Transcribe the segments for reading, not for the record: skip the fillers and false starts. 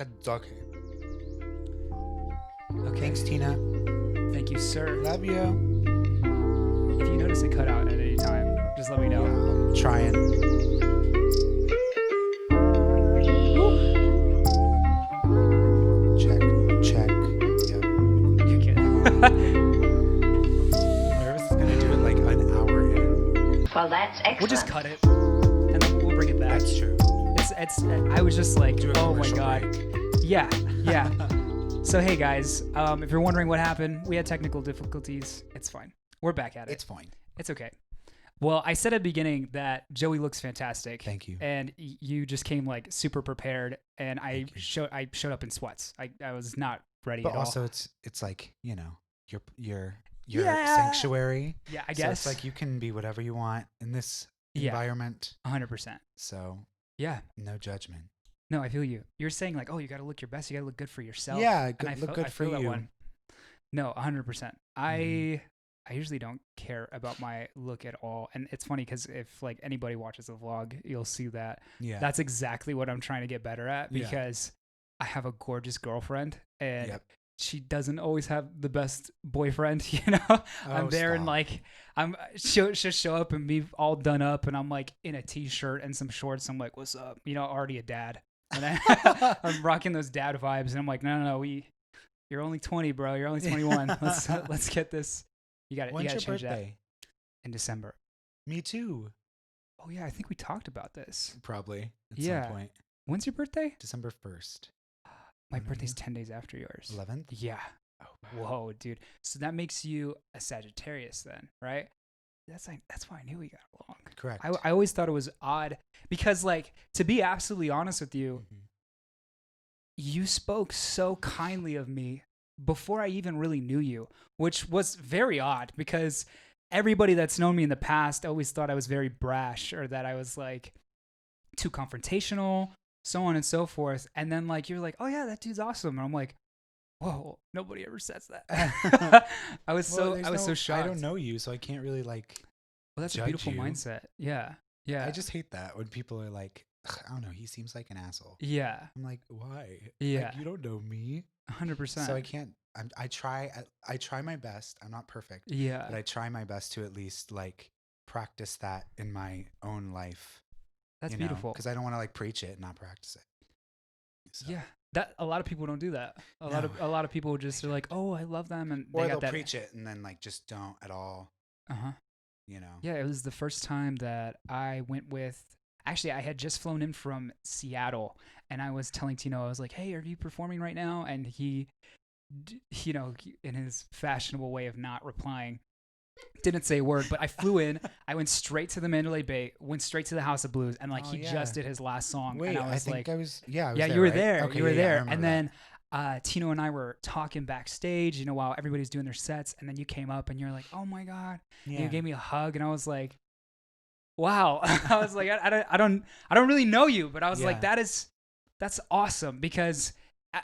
Okay. Okay. Thanks, Tina. Thank you, sir. Love you. If you notice it cut out at any time, just let me know. I'm trying. Check. Yep. You're good. I'm nervous it's gonna do it like an hour in. Well, that's excellent. We'll just cut it, and then we'll bring it back. That's true. It's. I was just like, Do a oh my commercial god. break. Yeah. So hey guys, if you're wondering what happened, we had technical difficulties. It's fine. We're back at it. It's fine. It's okay. Well, I said at the beginning that Joey looks fantastic. Thank you. And you just came like super prepared, and I showed up in sweats. I was not ready But at also, all. it's like, your Yeah. sanctuary. Yeah, I So guess. it's like you can be whatever you want in this Yeah. environment. 100%. So Yeah. no judgment. No, I feel you. You're saying like, oh, you got to look your best. You got to look good for yourself. Yeah, And I look feel- good I for feel that you. one. No, 100%. Mhm. I usually don't care about my look at all. And it's funny because if like anybody watches the vlog, you'll see that Yeah. that's exactly what I'm trying to get better at, Yeah. because I have a gorgeous girlfriend and Yep. she doesn't always have the best boyfriend, I'm Oh, there and stop. like she'll show up and be all done up and I'm like in a t-shirt and some shorts. I'm like, what's up? Already a dad. And I'm rocking those dad vibes and I'm like, no, you're only 20, bro. You're only 21. Let's get this. You got When's to your change that birthday? in December. Me too. Oh yeah, I think we talked about this. Probably at Yeah. some point. When's your birthday? December 1st. My When are birthday's you? 10 days after yours. 11th? Yeah. Oh, wow. Whoa, dude. So that makes you a Sagittarius then, right? That's why I knew we got along. Correct. I always thought it was odd because, like, to be absolutely honest with you, Mhm. you spoke so kindly of me before I even really knew you, which was very odd because everybody that's known me in the past always thought I was very brash or that I was like too confrontational, so on and so forth. And then like you're like, oh yeah, that dude's awesome, and I'm like, whoa, nobody ever says that. I was so shocked. I don't know you, so I can't really like. Well, that's a judge beautiful you. mindset. Yeah. I just hate that when people are like, "Ugh, I don't know, he seems like an asshole. yeah, I'm like, why? Yeah. Like, you don't know me, 100%. so I can't. I try my best. I'm not perfect, yeah. but I try my best to at least like practice that in my own life. That's beautiful. Because I don't want to like preach it and not practice it. So. Yeah. That a lot of people don't do that. A lot of people just are like, "Oh, I love them," and Or they they'll got that. preach it and then like just don't at all. Uh-huh. Yeah, it was the first time that I went with. Actually, I had just flown in from Seattle, and I was telling Tino, I was like, "Hey, are you performing right now?" And he, in his fashionable way of not replying, didn't say a word. But I flew in. I went straight to the Mandalay Bay, went straight to the House of Blues, and like Oh, he yeah. just did his last song. Wait, and I I was think like, I was. Yeah, I was yeah, there, you were right? there. Okay, You were yeah, I there. remember And that. then Tino and I were talking backstage, while everybody's doing their sets. And then you came up and you're like, "Oh my God." And you gave me a hug and I was like, wow. I was like, I don't really know you, but I was like, Yeah. that's awesome, because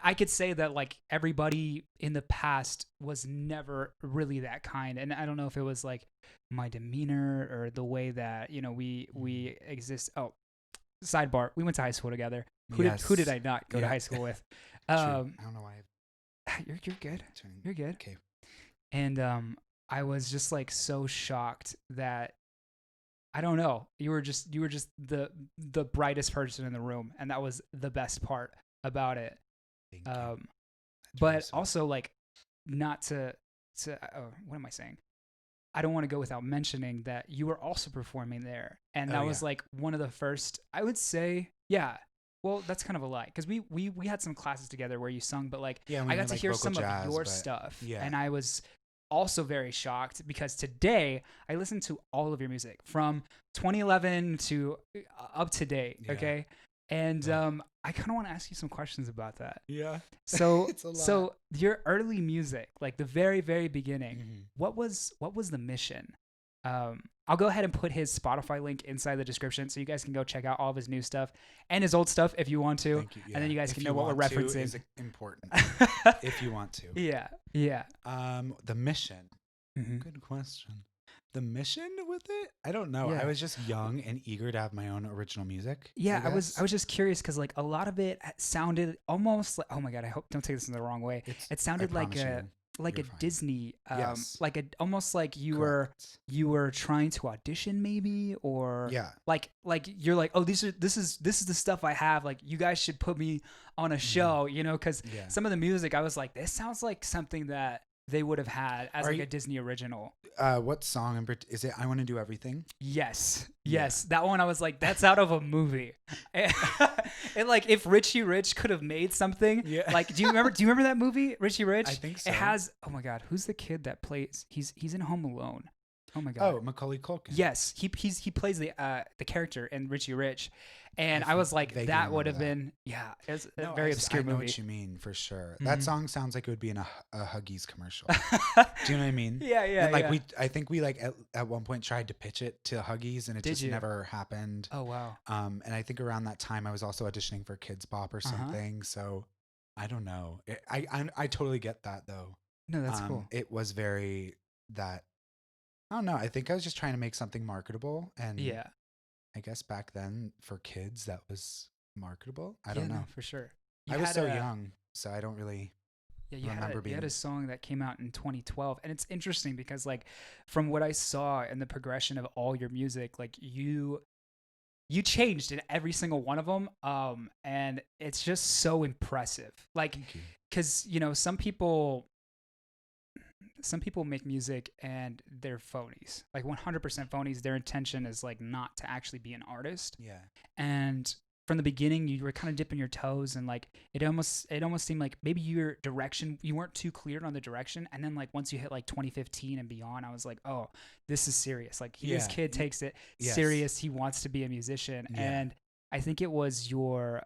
I could say that like everybody in the past was never really that kind. And I don't know if it was like my demeanor or the way that, we exist. Oh, sidebar. We went to high school together. Who did I not go to Yeah. high school with? True. I don't know why. You're good. Turning. You're good. Okay. And I was just like so shocked that I don't know. You were just the brightest person in the room, and that was the best part about it. Thank you. But That's really sweet. also like not to what am I saying? I don't want to go without mentioning that you were also performing there, and that was yeah. like one of the first. I would say, yeah. Well, that's kind of a lie, because we had some classes together where you sung, but like Yeah, we I got had, to like, hear vocal some jazz, of your but- stuff, yeah. and I was also very shocked because today I listened to all of your music from 2011 to up to date. Yeah. Okay, and Yeah. I kind of want to ask you some questions about that. Yeah. So It's a lot. so your early music, like the very very beginning, Mhm. what was the mission? I'll go ahead and put his Spotify link inside the description so you guys can go check out all of his new stuff and his old stuff if you want to. Thank you. And then you guys If can know what we're want to referencing. is important. If you want to. Yeah. The mission. Mhm. Good question. the mission with it. I don't know. I Yeah. was just young and eager to have my own original music, I Yeah, I guess. was just curious because like a lot of it sounded almost like, oh my god, I hope don't take this in the wrong way. It's It I sounded promise you, like a you're fine. Disney Yes. like a almost like Correct. you were trying to audition maybe, or Yeah. like you're like, oh, this is the stuff I have, like you guys should put me on a Mhm. show, you know, because Yeah. some of the music I was like, this sounds like something that they would have had as Are like you a Disney original. what song is it? I Want to Do Everything? Yes, Yeah. yes, that one I was like, that's out of a movie. And like, if Richie Rich could have made something, Yeah. like, do you remember? Do you remember that movie, Richie Rich? I think It so. has. Oh my God, who's the kid that plays? He's in Home Alone. Oh my God. Oh, Macaulay Culkin. Yes, he plays the character in Richie Rich, and I I was like, vaguely that would remember have that. been, yeah, it's a No, very I obscure know movie. what you mean for sure. That Mhm. song sounds like it would be in a Huggies commercial. Do you know what I mean? Yeah, yeah, And like yeah. I think we like at one point tried to pitch it to Huggies, and it Did just you? never happened. Oh wow. And I think around that time I was also auditioning for Kids Bop or Uh huh. something. So I don't know. I totally get that though. No, that's cool. It was very that I don't know. I think I was just trying to make something marketable, and Yeah. I guess back then for kids that was marketable. I Yeah, don't no, know. for sure. You I was had so a young, so I don't really Yeah, remember you had a being. song that came out in 2012, and it's interesting because like from what I saw in the progression of all your music, like you changed in every single one of them, and it's just so impressive. Like, Thank you. because some people make music and they're phonies, like 100% phonies. Their intention is like not to actually be an artist, Yeah. and from the beginning you were kind of dipping your toes, and like it almost seemed like maybe your direction, you weren't too clear on the direction, and then like once you hit like 2015 and beyond, I was like, oh, this is serious. Like this Yeah. kid takes it Yes. serious. He wants to be a musician. Yeah. And I think it was your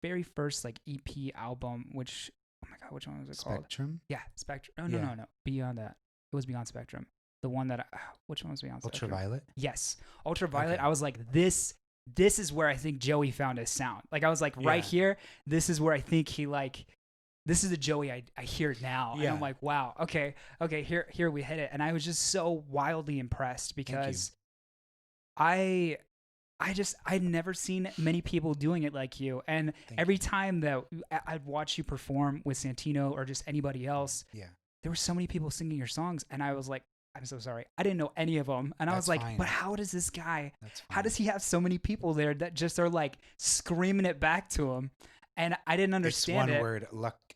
very first like EP album, which, oh my god, which one was it called? Spectrum. Yeah, Spectrum. No, Yeah. no. Beyond that. It was Beyond Spectrum. The one that which one was Beyond Spectrum? Ultraviolet. Yes, Ultraviolet. Okay. I was like, this is where I think Joey found his sound. Like I was like, right Yeah. here, this is where I think he like, this is the Joey I hear now. And Yeah. I'm like, wow, okay, here we hit it. And I was just so wildly impressed you. because I'd never seen many people doing it like you. And Thank every you. time that I'd watch you perform with Santino or just anybody else, Yeah. there were so many people singing your songs, and I was like, I'm so sorry, I didn't know any of them, and I was That's like, fine. but how does this guy? That's How fine. does he have so many people there that just are like screaming it back to him? And I didn't It's understand one it. word,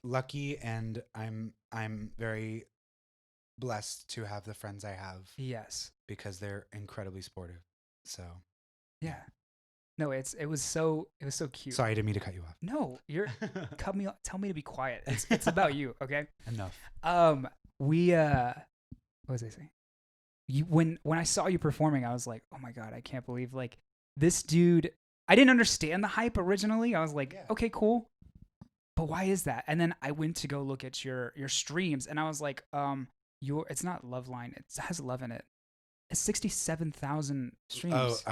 lucky, and I'm very blessed to have the friends I have Yes. because they're incredibly supportive. So Yeah. No, it was so cute. sorry, I didn't mean to cut you off. No, you're tell me to be quiet. It's about you, okay? Enough. We what was I saying? You when I saw you performing, I was like, oh my god, I can't believe like this dude. I didn't understand the hype originally. I was like, Yeah. okay, cool, but why is that? And then I went to go look at your streams, and I was like, it's not Loveline. It has love in it. It's 67,000 streams.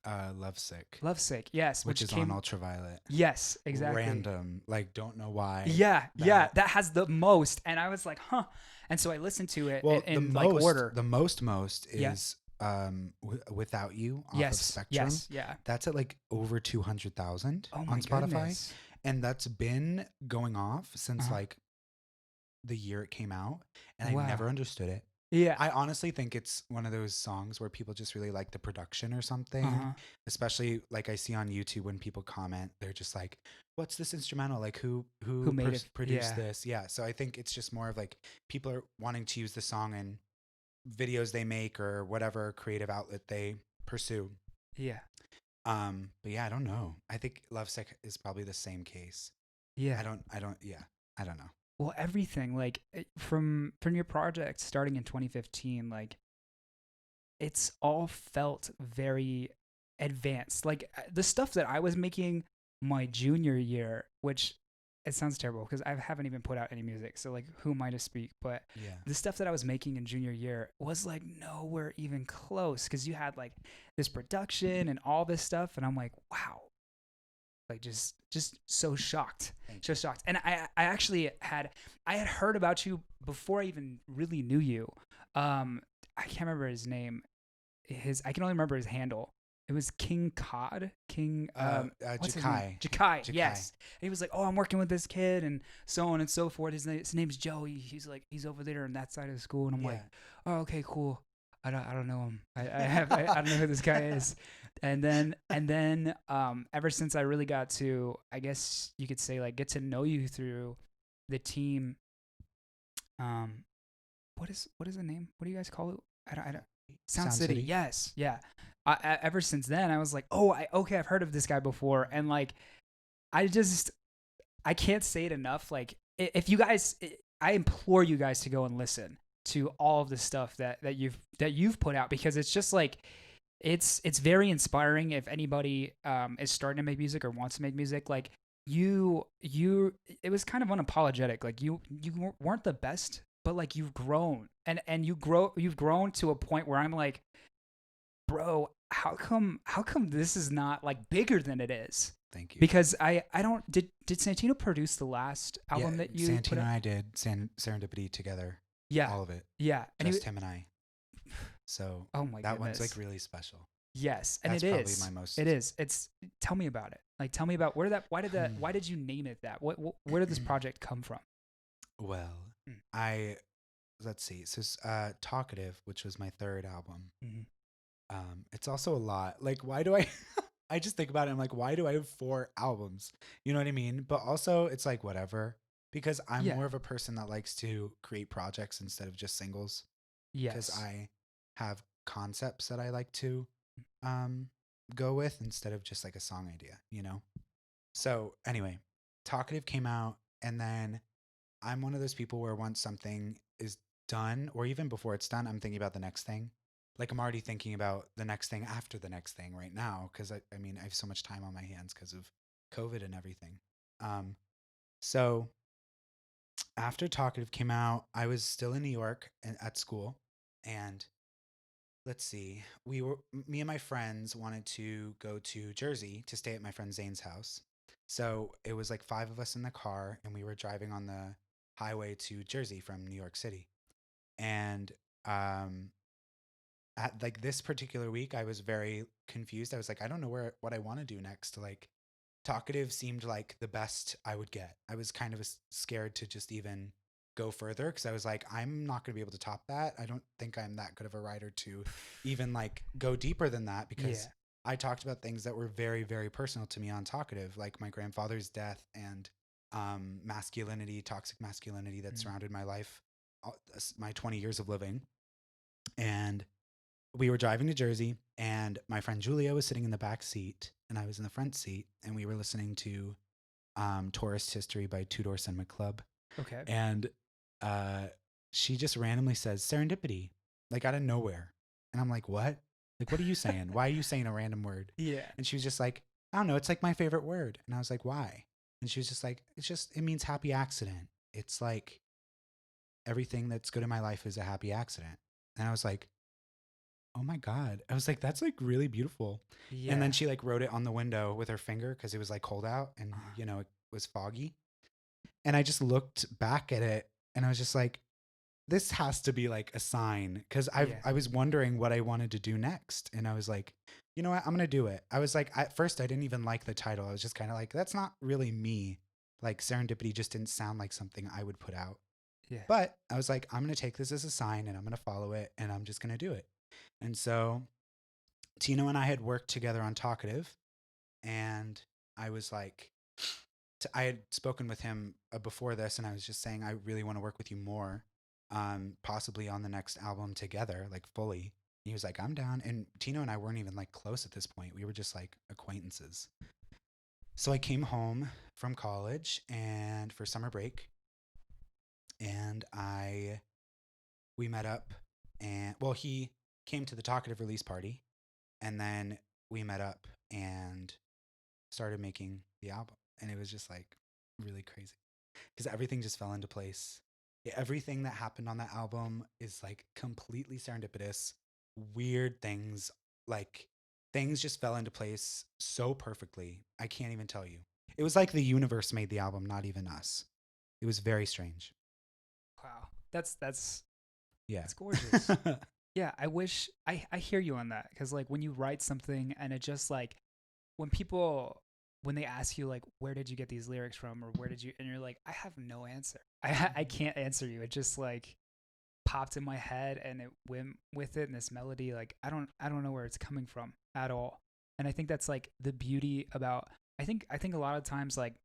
Lovesick, Lovesick, yes, which is came on Ultraviolet. yes, exactly. Random, like don't know why. Yeah, that has the most, and I was like, huh. And so I listened to it Well, in the like most, order. the most Yeah. is Without You off of Yes, Spectrum. yes, yeah. That's at like over 200,000 Oh my on Spotify, goodness. and that's been going off since Uh-huh. like the year it came out, and Wow. I never understood it. Yeah. I honestly think it's one of those songs where people just really like the production or something. Uh-huh. Especially like I see on YouTube when people comment, they're just like, "What's this instrumental? Like who made it? produced Yeah. this?" Yeah. So I think it's just more of like people are wanting to use the song in videos they make or whatever creative outlet they pursue. Yeah. But yeah, I don't know. I think Lovesick is probably the same case. Yeah. I don't know. Well, everything like from your project starting in 2015, like it's all felt very advanced. Like the stuff that I was making my junior year, which it sounds terrible because I haven't even put out any music. So like, who am I to speak? But Yeah. the stuff that I was making in junior year was like nowhere even close because you had like this production and all this stuff, and I'm like, wow, like just so shocked, Thank just shocked. And I actually had heard about you before I even really knew you. Um, I can't remember his name. I can only remember his handle. It was King Cod. King what's his name? Jakai. Jakai. Jakai. Yes. And he was like, "Oh, I'm working with this kid and so on and so forth. His name's Joey. He's like he's over there on that side of the school." And I'm like, Yeah. "Oh, okay, cool. I don't know him. I don't know who this guy is." And then ever since I really got to, I guess you could say, like, get to know you through the team. um what is the name? What do you guys call it? I don't. Sound Sound City. City. Yes. Yeah. Ever since then, I was like, oh, okay, I've heard of this guy before, and like, I just I can't say it enough. Like, if you guys, I implore you guys to go and listen to all of the stuff that you've put out, because it's just like it's very inspiring. If anybody is starting to make music or wants to make music, like, you it was kind of unapologetic. Like, you weren't the best, but like, you've grown, and you've grown to a point where I'm like, bro, how come this is not like bigger than it is? Thank you. Because I don't did Santino produce the last Yeah, album that you put Santino out? and I did Serendipity together, Yeah. all of it, Yeah. And just him and I. So oh my that one's like goodness. really special. Yes, and That's it probably is. my most. It is. It's Tell me about it. Like, tell me about Hmm. why did you name it that? Where did this project come from? Well, Mm, I let's see. So, Talkative, which was my third album. mm-hmm. It's also a lot. Like, why do I? I just think about it. I'm like, why do I have 4 albums? You know what I mean? But also, it's like whatever, because I'm Yeah. more of a person that likes to create projects instead of just singles. Because Yes. I have concepts that I like to um, go with instead of just like a song idea. You know. So anyway, Talkative came out, and then I'm one of those people where once something is done, or even before it's done, I'm thinking about the next thing. Like, I'm already thinking about the next thing after the next thing right now, because I mean, I have so much time on my hands because of COVID and everything. Um, so after Talkative came out, I was still in New York and at school, and let's see, me and my friends wanted to go to Jersey to stay at my friend Zane's house. So it was like 5 of us in the car, and we were driving on the highway to Jersey from New York City. And um, at like this particular week, I was very confused. I was like, I don't know what I want to do next. Like, Talkative seemed like the best I would get. I was kind of scared to just even go further because I was like, I'm not going to be able to top that. I don't think I'm that good of a writer to even like go deeper than that, Yeah. because I talked about things that were very, very personal to me on Talkative, like my grandfather's death and masculinity, toxic masculinity that Mm. surrounded my life, my 20 years of living. And we were driving to Jersey, and my friend Julia was sitting in the back seat, and I was in the front seat, and we were listening to Tourist History by Two Door Cinema Club, Okay. and uh, she just randomly says serendipity, like out of nowhere, and I'm like, what? Like, what are you saying? Why are you saying a random word? Yeah. And she was just like, I don't know, it's like my favorite word, and I was like, why? And she was just like, it means happy accident. It's like everything that's good in my life is a happy accident, and I was like, oh my God. I was like, that's like really beautiful. And then Yeah. she like wrote it on the window with her finger because it was like cold out and, Uh, it was foggy. And I just looked back at it, and I was just like, this has to be like a sign, because yeah. I was wondering what I wanted to do next. And I was like, you know what? I'm going to do it. I was like, at first, I didn't even like the title. I was just kind of like, that's not really me. Like, serendipity just didn't sound like something I would put out. Yeah. But I was like, I'm going to take this as a sign, and I'm going to follow it, and I'm just going to do it. And so Tino and I had worked together on Talkative, and I was like, I had spoken with him before this, and I was just saying, I really want to work with you more, possibly on the next album together, like fully. And he was like, I'm down. And Tino and I weren't even like close at this point. We were just like acquaintances. So I came home from college and for summer break, and we met up, and well, he came to the Talkative release party, and then we met up and started making the album, and it was just like really crazy because everything just fell into place. Yeah, everything that happened on that album is like completely serendipitous. Weird things, like, things just fell into place so perfectly. I can't even tell you. It was like the universe made the album, not even us. It was very strange. Wow. That's Yeah. It's gorgeous. Yeah, I wish I hear you on that because like when you write something and it just like when people when they ask you like where did you get these lyrics from or where did you and you're like I have no answer. I Mhm. can't answer you. It just like popped in my head and it went with it and this melody like I don't know where it's coming from at all. And I think that's like the beauty about I think a lot of times like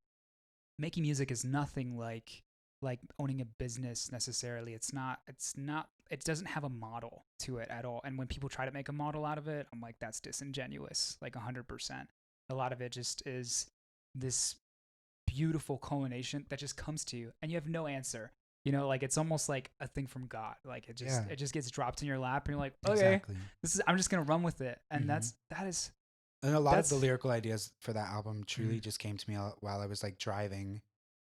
making music is nothing like owning a business necessarily. It's not it doesn't have a model to it at all. And when people try to make a model out of it, I'm like that's disingenuous, like 100%. A lot of it just is this beautiful culmination that just comes to you and you have no answer. You know, like it's almost like a thing from God. Like it just Yeah, it just gets dropped in your lap and you're like, "Okay, exactly. this is I'm just going to run with it." And Hmm. that is And a lot of the that's lyrical ideas for that album truly mm, just came to me while I was like driving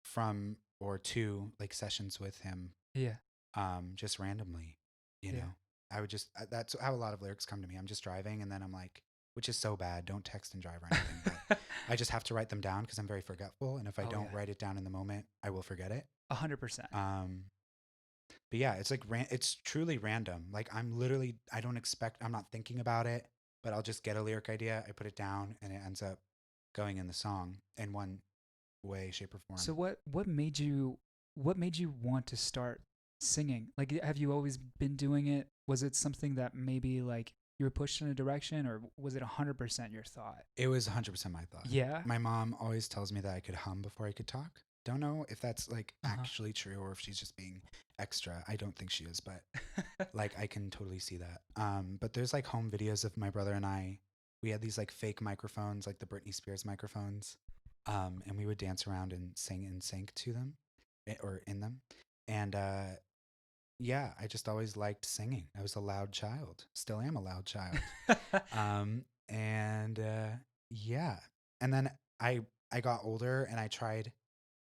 from or to like sessions with him, yeah. just randomly. You Yeah. know, I would just that's how a lot of lyrics come to me. I'm just driving, and then I'm like, which is so bad. Don't text and drive or anything, but I just have to write them down because I'm very forgetful, and if I Oh don't yeah. write it down in the moment, I will forget it. 100%. Um, but yeah, it's like it's truly random. Like I don't expect, I'm not thinking about it, but I'll just get a lyric idea, I put it down, and it ends up going in the song in one way, shape, or So form. what made you want to start singing? Like have you always been doing it? Was it something that maybe like you were pushed in a direction or was it 100% your thought? It was 100% my thought. Yeah. My mom always tells me that I could hum before I could talk. Don't know if that's like Uh-huh. actually true or if she's just being extra. I don't think she is, but like I can totally see that. But there's like home videos of my brother and I. We had these like fake microphones, like the Britney Spears microphones, and we would dance around and sing in sync to them, or in them. And yeah, I just always liked singing. I was a loud child. Still am a loud child. And yeah, and then I I got older and I tried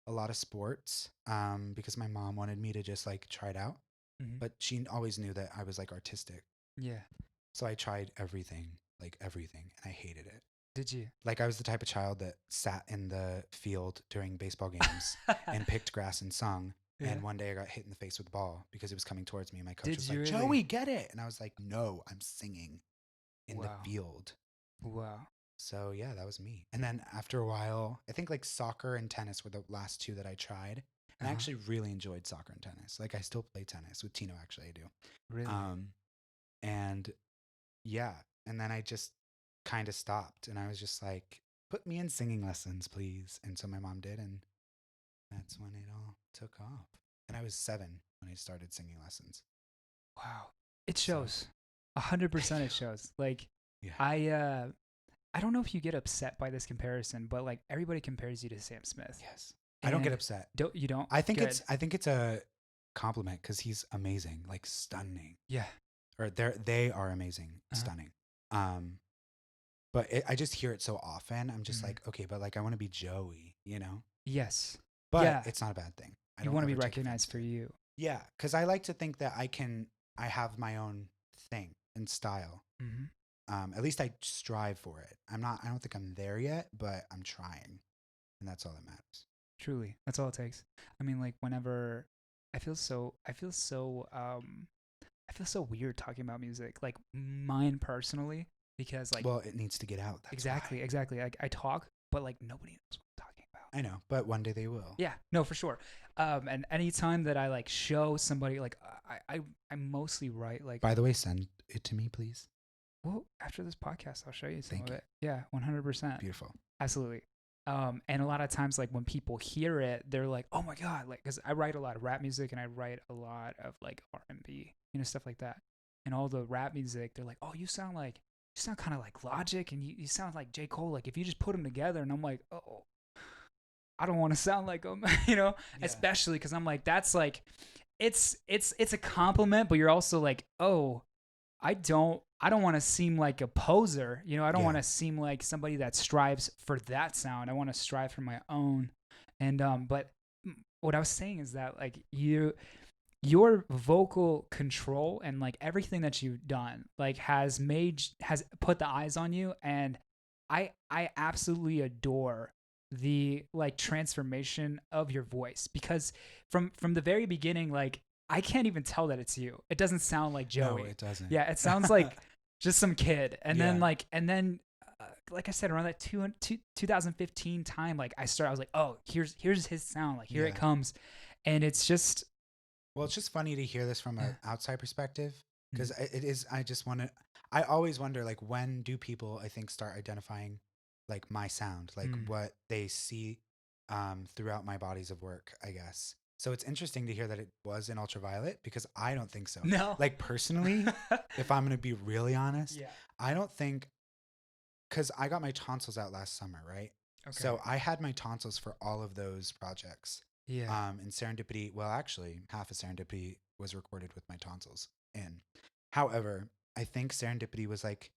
a lot of sports because my mom wanted me to just like try it out, Mhm. but she always knew that I was like artistic. Yeah. So I tried everything, like everything, and I hated it. Did you? Like I was the type of child that sat in the field during baseball games and picked grass and sung. Yeah. And one day I got hit in the face with the ball because it was coming towards me. And my coach Did was you like, really? Joey, get it. And I was like, no, I'm singing in the Wow. field. Wow. So yeah, that was me. And then after a while, I think like soccer and tennis were the last two that I tried. And I Uh-huh. actually really enjoyed soccer and tennis. Like I still play tennis with Tino, actually, I do. Really? Um, and yeah, and then I just kind of stopped and I was just like, put me in singing lessons, please. And so my mom did. And that's when it all took off. And I was 7 when I started singing lessons. Wow. It So shows. thank 100% you. it shows. Like Yeah. I uh I don't know if you get upset by this comparison, but like everybody compares you to Sam Smith. Yes. I don't get And upset. don't you don't? Good. I think it's a compliment because he's amazing, like stunning. Yeah. Or they are amazing, Uh-huh. stunning. Um, but I just hear it so often. I'm just Mhm. like, okay, but like I want to be Joey, you know. Yes. But Yeah. it's not a bad thing. I You don't want to be ever take offense recognized to for it. you. Yeah, because I like to think that I have my own thing and style. Hmm. At least I strive for it. I don't think I'm there yet, but I'm trying, and that's all that matters. Truly. That's all it takes. I mean, like whenever I feel so weird talking about music. Like mine personally, because like Well, it needs to get out. That's why. exactly. Like I talk, but like nobody knows what I'm talking about. I know, but one day they will. Yeah, no, for sure. And anytime that I like show somebody, like I mostly write like, By the way, send it to me, please. well, after this podcast, I'll show you some Thank of you. it. Yeah, 100%, Beautiful. absolutely. And a lot of times, like when people hear it, they're like, "Oh my god!" Like, because I write a lot of rap music and I write a lot of like R&B, stuff like that. And all the rap music, they're like, "Oh, you sound kind of like Logic, and you sound like J Cole. Like if you just put them together." And I'm like, "Oh, I don't want to sound like them," Yeah. especially because I'm like, that's like, it's a compliment, but you're also like, oh, I don't want to seem like a poser, I don't Yeah. want to seem like somebody that strives for that sound. I want to strive for my own. And but what I was saying is that like your vocal control and like everything that you've done like has put the eyes on you, and I absolutely adore the like transformation of your voice because from the very beginning, like I can't even tell that it's you. It doesn't sound like No, Joey. it doesn't. Yeah, it sounds like just some kid. And then Yeah. like I said, around that 2015 time, like I was like, oh, here's his sound. Like here it Yeah. comes, and it's just Well, it's just funny to hear this from an outside perspective because mm, it is. I just want to. I always wonder, like, when do people, I think, start identifying, like, my sound, like mm. what they see, throughout my bodies of work, I guess. So it's interesting to hear that it was in Ultraviolet because I don't think so. No. Like personally, if I'm gonna be really honest, Yeah. I don't think because I got my tonsils out last summer, right? Okay. So I had my tonsils for all of those projects. Yeah. And Serendipity, well, actually, half of Serendipity was recorded with my tonsils in. However, I think Serendipity was like,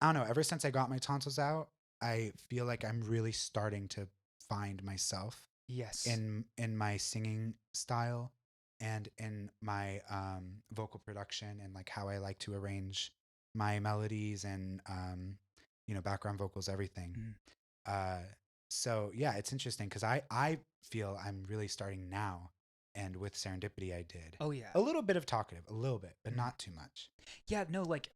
I don't know, ever since I got my tonsils out, I feel like I'm really starting to find myself Yes. in my singing style and in my vocal production and like how I like to arrange my melodies and background vocals, everything. Mm. Uh, so yeah, it's interesting because I feel I'm really starting now, and with Serendipity, I did Oh yeah. a little bit of talkative, a little bit, but Mm. not too much. Yeah. No. Like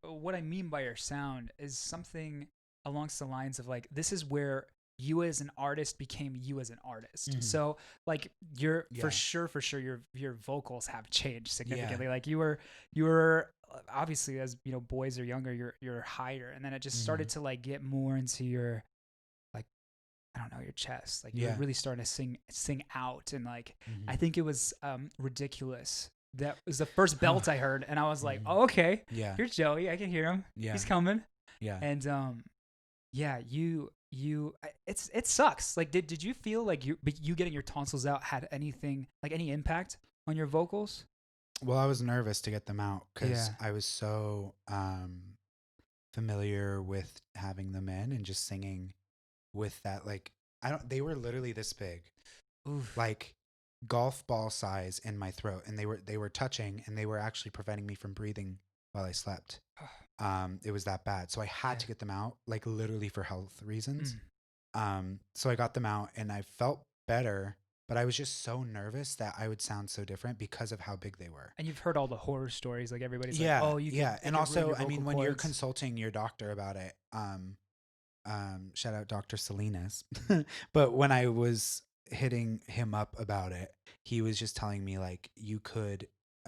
what I mean by your sound is something along the lines of like this is where you as an artist became you as an artist. Mm-hmm. So like you're Yeah, for sure your vocals have changed yeah, significantly. Like you were obviously as you know boys are younger you're higher and then it just mm-hmm. started to like get more into your like I don't know your chest. Like you were Yeah, really starting to sing out and like mm-hmm. I think it was ridiculous. That was the first belt I heard and I was like, Mm-hmm. "Oh, okay. Yeah, Here's Joey. I can hear him. yeah, He's coming." yeah. And yeah, it sucks. Like did you feel like you getting your tonsils out had anything like any impact on your vocals? Well, I was nervous to get them out because Yeah. I was so familiar with having them in and just singing with that. Like, I don't. They were literally this big, Oof. like golf ball size in my throat, and they were touching, and they were actually preventing me from breathing while I slept. It was that bad, so I had Yeah. to get them out, like literally for health reasons. Mm. So I got them out, and I felt better, but I was just so nervous that I would sound so different because of how big they were. And you've heard all the horror stories. Like everybody's like, Yeah, "Oh, you could yeah, it and could ruin also, your I vocal mean, when you're cords." consulting your doctor about it, shout out Dr. Salinas. But when I was hitting him up about it, he was just telling me like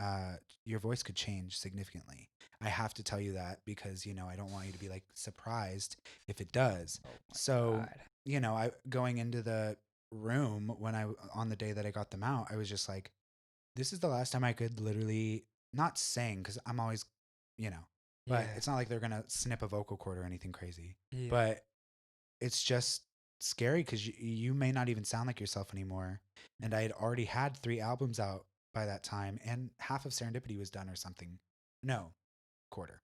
uh your voice could change significantly. I have to tell you that because I don't want you to be like surprised if it does. Oh my So, god. I going into the room when I on the day that I got them out, I was just like this is the last time I could literally not sing cuz I'm always, you know, but Yeah. it's not like they're going to snip a vocal cord or anything crazy. Yeah. But it's just scary because you may not even sound like yourself anymore. And I had already had 3 albums out by that time, and half of Serendipity was done or something. No, quarter.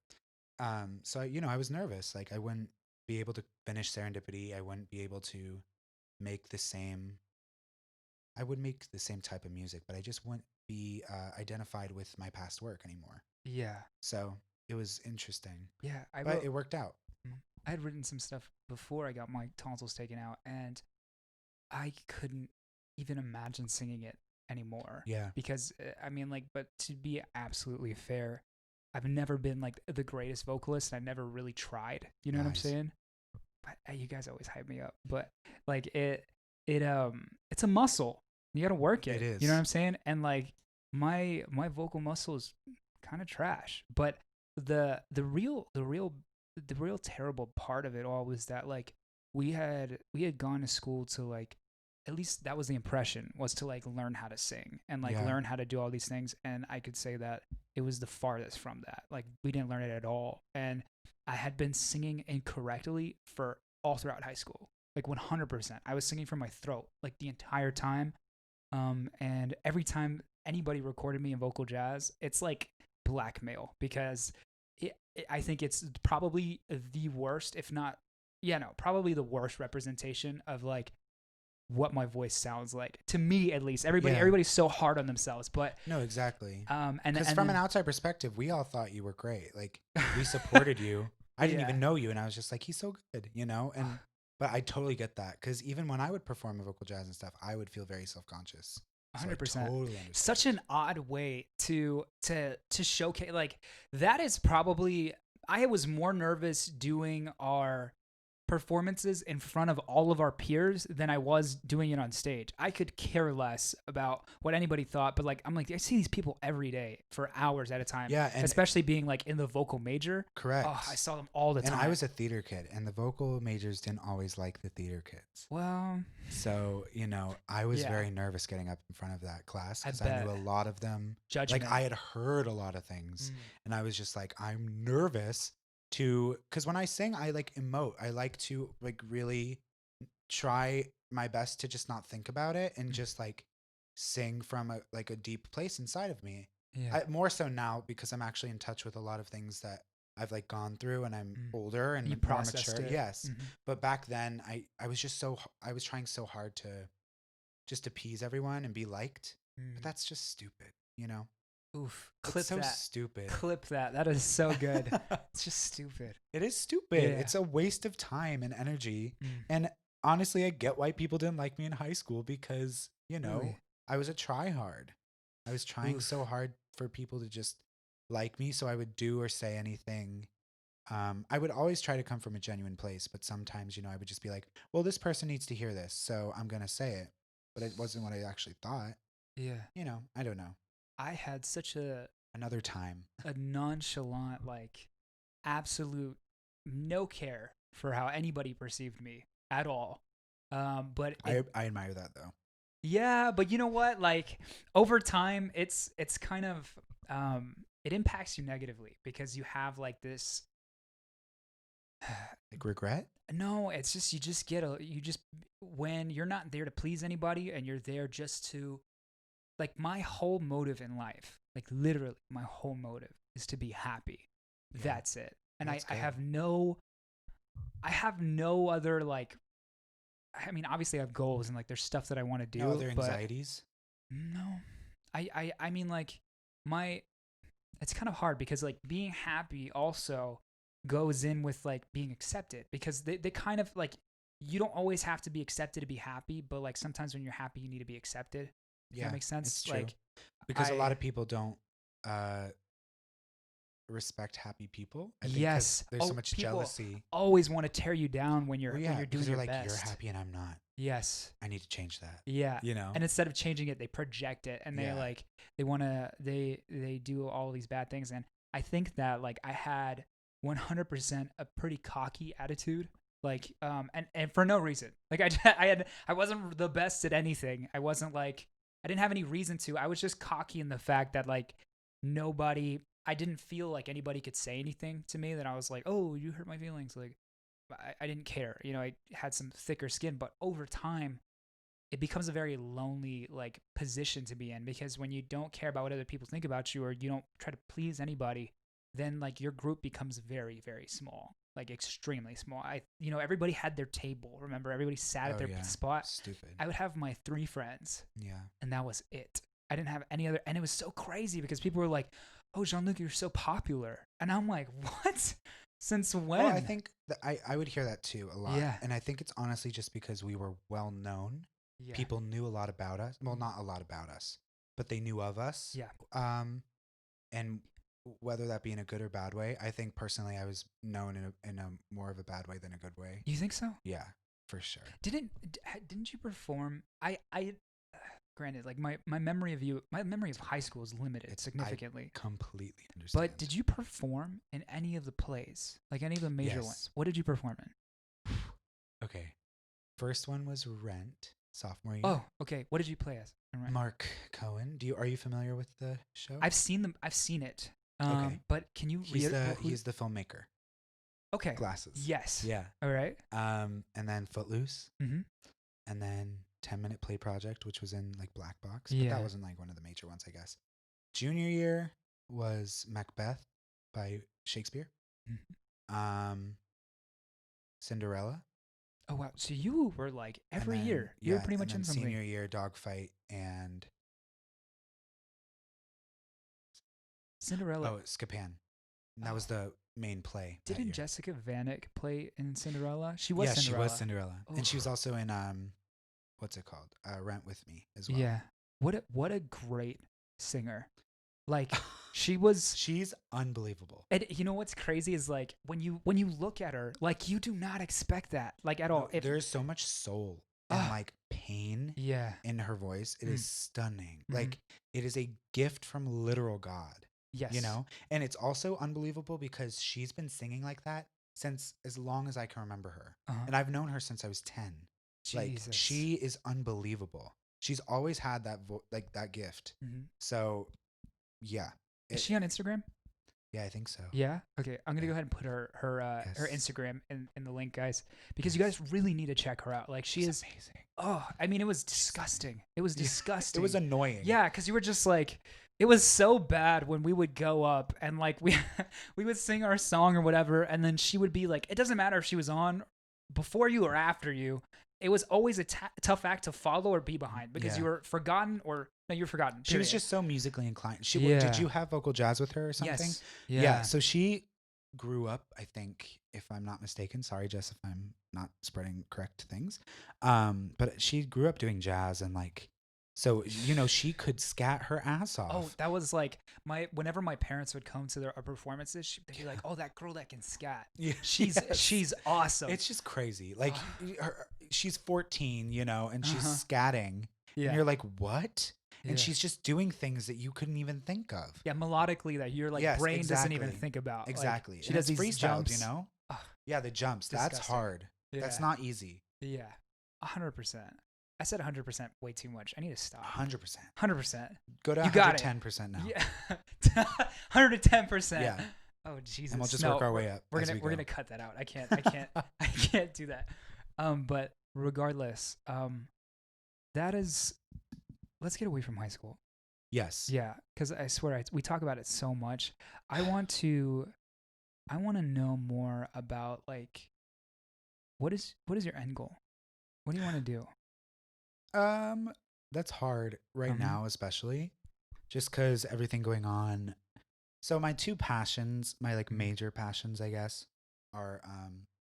So I was nervous. Like I wouldn't be able to finish Serendipity. I wouldn't be able to make the same. I would make the same type of music, but I just wouldn't be identified with my past work anymore. Yeah. So it was interesting, Yeah. but it worked out. I had written some stuff before I got my tonsils taken out, and I couldn't even imagine singing it anymore Yeah, because I mean, like, but to be absolutely fair, I've never been like the greatest vocalist, and I never really tried. You know what I'm nice. saying? But you guys always hype me up, but like it's a muscle. You got to work It it. You know is. what I'm saying? And like my vocal muscle is kind of trash, but the real terrible part of it all was that like we had gone to school to like at least that was the impression was to like learn how to sing and like Yeah. learn how to do all these things and I could say that it was the farthest from that. Like we didn't learn it at all and I had been singing incorrectly for all throughout high school. Like 100%. I was singing from my throat like the entire time. And every time anybody recorded me in vocal jazz, it's like blackmail because I think it's probably the worst, if not, yeah, no, probably the worst representation of like what my voice sounds like to me at least. Yeah. Everybody's so hard on themselves, but No, exactly. and Because and from an then outside perspective, we all thought you were great. Like we supported you. I didn't yeah. even know you, and I was just like, he's so good. And but I totally get that because even when I would perform a vocal jazz and stuff, I would feel very self conscious. So I 100%. totally understand. Such an odd way to showcase, like, that is probably, I was more nervous doing our performances in front of all of our peers than I was doing it on stage. I could care less about what anybody thought, but like I'm like I see these people every day for hours at a time, Yeah, and especially being like in the vocal major. Oh, I correct. saw them all the And time. I was a theater kid, and the vocal majors didn't always like the theater kids. Well, So, I was yeah, very nervous getting up in front of that class I because I knew bet. a lot of them. Like, Judgment. I had heard a lot of things, Mm, and I was just like, I'm nervous to, because when I sing, I like emote. I like to, like, really try my best to just not think about it and mm, just, like, sing from a deep place inside of me. yeah. More so now because I'm actually in touch with a lot of things that I've like gone through and I'm Mm. older You and more processed mature. it. Yes. Mm-hmm. But back then I was just I was trying so hard to just appease everyone and be liked. But Mm. that's just stupid, you know? Oof. It's Clip so that. stupid. Clip that. That is so good. It's just stupid. It is stupid. Yeah. It's a waste of time and energy. Mm. And honestly, I get why people didn't like me in high school because, Really. I was a try hard. I was trying so Oof. hard for people to just like me, so I would do or say anything. I would always try to come from a genuine place, but sometimes, I would just be like, well, this person needs to hear this, so I'm going to say it. But it wasn't what I actually thought. Yeah. I don't know. I had such Another time. a nonchalant, like, absolute no care for how anybody perceived me at all. But I admire that though. yeah, but you know what? Like, over time, it's kind of it impacts you negatively because you have like this. Like regret? No, it's just you just get a you just when you're not there to please anybody and you're there just to, like, my whole motive in life, like literally my whole motive is to be happy. Yeah. That's it. And That's I good. I have no other, like, I mean, obviously I have goals and like there's stuff that I want to do, No other but anxieties? no. I mean, like, my it's kind of hard because like being happy also goes in with like being accepted because they kind of like, you don't always have to be accepted to be happy, but like sometimes when you're happy you need to be accepted. If Yeah, that makes sense. it's true. Like, Because a lot I of people don't uh respect happy people. I think because yes. there's so Oh, much people jealousy. always want to tear you down when Well, you're yeah, doing because they're your like, you're best. happy and I'm not. Yes. I need to change that. Yeah. You know? And instead of changing it, they project it and they Yeah. like they want to they do all these bad things, and I think that like I had 100% a pretty cocky attitude, like and for no reason. Like I wasn't the best at anything. I wasn't like, I didn't have any reason to. I was just cocky in the fact that like nobody, I didn't feel like anybody could say anything to me that I was like, "Oh, you hurt my feelings." Like I didn't care. I had some thicker skin, but over time it becomes a very lonely like position to be in because when you don't care about what other people think about you or you don't try to please anybody, then like your group becomes very, very small, like extremely small. Everybody had their table. Remember, everybody sat at Oh their yeah. spot. Stupid. I would have my 3 friends, Yeah. and that was it. I didn't have any other, and it was so crazy because people were like, "Oh, Jean-Luc, you're so popular," and I'm like, "What? Since when?" Well, I think that I would hear that too a lot. Yeah. And I think it's honestly just because we were well known. Yeah. People knew a lot about us. Well, not a lot about us, but they knew of us. Yeah. And whether that be in a good or bad way, I think personally I was known in a more of a bad way than a good way. You think so? Yeah, for sure. Didn't you perform? Granted, like my memory of high school is limited significantly. I completely understand. But did you perform in any of the plays, like any of the major Yes. ones? What did you perform in? Okay. First one was Rent, sophomore year. Oh, okay. What did you play as? Right. Mark Cohen. Are you familiar with the show? I've seen them. I've seen it. Okay. But can you He's the filmmaker. Okay. Glasses. Yes. Yeah. All right. And then Footloose. Mm-hmm. And then 10-minute play project, which was in like Black Box. But Yeah. that wasn't like one of the major ones, I guess. Junior year was Macbeth by Shakespeare. Mm-hmm. Cinderella. Oh wow! So you were like every year. You were pretty much in something. Senior year, Dogfight and Cinderella. oh, Scapan. And that was the main play. Didn't Jessica Vanek play in Cinderella? She was Cinderella. She was Cinderella, and she was Oh. also in what's it called? Rent with Me as well. Yeah. what a great singer. Like she was. She's unbelievable. And you know what's crazy is like when you look at her, like you do not expect that, like at all. No, If there's so much soul and ah like pain yeah, in her voice. It is mm, stunning. mm-hmm. Like it is a gift from literal God, you Yes, know? And it's also unbelievable because she's been singing like that since as long as I can remember her. uh-huh. And I've known her since I was 10. Like Jesus. she is unbelievable. She's always had that like that gift. Hmm. So, yeah. Is It, she on Instagram? yeah, I think so. Yeah. Okay. I'm gonna Yeah. go ahead and put her Yes. Instagram in the link, guys, because you Yes. guys really need to check her out. Like she She's is. amazing. Oh, I mean, it was She's amazing. disgusting. It was Yeah. It was disgusting. annoying. Yeah, because you were just like, it was so bad when we would go up and like we we would sing our song or whatever, and then she would be like, it doesn't matter if she was on before you or after you. It was always a tough act to follow or be behind because Yeah. you were forgotten or no, you were forgotten. She was Period. just so musically inclined. Did Yeah. you have vocal jazz with her or something? Yes. Yeah. Yeah. So she grew up, I think, if I'm not mistaken. Sorry, Jess, if I'm not spreading correct things. But she grew up doing jazz and like, so she could scat her ass Oh, off. that was like whenever my parents would come to their performances, they'd be like, "Oh, that girl that can scat. Yeah. She's Yes. she's awesome." It's just crazy. Like she's 14, and she's Uh-huh. scatting, Yeah. and you're like, what? Yeah. And she's just doing things that you couldn't even think of. Yeah, melodically that your like Yes, brain doesn't even exactly. think about. Like, Exactly. she And does it's these freestyled, jumps. Ugh, Yeah, the jumps. That's disgusting. hard. That's Yeah. not easy. Yeah. 100%. I said 100% way too much. I need to stop. 100%. 100%. Go to You got it. 110% now. Yeah. 110%. Yeah. Oh Jesus. And we'll just No, work our way up. We're as gonna we we're go. gonna cut that out. I can't do that. But regardless, that is. Let's get away from high school. Yes. Yeah, because I swear we talk about it so much. I want to know more about like what is your end goal? What do you want to do? That's hard right Mhm. now, especially just because everything going on. So my two passions, my like major passions, I guess, are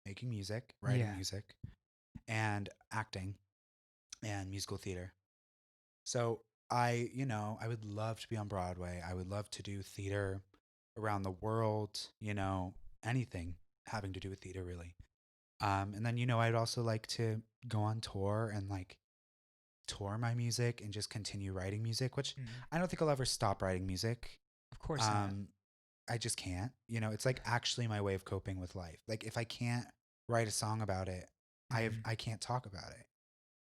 making music, writing Yeah. music, and acting and musical theater. So I would love to be on Broadway. I would love to do theater around the world, anything having to do with theater really. And then, I'd also like to go on tour and like tour my music and just continue writing music, which Mhm. I don't think I'll ever stop writing music. Of course not. I just can't. It's like actually my way of coping with life. Like if I can't write a song about it, Mhm. I can't talk about it.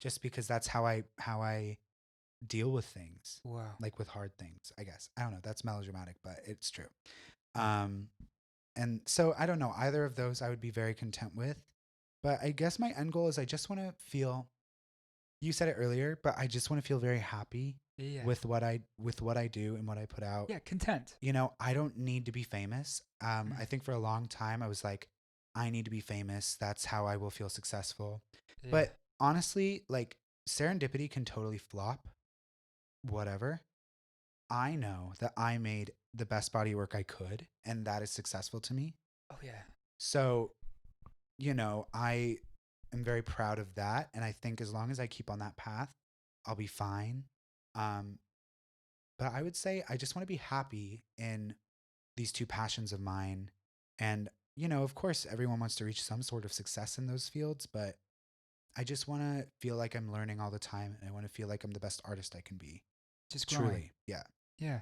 Just because that's how I deal with things, Wow. like with hard things, I guess. I don't know. That's melodramatic, but it's true. Um, and so I don't know. Either of those I would be very content with. But I guess my end goal is I just want to feel, you said it earlier, but I just want to feel very happy Yeah. with what I do and what I put out. Yeah, content. I don't need to be famous. Mm. I think for a long time I was like, I need to be famous. That's how I will feel successful. Yeah. But honestly, like serendipity can totally flop. Whatever. I know that I made the best body work I could, and that is successful to me. Oh yeah. So, I am very proud of that. And I think as long as I keep on that path, I'll be fine. Um, but I would say I just want to be happy in these two passions of mine. And, of course, everyone wants to reach some sort of success in those fields, but I just want to feel like I'm learning all the time. And I want to feel like I'm the best artist I can be. Just growing. Truly. Yeah. Yeah.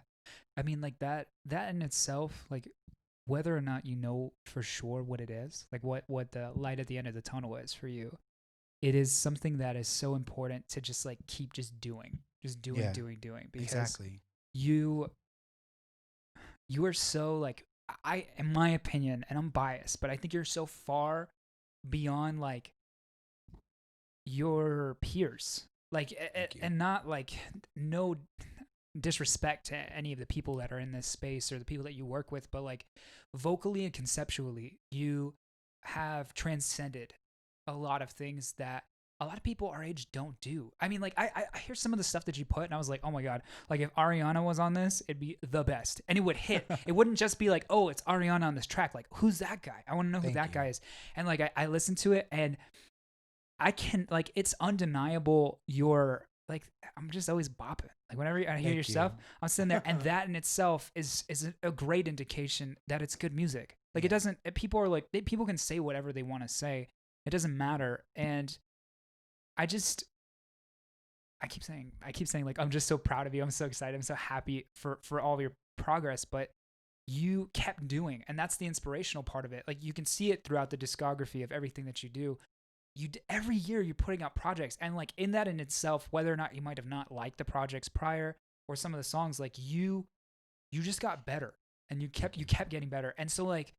I mean, like that in itself, like whether or not you know for sure what it is, like what the light at the end of the tunnel is for you, it is something that is so important to just like keep just doing, Yeah. doing because Exactly. you are so like in my opinion, and I'm biased, but I think you're so far beyond like your peers, like Thank you. and not like no disrespect to any of the people that are in this space or the people that you work with, but like vocally and conceptually, you have transcended a lot of things that a lot of people our age don't do. I mean, like I hear some of the stuff that you put and I was like, oh my God, like if Ariana was on this, it'd be the best. And it would hit. It wouldn't just be like, oh, it's Ariana on this track. Like, who's that guy? I want to know who Thank that you. guy is. And like I listened to it and I can like it's undeniable your like I'm just always bopping. Like whenever I hear your Thank you. stuff, I'm sitting there, and that in itself is a great indication that it's good music. Like it Yeah. doesn't. People are like people can say whatever they want to say. It doesn't matter. And I just I keep saying like I'm just so proud of you. I'm so excited. I'm so happy for all of your progress. But you kept doing, and that's the inspirational part of it. Like you can see it throughout the discography of everything that you do. Every year you're putting out projects, and like in that in itself, whether or not you might have not liked the projects prior or some of the songs, like you just got better, and Thank you you. kept getting better. And so like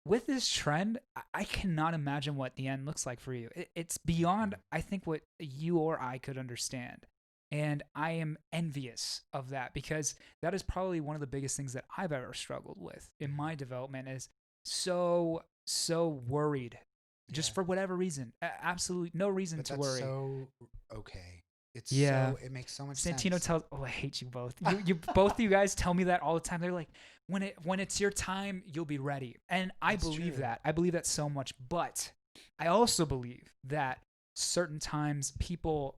with this trend, I cannot imagine what the end looks like for you. It's Thank you. beyond, I think, what you or I could understand. And I am envious of that because that is probably one of the biggest things that I've ever struggled with in Mhm. my development is so worried just Yeah. for whatever reason. Absolutely no reason But to that's worry. so okay. Yeah. It makes so much Santino sense. tells, oh, I hate you both. You both of you guys tell me that all the time. They're like, when it's your time, you'll be ready. And I It's believe true. that. I believe that so much. But I also believe that certain times people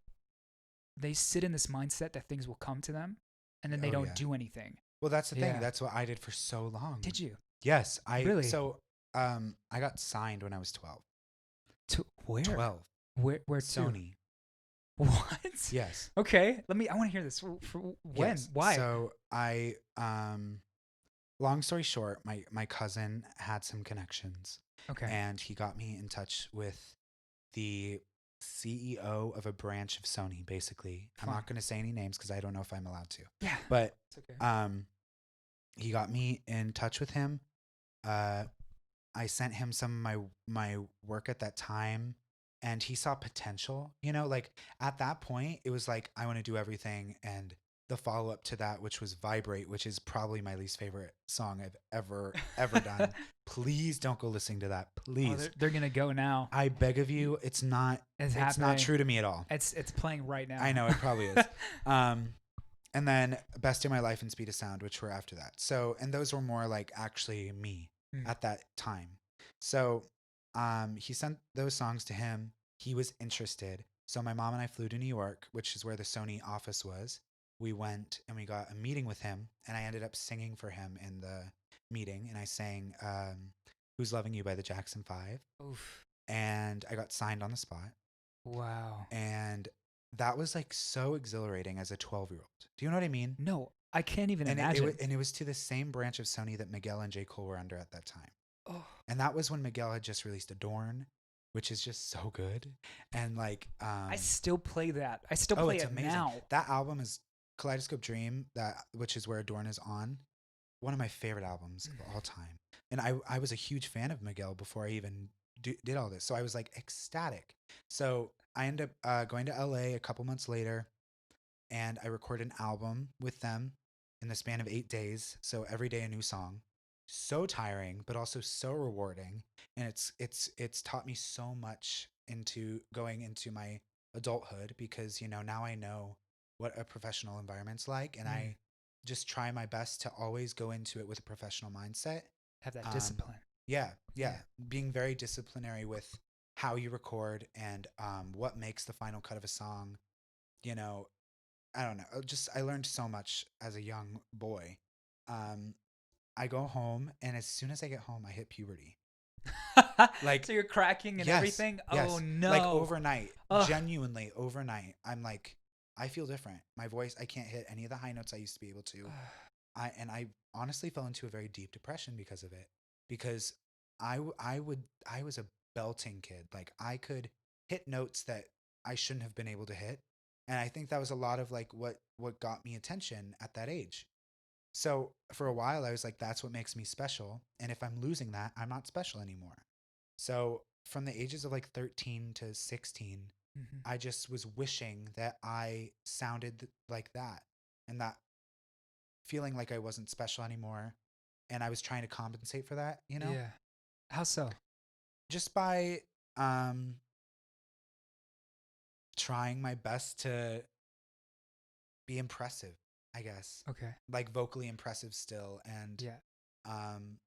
they sit in this mindset that things will come to them and then they Oh don't yeah. do anything. Well, that's the thing. Yeah. That's what I did for so long. Did you? Yes, I Really? so I got signed when I was 12. To where? 12. Where to? Sony. What? Yes. Okay. I want to hear this. For when? Yes. Why? So I long story short, my cousin had some connections Okay. and he got me in touch with the CEO of a branch of Sony, basically. I'm Fine. not going to say any names because I don't know if I'm allowed to. Yeah. But It's okay. um, he got me in touch with him. Uh, I sent him some of my work at that time, and he saw potential. You know, like at that point, it was like I want to do everything, and the follow up to that, which was "Vibrate," which is probably my least favorite song I've ever done. Please don't go listening to that, Oh, please. they're gonna go now. I beg of you, It's it's not happening. true to me at all. It's playing right I now. know it probably is. Um, and then Best of My Life and Speed of Sound, which were after that. So, and those were more like actually me Mm, at that time. So, he sent those songs to him. He was interested. So my mom and I flew to New York, which is where the Sony office was. We went and we got a meeting with him, and I ended up singing for him in the meeting. And I sang "Who's Loving You" by the Jackson Five, oof. and I got signed on the spot. Wow. And that was like so exhilarating as a 12-year-old. Do you know what I mean? No, I can't even And imagine. and it was to the same branch of Sony that Miguel and J. Cole were under at that time. Oh, And that was when Miguel had just released Adorn, which is just so good. And like I still play that. I still oh, play it's it amazing. now. That album is Kaleidoscope Dream, that which is where Adorn is on. One of my favorite albums of all time. And I was a huge fan of Miguel before I even did all this. So I was like ecstatic. So I ended up going to LA a couple months later, and I recorded an album with them in the span of 8 days. So every day a new song. So tiring, but also so rewarding, and it's taught me so much into going into my adulthood because now I know what a professional environment's like, and Mm, I just try my best to always go into it with a professional mindset. have that Um, discipline. yeah, yeah, Yeah. being very disciplinary with how you record and what makes the final cut of a song. You know, I don't know. Just I learned so much as a young boy. Um, I go home, and as soon as I get home, I hit puberty. Like, So you're cracking and yes, everything. Oh yes, like no. overnight, Ugh. genuinely overnight. I'm like, I feel different. My voice, I can't hit any of the high notes I used to be able to. I honestly fell into a very deep depression because of it. Because I was a belting kid. Like I could hit notes that I shouldn't have been able to hit, and I think that was a lot of like what got me attention at that age. So for a while, I was like, that's what makes me special. And if I'm losing that, I'm not special anymore. So from the ages of like 13 to 16, Mhm. I just was wishing that I sounded like that, and that feeling like I wasn't special anymore. And I was trying to compensate for that, Yeah. How so? just by um, trying my best to be impressive, I guess, Okay. like vocally impressive still. And Yeah. um,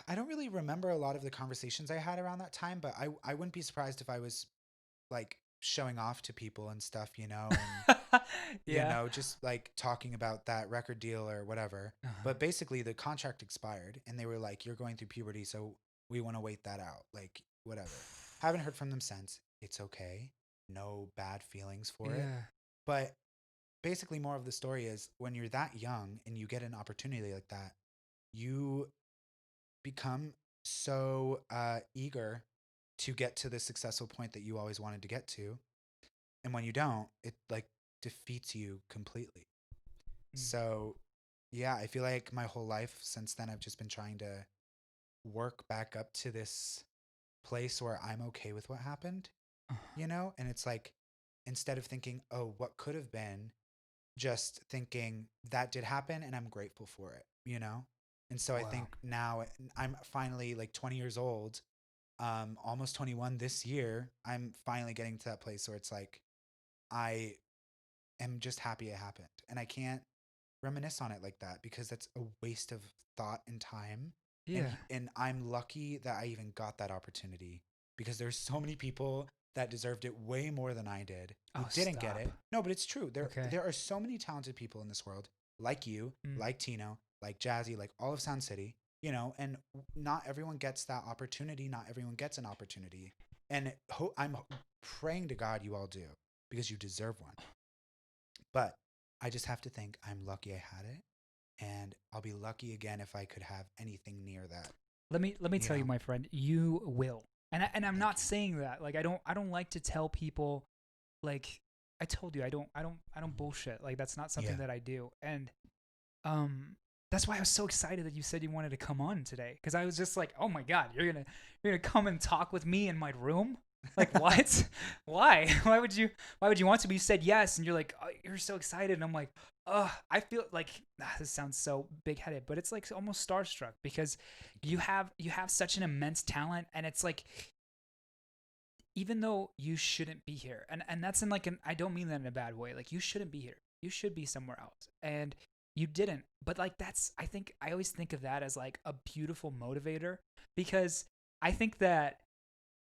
I don't really remember a lot of the conversations I had around that time, but I wouldn't be surprised if I was like showing off to people and stuff, and Yeah. just like talking about that record deal or whatever. Uh-huh. But basically, the contract expired, and they were like, "You're going through puberty, so we want to wait that out." Like, whatever. Haven't heard from them since. It's okay. No bad feelings for it. Yeah. But basically, more of the story is when you're that young and you get an opportunity like that, you become so eager to get to the successful point that you always wanted to get to. And when you don't, it like defeats you completely. Mm. So, yeah, I feel like my whole life since then, I've just been trying to work back up to this place where I'm okay with what happened, And it's like, instead of thinking, oh, what could have been, just thinking that did happen and I'm grateful for it. And so I Wow. think now I'm finally like 20 years old, almost 21 this year. I'm finally getting to that place where it's like, I am just happy it happened. And I can't reminisce on it like that because that's a waste of thought and time. And Yeah. and I'm lucky that I even got that opportunity because there's so many people that deserved it way more than I did who Oh, didn't get stop. it. No, but it's true. There Okay. there are so many talented people in this world, like you, Mm. like Tino, like Jazzy, like all of Sound City, and not everyone gets that opportunity. Not everyone gets an opportunity. And I'm praying to God you all do because you deserve one. But I just have to think I'm lucky I had it, and I'll be lucky again if I could have anything near that. Let me You tell you, know, my friend, you will. And I'm thank not you. saying that. Like I don't like to tell people like I told you I don't bullshit. Like that's not something Yeah, that I do. And um that's why I was so excited that you said you wanted to come on today cuz I was just like, "Oh my god, you're going to come and talk with me in my room?" Like what? Why? Why would you want to? But you said yes and you're like, oh, you're so excited and I'm like, I feel like this sounds so big-headed, but it's like almost starstruck because thank you have such an immense talent and it's like even though you shouldn't be here and that's in like an I don't mean that in a bad way, like you shouldn't be here, you should be somewhere else and you didn't, but like that's I think I always think of that as like a beautiful motivator because I think that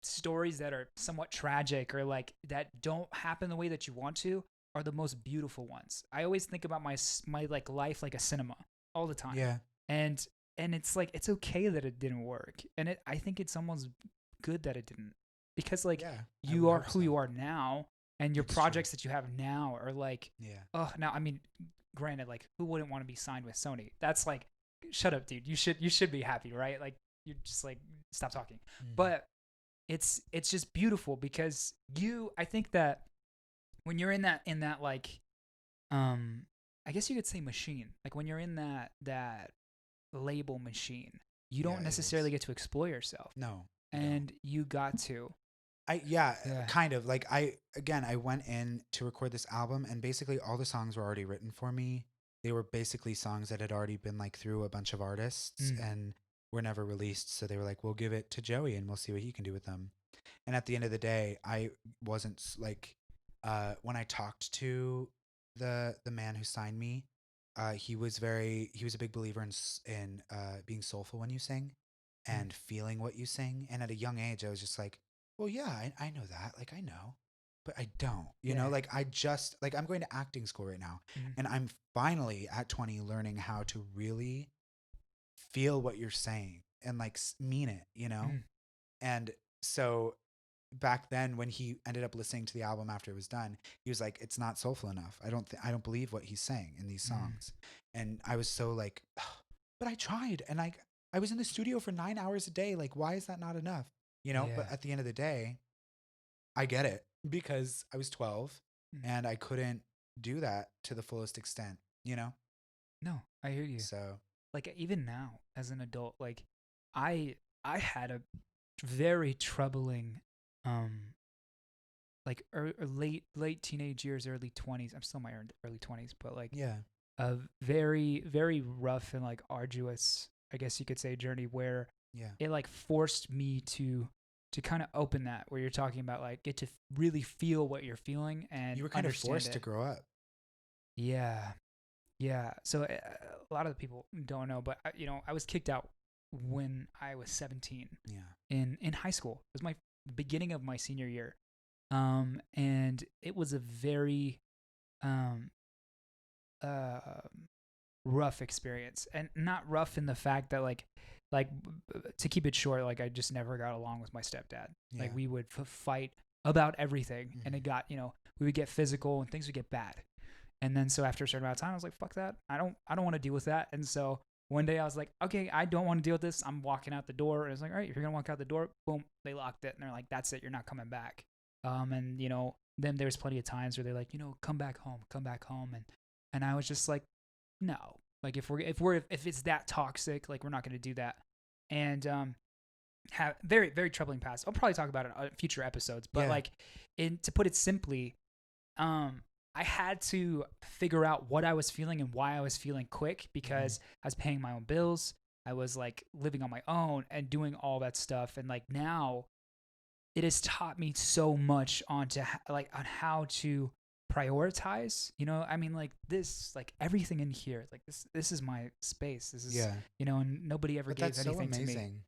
stories that are somewhat tragic or like that don't happen the way that you want to are the most beautiful ones. I always think about my like life like a cinema all the you. time. Yeah, And it's like it's okay that it didn't work. And I think it's almost good that it didn't. Because like yeah, I you would are hope who so. you are now and your It's true. projects that you have now are like Yeah, oh now I mean granted like who wouldn't want to be signed with Sony? That's like shut up dude. You should be happy, right? Like you just like stop talking. mm. But it's just beautiful because you I think that when you're in that like um I guess you could say machine, like when you're in that label machine, you Yeah, don't it necessarily is. get to explore yourself No, you don't. and you got to. Yeah, Yeah. kind of. Like I went in to record this album, and basically all the songs were already written for me. They were basically songs that had already been like through a bunch of artists Mm. and were never released. So they were like, "We'll give it to Joey, and we'll see what he can do with them." And at the end of the day, I wasn't like, when I talked to the man who signed me, he was a big believer in being soulful when you sing Mm. and feeling what you sing. And at a young age, I was just like, well, yeah, I know that. Like, I know, but I don't, Yeah. like, I just, like, I'm going to acting school right now. Mm. And I'm finally at 20 learning how to really feel what you're saying and like mean it. Mm. And so back then when he ended up listening to the album after it was done, he was like, it's not soulful enough. I don't believe what he's saying in these Mm. songs. And I was so like, but I tried, and I was in the studio for 9 hours a day. Like, why is that not enough? But Yeah. at the end of the day, I get it because I was 12 Mm. and I couldn't do that to the fullest extent. No, I hear you. So Like even now as an adult, like I had a very troubling um like late teenage years, early 20s. I'm still in my early 20s, but like yeah, a very very rough and like arduous, I guess you could say, journey where yeah, it like forced me to kind of open that where you're talking about like get to really feel what you're feeling and you were kind of understand forced to it. grow up. Yeah. Yeah. So a lot of the people don't know, but I was kicked out when I was 17 Yeah, in high school. It was my beginning of my senior year. And it was a very um uh rough experience, and not rough in the fact that like to keep it short, like I just never got along with my stepdad. Yeah. Like we would fight about everything, and Mhm. it got, we would get physical and things would get bad. And then so after a certain amount of time, I was like, fuck that. I don't want to deal with that. And so one day I was like, okay, I don't want to deal with this. I'm walking out the door. And it's like, all right, if you're gonna walk out the door, boom, they locked it, and they're like, that's it, you're not coming back. And then there's plenty of times where they're like, come back home, and I was just like, no, like if it's that toxic, like we're not gonna do that. And have very very troubling past. I'll probably talk about it in future episodes, but Yeah. like, to put it simply, I had to figure out what I was feeling and why I was feeling quick, because I was paying my own bills. I was like living on my own and doing all that stuff. And like now it has taught me so much on how to prioritize, I mean, like this, like everything in here, like this is my space. This is, Yeah. and nobody ever But gave that's so anything to me. amazing.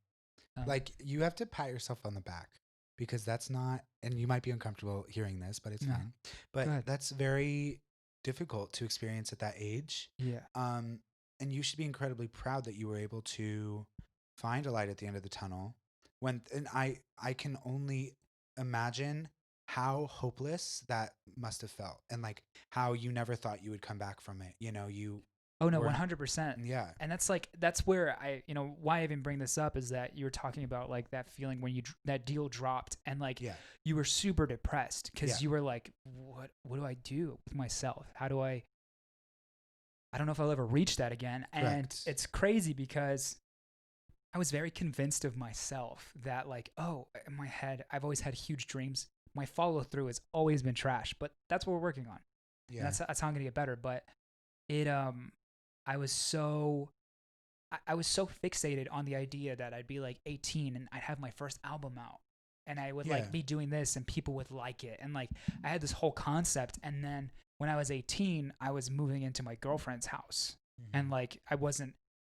Um, Like, you have to pat yourself on the back, because that's not, and you might be uncomfortable hearing this, but it's no, fine. go But ahead. that's very difficult to experience at that age. Yeah. Um, and you should be incredibly proud that you were able to find a light at the end of the tunnel. And I can only imagine how hopeless that must have felt, and like how you never thought you would come back from it. You Oh no, were, 100%. yeah, And that's where why I even bring this up is that you were talking about like that feeling when that deal dropped, and like yeah, you were super depressed yeah, because you were like, what do I do with myself? How do I don't know if I'll ever reach that again. And correct. it's crazy because I was very convinced of myself that, like, oh, in my head, I've always had huge dreams. My follow through has always been trash, but that's what we're working on. And Yeah, that's how I'm gonna get better. But it I was so I was so fixated on the idea that I'd be like 18 and I'd have my first album out, and I would yeah, like be doing this and people would like it, and like I had this whole concept. And then when I was 18, I was moving into my girlfriend's house, and hmm, like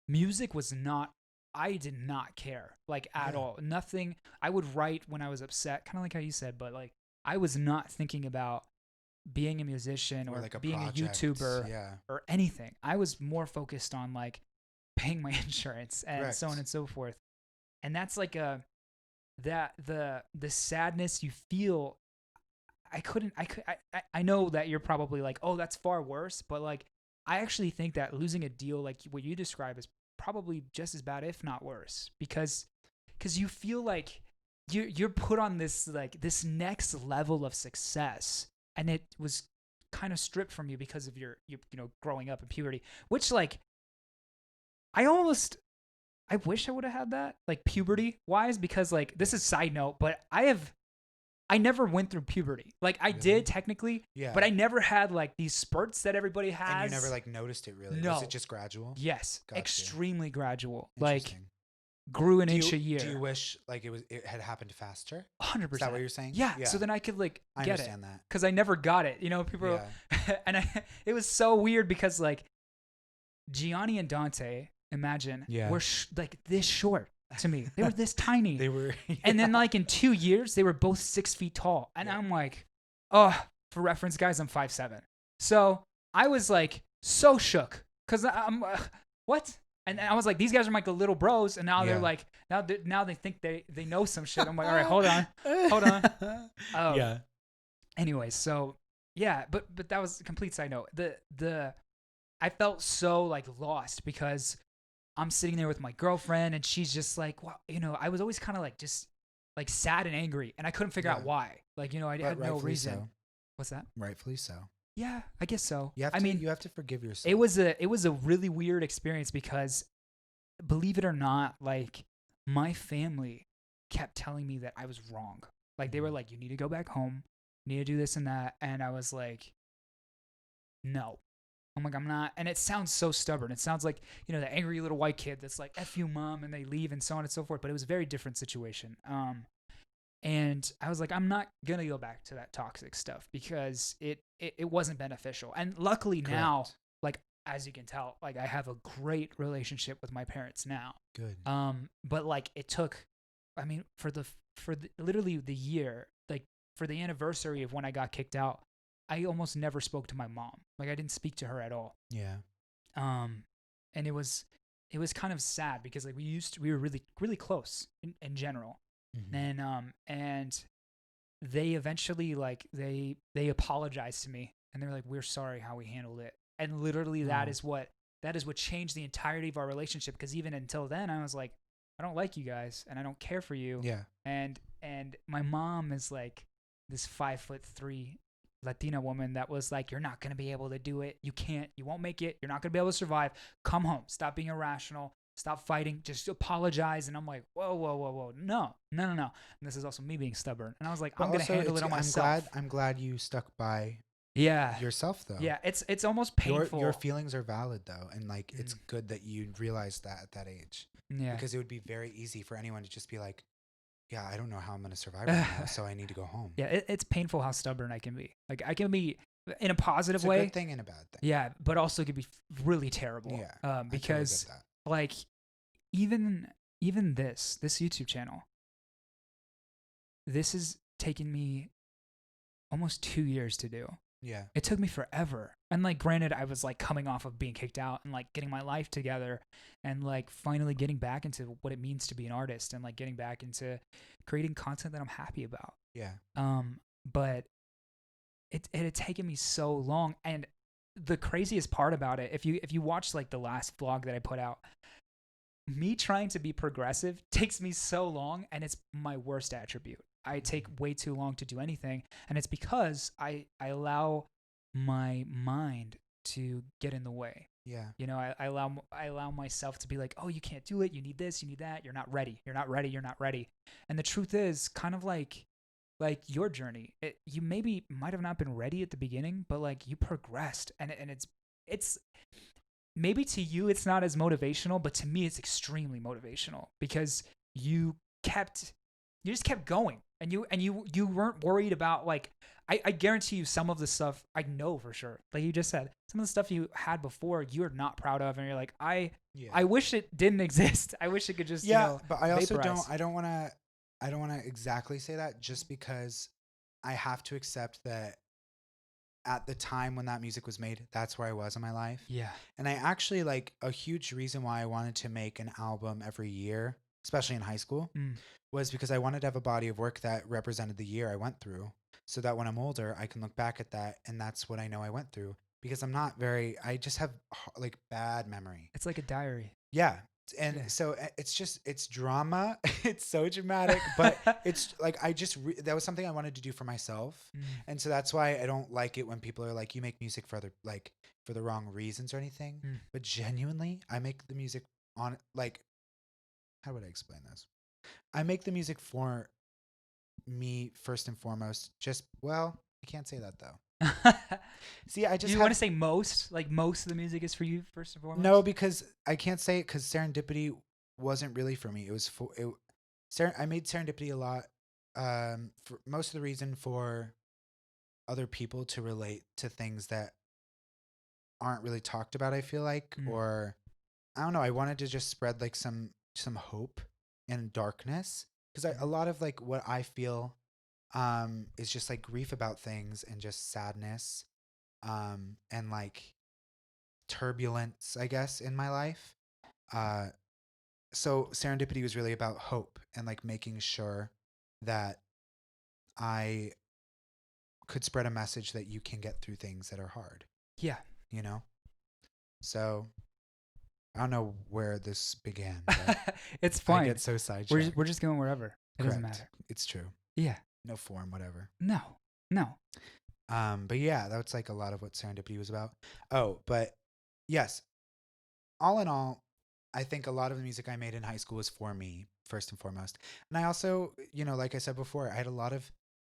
music was not, I did not care like at yeah. all. Nothing. I would write when I was upset, kind of like how you said, but like I was not thinking about being a musician Or or like a being a project. YouTuber Yeah, or anything. I was more focused on like paying my insurance and so on correct. and so forth. And that's like the sadness you feel. I know that you're probably like, oh, that's far worse, but like I actually think that losing a deal like what you describe is probably just as bad, if not worse, because you feel like you're put on this like this next level of success, and it was kind of stripped from you because of your growing up in puberty, which like I almost I wish I would have had that, like puberty wise, because like this is side note, but I never went through puberty. Like I did Really? technically, Yeah. but I never had like these spurts that everybody And you never has. like noticed it really. Was it No. just gradual? Yes, Gotcha. extremely gradual. Like Interesting. grew an Do inch you a do you year. wish like it had happened faster? Is that what 100%. you're saying? Yeah, Yeah. so then I could like I get it understand that. cuz I never got it. People Yeah. and it was so weird because like Gianni and Dante, imagine, Yeah. were like this short to me. They were this tiny. They were And then yeah. like in 2 years, they were both 6 feet tall. And Yeah. I'm like, oh, for reference, guys, I'm 5'7". So I was like so shook because I'm what? And I was like, these guys are like the little bros, and now they're Yeah. like, now they think they know some shit. I'm like, all right, hold on. Um. Yeah. Anyway, so yeah, but that was a complete side note. The I felt so like lost because I'm sitting there with my girlfriend, and she's just like, well, I was always kind of like just like sad and angry, and I couldn't figure out Yeah. why. Like, I But had no rightfully reason. so. What's that? Rightfully so. Yeah, I guess so. You have I to mean, you have to forgive it yourself. was a really weird experience because, believe it or not, like my family kept telling me that I was wrong. Like they were Mhm. like, you need to go back home, you need to do this and that, and I was like, no. I'm like, I'm not. And it sounds so stubborn. It sounds like, the angry little white kid that's like, F you, mom, and they leave and so on and so forth. But it was a very different situation. And I was like, I'm not going to go back to that toxic stuff because it wasn't beneficial. And luckily now, Correct. like, as you can tell, like, I have a great relationship with my parents now. Good. But like, it took, I mean, for literally the year, like, for the anniversary of when I got kicked out, I almost never spoke to my mom. Like I didn't speak to her at all. Yeah. Um, and it was kind of sad because like we were really really close in general. Mm-hmm. And they eventually like they apologized to me and they're like, we're sorry how we handled it. And literally Oh. that is what changed the entirety of our relationship, because even until then I was like, I don't like you guys and I don't care for you. Yeah. And my mom is like this 5'3" Latina woman that was like, you're not going to be able to do it. You won't make it. You're not going to be able to survive. Come home. Stop being irrational. Stop fighting. Just apologize. And I'm like, whoa, whoa, whoa, whoa. No. And this is also me being stubborn. And I was like, But I'm going to also, handle it on myself. I'm glad you stuck by Yeah. yourself though. Yeah. It's almost painful. Your feelings are valid though, and like it's Mm. good that you realized that at that age. Yeah. Because it would be very easy for anyone to just be like, yeah, I don't know how I'm going to survive right now, so I need to go home. Yeah. It's painful how stubborn I can be. Like I can be in a positive It's a way. good thing and a bad thing. Yeah. But also it could be really terrible. Yeah. Because I totally get like even this YouTube channel, this has taken me almost 2 years to do. that. Yeah. It took me forever. And like granted, I was like coming off of being kicked out and like getting my life together and like finally getting back into what it means to be an artist and like getting back into creating content that I'm happy about. Yeah. But it had taken me so long. And the craziest part about it, if you watch like the last vlog that I put out, me trying to be progressive takes me so long, and it's my worst attribute. I take way too long to do anything, and it's because I allow my mind to get in the way. Yeah. You know, I allow myself to be like, oh, you can't do it. You need this. You need that. You're not ready. You're not ready. You're not ready. And the truth is, kind of like your journey, you maybe might have not been ready at the beginning, but like you progressed, and it's maybe to you it's not as motivational, but to me it's extremely motivational because you just kept going, and you weren't worried about like I guarantee you some of the stuff, I know for sure, like you just said, some of the stuff you had before you're not proud of, and you're like, I wish it didn't exist. I wish it could just but I also vaporize. I don't want to exactly say that, just because I have to accept that at the time when that music was made, that's where I was in my life. Yeah. And I actually, like, a huge reason why I wanted to make an album every year, especially in high school, was because I wanted to have a body of work that represented the year I went through, so that when I'm older, I can look back at that and that's what I know I went through. Because I just have like bad memory. It's like a diary. Yeah. And so it's drama. It's so dramatic, but it's like, that was something I wanted to do for myself. And so that's why I don't like it when people are like, you make music for for the wrong reasons or anything. But genuinely, I make the music on, like, how would I explain this? I make the music for me first and foremost. I can't say that though. See, I just you want to say most of the music is for you first and foremost? No, because I can't say it, because Serendipity wasn't really for me. It was I made Serendipity a lot, for most of the reason for other people to relate to things that aren't really talked about, I feel like, or I don't know, I wanted to just spread like some hope in darkness, because a lot of like what I feel is just like grief about things and just sadness, and like turbulence, I guess, in my life. So Serendipity was really about hope and like making sure that I could spread a message that you can get through things that are hard. Yeah. You know? So I don't know where this began, but it's fine. I get so sidetracked. We're just going wherever. It doesn't matter. It's true. Yeah. No form, whatever. No. But yeah, that's like a lot of what Serendipity was about. Oh, but yes, all in all, I think a lot of the music I made in high school was for me first and foremost. And I also, like I said before, I had a lot of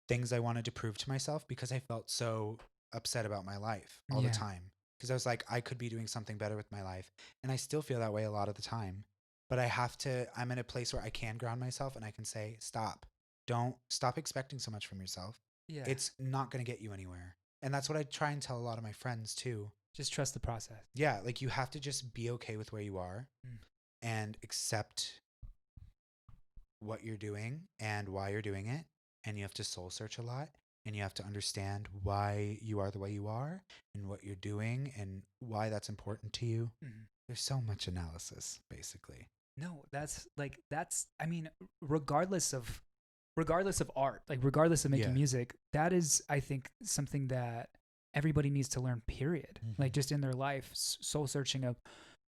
things I wanted to prove to myself, because I felt so upset about my life all the time. Because I was like, I could be doing something better with my life. And I still feel that way a lot of the time. But I'm in a place where I can ground myself and I can say, stop. Don't stop expecting so much from yourself. Yeah. It's not going to get you anywhere. And that's what I try and tell a lot of my friends too. Just trust the process. Yeah, like you have to just be okay with where you are and accept what you're doing and why you're doing it, and you have to soul search a lot, and you have to understand why you are the way you are and what you're doing and why that's important to you. Mhm. There's so much analysis, basically. No, that's I mean, regardless of art, like regardless of making Yeah. music, that is I think something that everybody needs to learn, period. Like Hmm. just in their life, soul searching of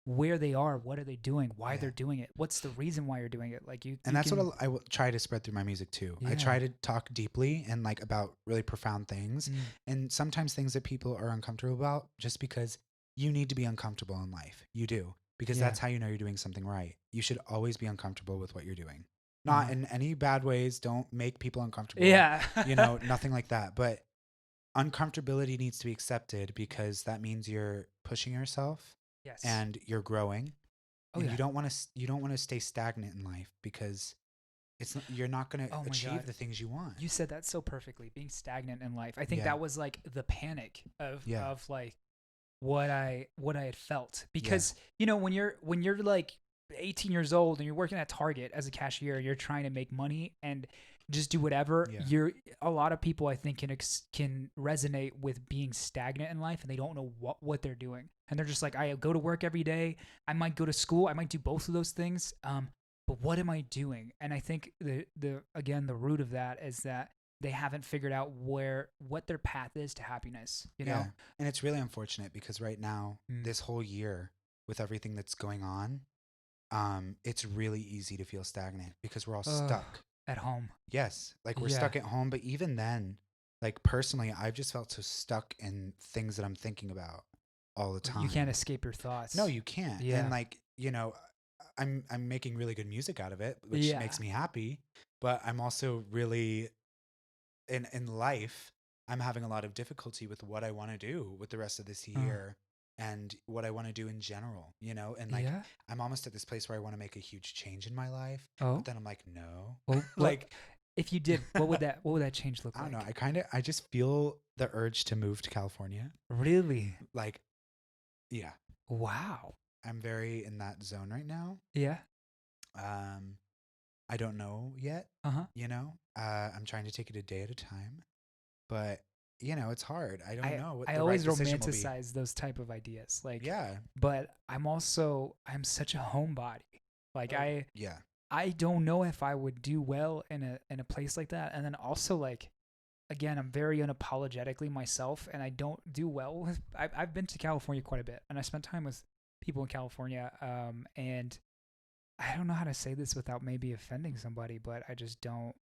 where they are, what are they doing, why Yeah. they're doing it, what's the reason why you're doing it. Like And you that's what can I will try to spread through my music too. I yeah. try to talk deeply and like about really profound things, Mm, and sometimes things that people are uncomfortable about, just because you need to be uncomfortable in life. You do, because yeah. that's how you know you're doing something right. You should always be uncomfortable with what you're doing. Not Uh-huh. in any bad ways. Don't make people uncomfortable, Yeah. nothing like that. But uncomfortability needs to be accepted, because that means you're pushing yourself Yes. and you're growing, Oh and yeah. you don't want to stay stagnant in life, because you're not going to Oh my achieve god. the things you want. You said that so perfectly. Being stagnant in life. I think Yeah. that was like the panic Yeah. of like what I had felt, Yeah. because when you're like 18 years old and you're working at Target as a cashier, you're trying to make money and just do whatever. Yeah. You're A lot of people I think can resonate with being stagnant in life, and they don't know what they're doing, and they're just like, I go to work every day. I might go to school. I might do both of those things. But what am I doing? And I think the again the root of that is that they haven't figured out what their path is to happiness. You Yeah. know. And it's really unfortunate, because right now, Mm. this whole year, with everything that's going on, it's really easy to feel stagnant, because we're all Ugh, stuck. at home. Yes. Like, we're Yeah. stuck at home. But even then, like, personally, I've just felt so stuck in things that I'm thinking about all the Like you can't time. escape your No, thoughts. you can't. And Yeah. like, I'm making really good music out of it, which Yeah. makes me happy. But I'm also really, in life, I'm having a lot of difficulty with what I want to do with the rest of this Uh, year, and what I want to do in general, and like, yeah. I'm almost at this place where I want to make a huge change in my life, but Oh. then I'm like, no. Well, what Like, if you did? What would that change look I don't know. like? I just feel the urge to move to California. Really? Like, yeah, Wow. I'm very in that zone right now. Yeah. Um, I don't know yet, Uh huh. I'm trying to take it a day at a time, but it's hard. I don't I know what I the right always decision will be. romanticize those type of ideas. Like, Yeah. but I'm such a homebody. Like Oh, yeah. I don't know if I would do well in a place like that. And then also like again, I'm very unapologetically myself, and I don't do well with. I've been to California quite a bit, and I spent time with people in California. And I don't know how to say this without maybe offending somebody, but I just don't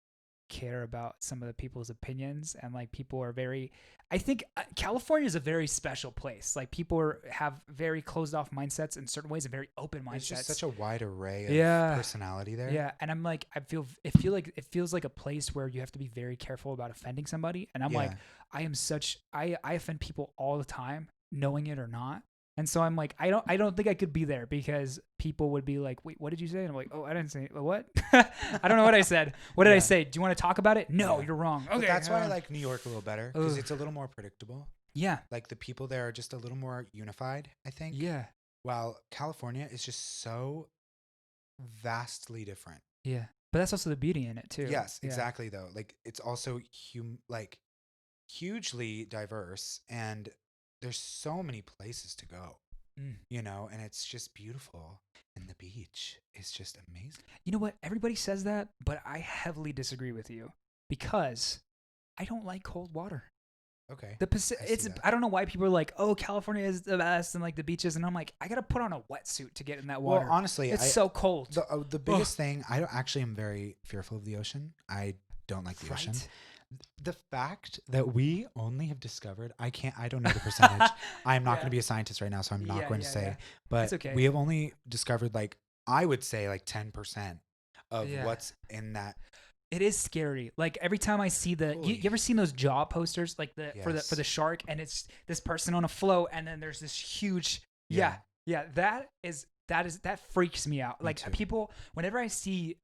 care about some of the people's opinions, and like people are very. I think California is a very special place. Like people have very closed off mindsets in certain ways and very open There's just mindsets. such a wide array of Yeah. personality there. Yeah, and I'm like, it feels like a place where you have to be very careful about offending somebody. And I'm like, Yeah. I offend people all the time, knowing it or not. And so I'm like, I don't think I could be there, because people would be like, wait, what did you say? And I'm like, oh, I didn't say what. I don't know what I said. What did I Yeah. say? Do you want to talk about it? No, Yeah. you're wrong. But Okay. that's why I like New York a little better, because Ugh. it's a little more predictable. Yeah. Like, the people there are just a little more unified, I think. Yeah. While California is just so vastly different. Yeah. But that's also the beauty in it too. Yes, Yeah. exactly though. Like, it's also like hugely diverse, and there's so many places to go, Mm. and it's just beautiful, and the beach is just amazing. You know what? Everybody says that, but I heavily disagree with you, because I don't like cold water. Okay. The Pacific, I see that. I don't know why people are like, oh, California is the best and like the beaches, and I'm like, I gotta put on a wetsuit to get in that water. Well, honestly, It's so cold. the biggest thing, I don't actually am very fearful of the ocean. I don't like the ocean. Right? The fact that we only have discovered, I don't know the percentage. I'm not Yeah. going to be a scientist right now, so I'm not Yeah, going to yeah, say, yeah. but It's okay. we have only discovered, like, I would say like 10% of Yeah. what's in that. It is scary. Like every time I see you Holy- ever seen those Jaw posters, like for Yes. the shark, and it's this person on a float, and then there's this huge Yeah. yeah that freaks me out. Me Like too. people, whenever I see,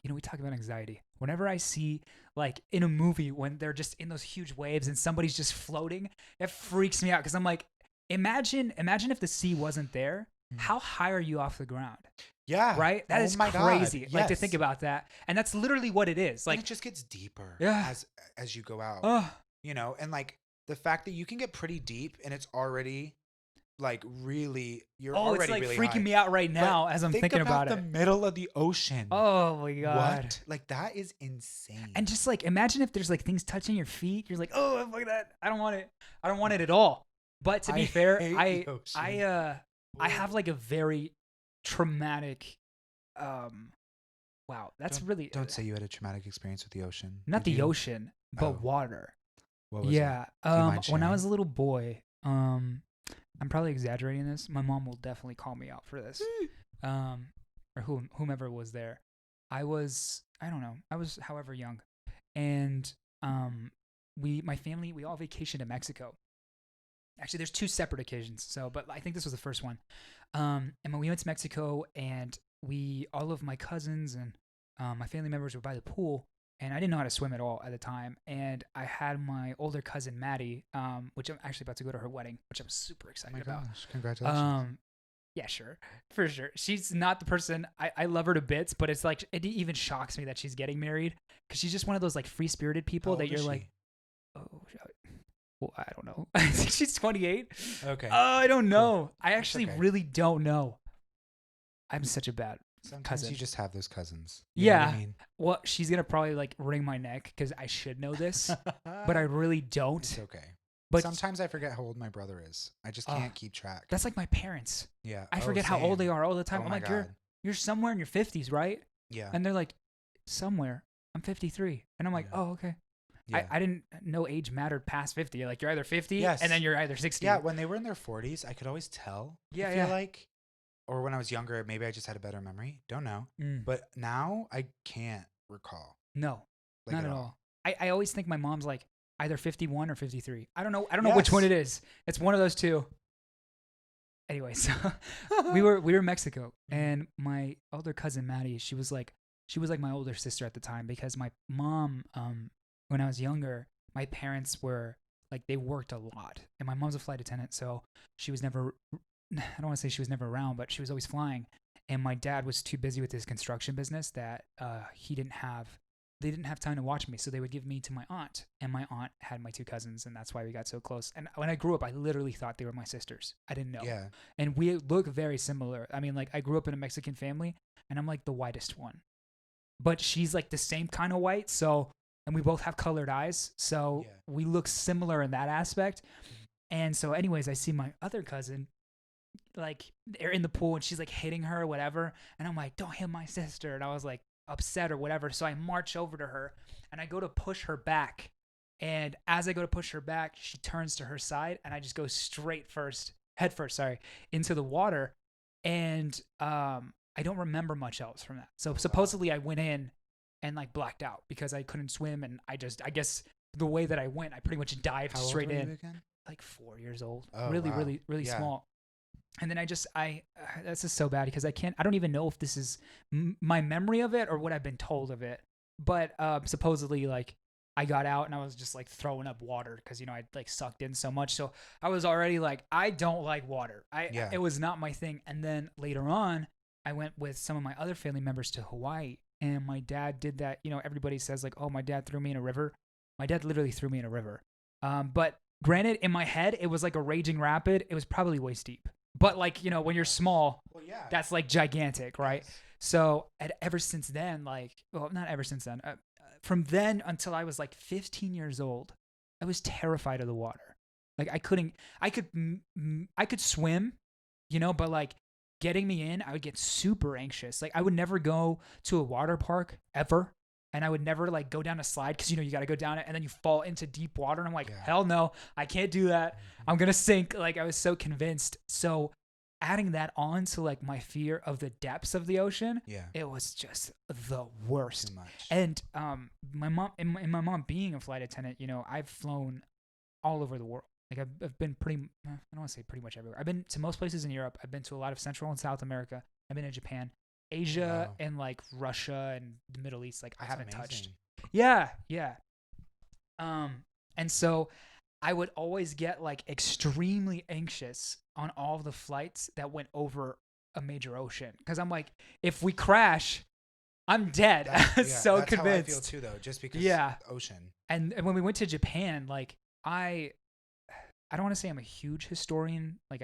we talk about anxiety. Whenever I see like in a movie when they're just in those huge waves and somebody's just floating, it freaks me out, because I'm like, imagine if the sea wasn't there. Mhm. How high are you off the ground? Yeah. right? That Oh is my God. crazy. Like to think Yes. about that. And that's literally what it is. And Like, it just gets deeper yeah. as you go out, Oh, and like the fact that you can get pretty deep and it's already like you're oh, it's already like really freaking high. me out right But now as I'm think thinking about about the it. middle of the ocean. Oh my God. What? Like that is insane. And just like imagine if there's like things touching your feet. You're like, oh, fuck that. I don't want it. I don't want it at all. But to be I fair, hate the ocean. I have like a very traumatic wow, that's really Don't say you had a traumatic experience with the ocean. not Did the you? ocean, but Oh, water. what was it? Yeah. Do you mind When I sharing? was a little boy, I'm probably exaggerating this. My mom will definitely call me out for this. Or whomever was there. I don't know. I was however young. And my family, we all vacationed to Mexico. Actually, there's two separate occasions. So, but I think this was the first one. And when we went to Mexico, and all of my cousins and my family members were by the pool, and I didn't know how to swim at all at the time. And I had my older cousin Maddie, which I'm actually about to go to her wedding, which I'm super Oh excited my about. gosh! Congratulations. Yeah, sure, for sure. She's not the person I love her to bits, but it's like it even shocks me that she's getting married because she's just one of those like free spirited How people old that is you're she? like, oh, well, I don't know. I think she's 28. Okay. I don't Cool. know. I actually okay. really don't know. I'm such a bad Sometimes cousin. you just have those cousins. You know what Yeah. I mean? Well, she's gonna probably like wring my neck because I should know this, but I really don't. It's okay. But Sometimes I forget how old my brother is. I just can't keep track. that's like my parents. Yeah. I Oh, forget how old they same. are all the time. Oh I'm my like, God. you're somewhere in your 50s, right? Yeah. And they're like, somewhere. I'm 53. And I'm like, Yeah. oh, okay. Yeah. I didn't know age mattered past 50. Like, you're either 50 Yes. and then you're either 60. Yeah, when they were in their 40s, I could always tell. Yeah, I feel yeah. like, or when I was younger, maybe I just had a better memory. Don't know. But now I can't recall. No, Like not at at all. all. I always think my mom's like either 51 or 53. I don't know. I don't know which one Yes. it is. It's one of those two. Anyway, so we were in Mexico, and my older cousin Maddie, she was like my older sister at the time because my mom, when I was younger, my parents were like they worked a lot, and my mom's a flight attendant, so she was never. I don't want to say she was never around, but she was always flying. And my dad was too busy with his construction business that they didn't have time to watch me, so they would give me to my aunt, and my aunt had my two cousins, and that's why we got so close. And when I grew up, I literally thought they were my sisters. I didn't know. Yeah. And we look very similar. I mean, like I grew up in a Mexican family, and I'm like the whitest one, but she's like the same kind of white. So, and we both have colored eyes, so Yeah. we look similar in that aspect. And so, anyways, I see my other cousin, like they're in the pool, and she's like hitting her or whatever, and I'm like, don't hit my sister. And I was like upset or whatever. So I march over to her and I go to push her back. And as I go to push her back, she turns to her side, and I just go head first, into the water. And I don't remember much else from that. So supposedly I went in and like blacked out because I couldn't swim, and I guess the way that I went, I pretty much dived How old straight were you in. again? Like 4 years old. Oh, really, wow. really Yeah. small. And then that's just so bad because I don't even know if this is my memory of it or what I've been told of it. But supposedly, like, I got out and I was just like throwing up water because, I'd like sucked in so much. So I was already like, I don't like water. Yeah. It was not my thing. And then later on, I went with some of my other family members to Hawaii, and my dad did that. Everybody says like, oh, my dad threw me in a river. My dad literally threw me in a river. But granted, in my head, it was like a raging rapid. It was probably waist deep. But like, when you're small, Well, yeah. that's like gigantic, right? Yes. So ever since then, like, well, not ever since then, from then until I was like 15 years old, I was terrified of the water. Like I could swim, but like getting me in, I would get super anxious. Like I would never go to a water park ever. And I would never like go down a slide because, you got to go down it and then you fall into deep water. And I'm like, Yeah. hell no, I can't do that. I'm going to sink. Like I was so convinced. So adding that on to like my fear of the depths of the ocean, Yeah. it was just the worst. Too much. And my mom, in my mom being a flight attendant, I've flown all over the world. Like I've been I don't want to say pretty much everywhere. I've been to most places in Europe. I've been to a lot of Central and South America. I've been to Japan, Asia, Wow. and like Russia and the Middle East. Like I That's haven't touched. amazing. Yeah, yeah. And so I would always get like extremely anxious on all the flights that went over a major ocean because I'm like, if we crash, I'm dead. So that's convinced. how I feel too, though. Just because Yeah. ocean. And when we went to Japan, like I don't want to say I'm a huge historian, like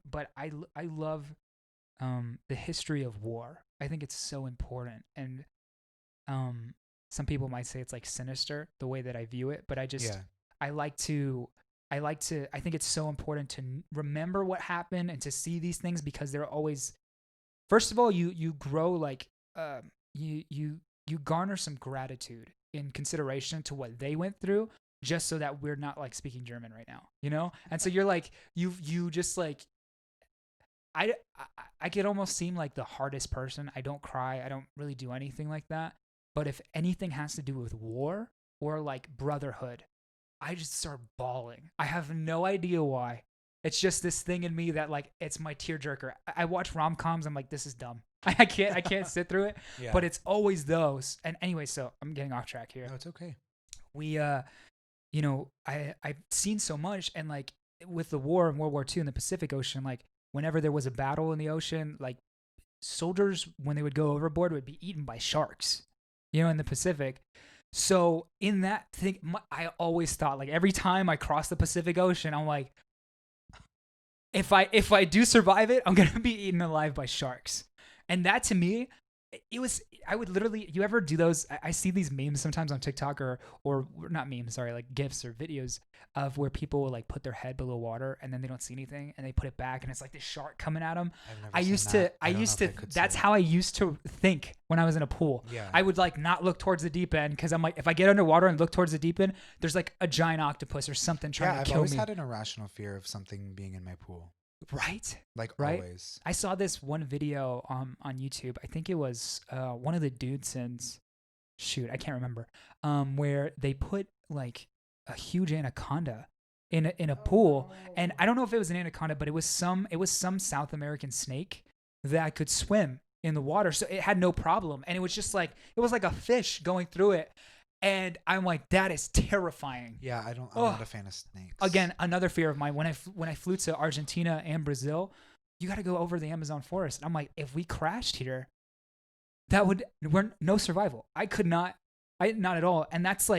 but I love the history of war. I think it's so important, and um, some people might say it's like sinister the way that I view it, but Yeah. I like to I think it's so important to remember what happened and to see these things because they're always, first of all, you grow like you garner some gratitude in consideration to what they went through, just so that we're not like speaking German right now, you know? And so you're like you just like I could almost seem like the hardest person. I don't cry. I don't really do anything like that. But if anything has to do with war or like brotherhood, I just start bawling. I have no idea why. It's just this thing in me that like it's my tearjerker. I watch rom coms. I'm like, this is dumb. I can't sit through it. Yeah. But it's always those. And anyway, so I'm getting off track here. No, it's okay. We you know, I've seen so much, and like with the war in World War II in the Pacific Ocean, like whenever there was a battle in the ocean, like soldiers when they would go overboard would be eaten by sharks, you know, in the Pacific. So in that thing, I always thought like every time I cross the Pacific Ocean, I'm like, if I do survive it, I'm gonna be eaten alive by sharks. And that to me, it was, I would literally, you ever do those? I see these memes sometimes on TikTok or not memes, sorry, like GIFs or videos of where people will like put their head below water and then they don't see anything and they put it back and it's like this shark coming at them. I used to, that's how I used to think when I was in a pool. Yeah. I would like not look towards the deep end because I'm like, if I get underwater and look towards the deep end, there's like a giant octopus or something trying to kill me. I've always had an irrational fear of something being in my pool. Right? Like right? always. I saw this one video on YouTube. I think it was one of the dudes shoot, I can't remember. Where they put like a huge anaconda in a pool, and I don't know if it was an anaconda, but it was some South American snake that could swim in the water, so it had no problem, and it was just like it was like a fish going through it. And I'm like, that is terrifying. Yeah, I'm not a fan of snakes. Again, another fear of mine. When I flew to Argentina and Brazil, you got to go over the Amazon forest. And I'm like, if we crashed here, we're no survival. I could not, not at all. And that's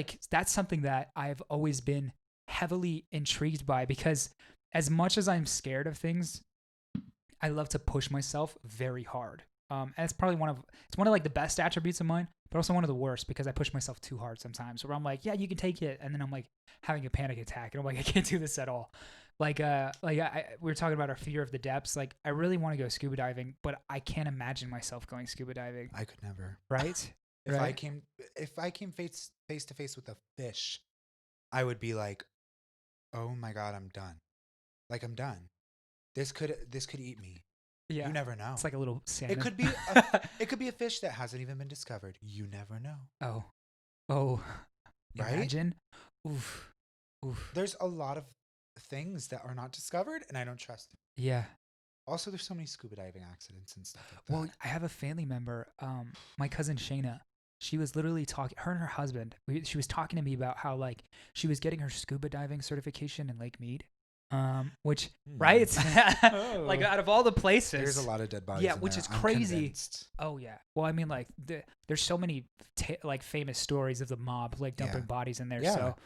something that I've always been heavily intrigued by, because as much as I'm scared of things, I love to push myself very hard. And it's probably one of like the best attributes of mine, but also one of the worst, because I push myself too hard sometimes, where I'm like, yeah, you can take it. And then I'm like having a panic attack and I'm like, I can't do this at all. We were talking about our fear of the depths. Like I really want to go scuba diving, but I can't imagine myself going scuba diving. I could never. Right? If I came face to face with a fish, I would be like, oh my God, I'm done. Like I'm done. This could eat me. Yeah. You never know. It's like a little salmon. It could be a fish that hasn't even been discovered. You never know. Oh. Right? Imagine. Oof. There's a lot of things that are not discovered, and I don't trust them. Yeah. Also, there's so many scuba diving accidents and stuff like that. Well, I have a family member, my cousin Shayna. She was literally talking, her and her husband, she was talking to me about how like she was getting her scuba diving certification in Lake Mead. Which right, it's like out of all the places, there's a lot of dead bodies. Yeah, which is crazy. Oh yeah. Well, I mean, like there's so many like famous stories of the mob like dumping bodies in there. Yeah. So,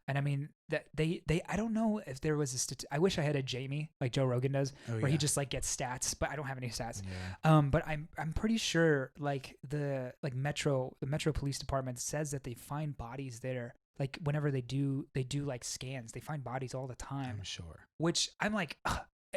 and I mean that they I don't know if there was I wish I had a Jamie like Joe Rogan does, where he just like gets stats, but I don't have any stats. Yeah. But I'm pretty sure like the Metro Police Department says that they find bodies there. Like whenever they do like scans, they find bodies all the time. I'm sure. Which I'm like,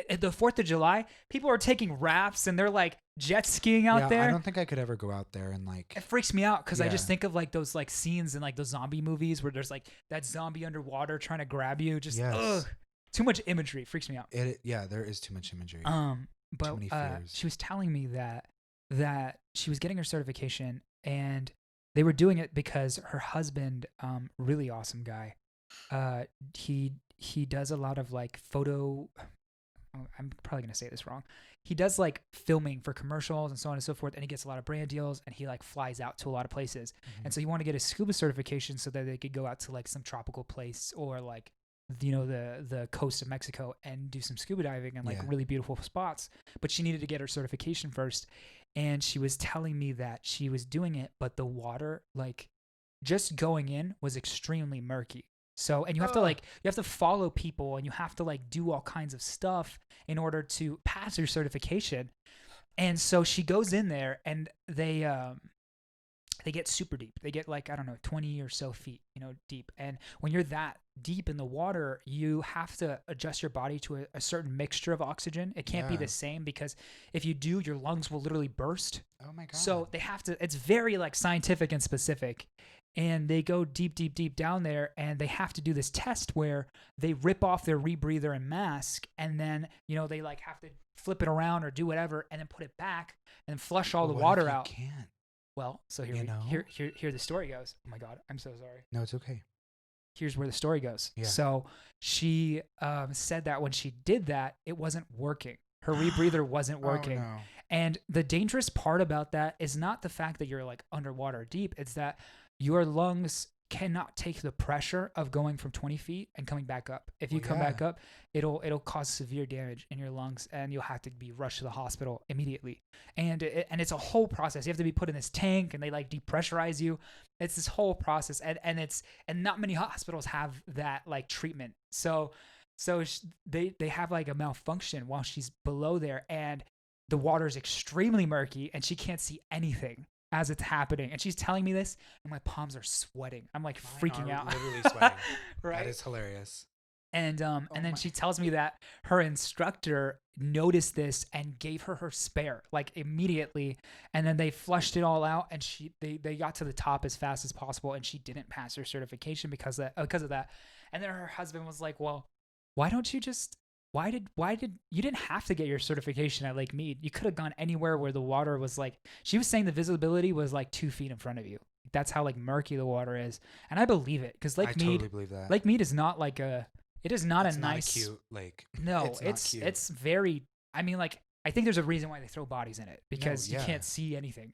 at the 4th of July, people are taking rafts and they're like jet skiing out there. I don't think I could ever go out there and like. It freaks me out because I just think of like those like scenes in like those zombie movies where there's like that zombie underwater trying to grab you. Just too much imagery. It freaks me out. There is too much imagery. But too many fears. She was telling me that she was getting her certification and they were doing it because her husband, really awesome guy, he does a lot of like photo. I'm probably gonna say this wrong. He does like filming for commercials and so on and so forth, and he gets a lot of brand deals, and he like flies out to a lot of places. Mm-hmm. And so he wanted to get a scuba certification so that they could go out to like some tropical place or like the coast of Mexico and do some scuba diving and like Yeah. really beautiful spots. But she needed to get her certification first, and she was telling me that she was doing it, but the water, like, just going in was extremely murky. So, and Ugh. you have to follow people, and you have to like do all kinds of stuff in order to pass your certification. And so she goes in there, and they get super deep. They get like, I don't know, 20 or so feet, deep. And when you're that deep in the water, you have to adjust your body to a certain mixture of oxygen. It can't be Yeah. the same, because if you do, your lungs will literally burst. Oh my god. So they have to, it's very like scientific and specific. And they go deep, deep, deep down there, and they have to do this test where they rip off their rebreather and mask, and then, they like have to flip it around or do whatever, and then put it back and flush all But the what water if you out. can't? Well, so You know? here the story goes. Oh my god, I'm so sorry. No, it's okay. Here's where the story goes. Yeah. So she said that when she did that, it wasn't working. Her rebreather wasn't working. Oh no. And the dangerous part about that is not the fact that you're like underwater deep. It's that your lungs cannot take the pressure of going from 20 feet and coming back up. If you Well, come yeah. back up, it'll cause severe damage in your lungs, and you'll have to be rushed to the hospital immediately. And it's a whole process. You have to be put in this tank, and they like depressurize you. It's this whole process, and not many hospitals have that like treatment. So they have like a malfunction while she's below there, and the water is extremely murky, and she can't see anything as it's happening. And she's telling me this, and my palms are sweating. I'm like Mine freaking are out. literally sweating. Right. That is hilarious. And then my- she tells me that her instructor noticed this and gave her spare like immediately, and then they flushed it all out, and they got to the top as fast as possible, and she didn't pass her certification because of that. And then her husband was like, "Well, why don't you just why did you didn't have to get your certification at Lake Mead? You could have gone anywhere where the water was like," she was saying the visibility was like 2 feet in front of you. That's how like murky the water is, and I believe it, because I Lake Mead totally believe that. Lake Mead is not like it is not it's a not nice a cute lake. no, It's not cute. it's very, I mean, like, I think there's a reason why they throw bodies in it, because you yeah. can't see anything.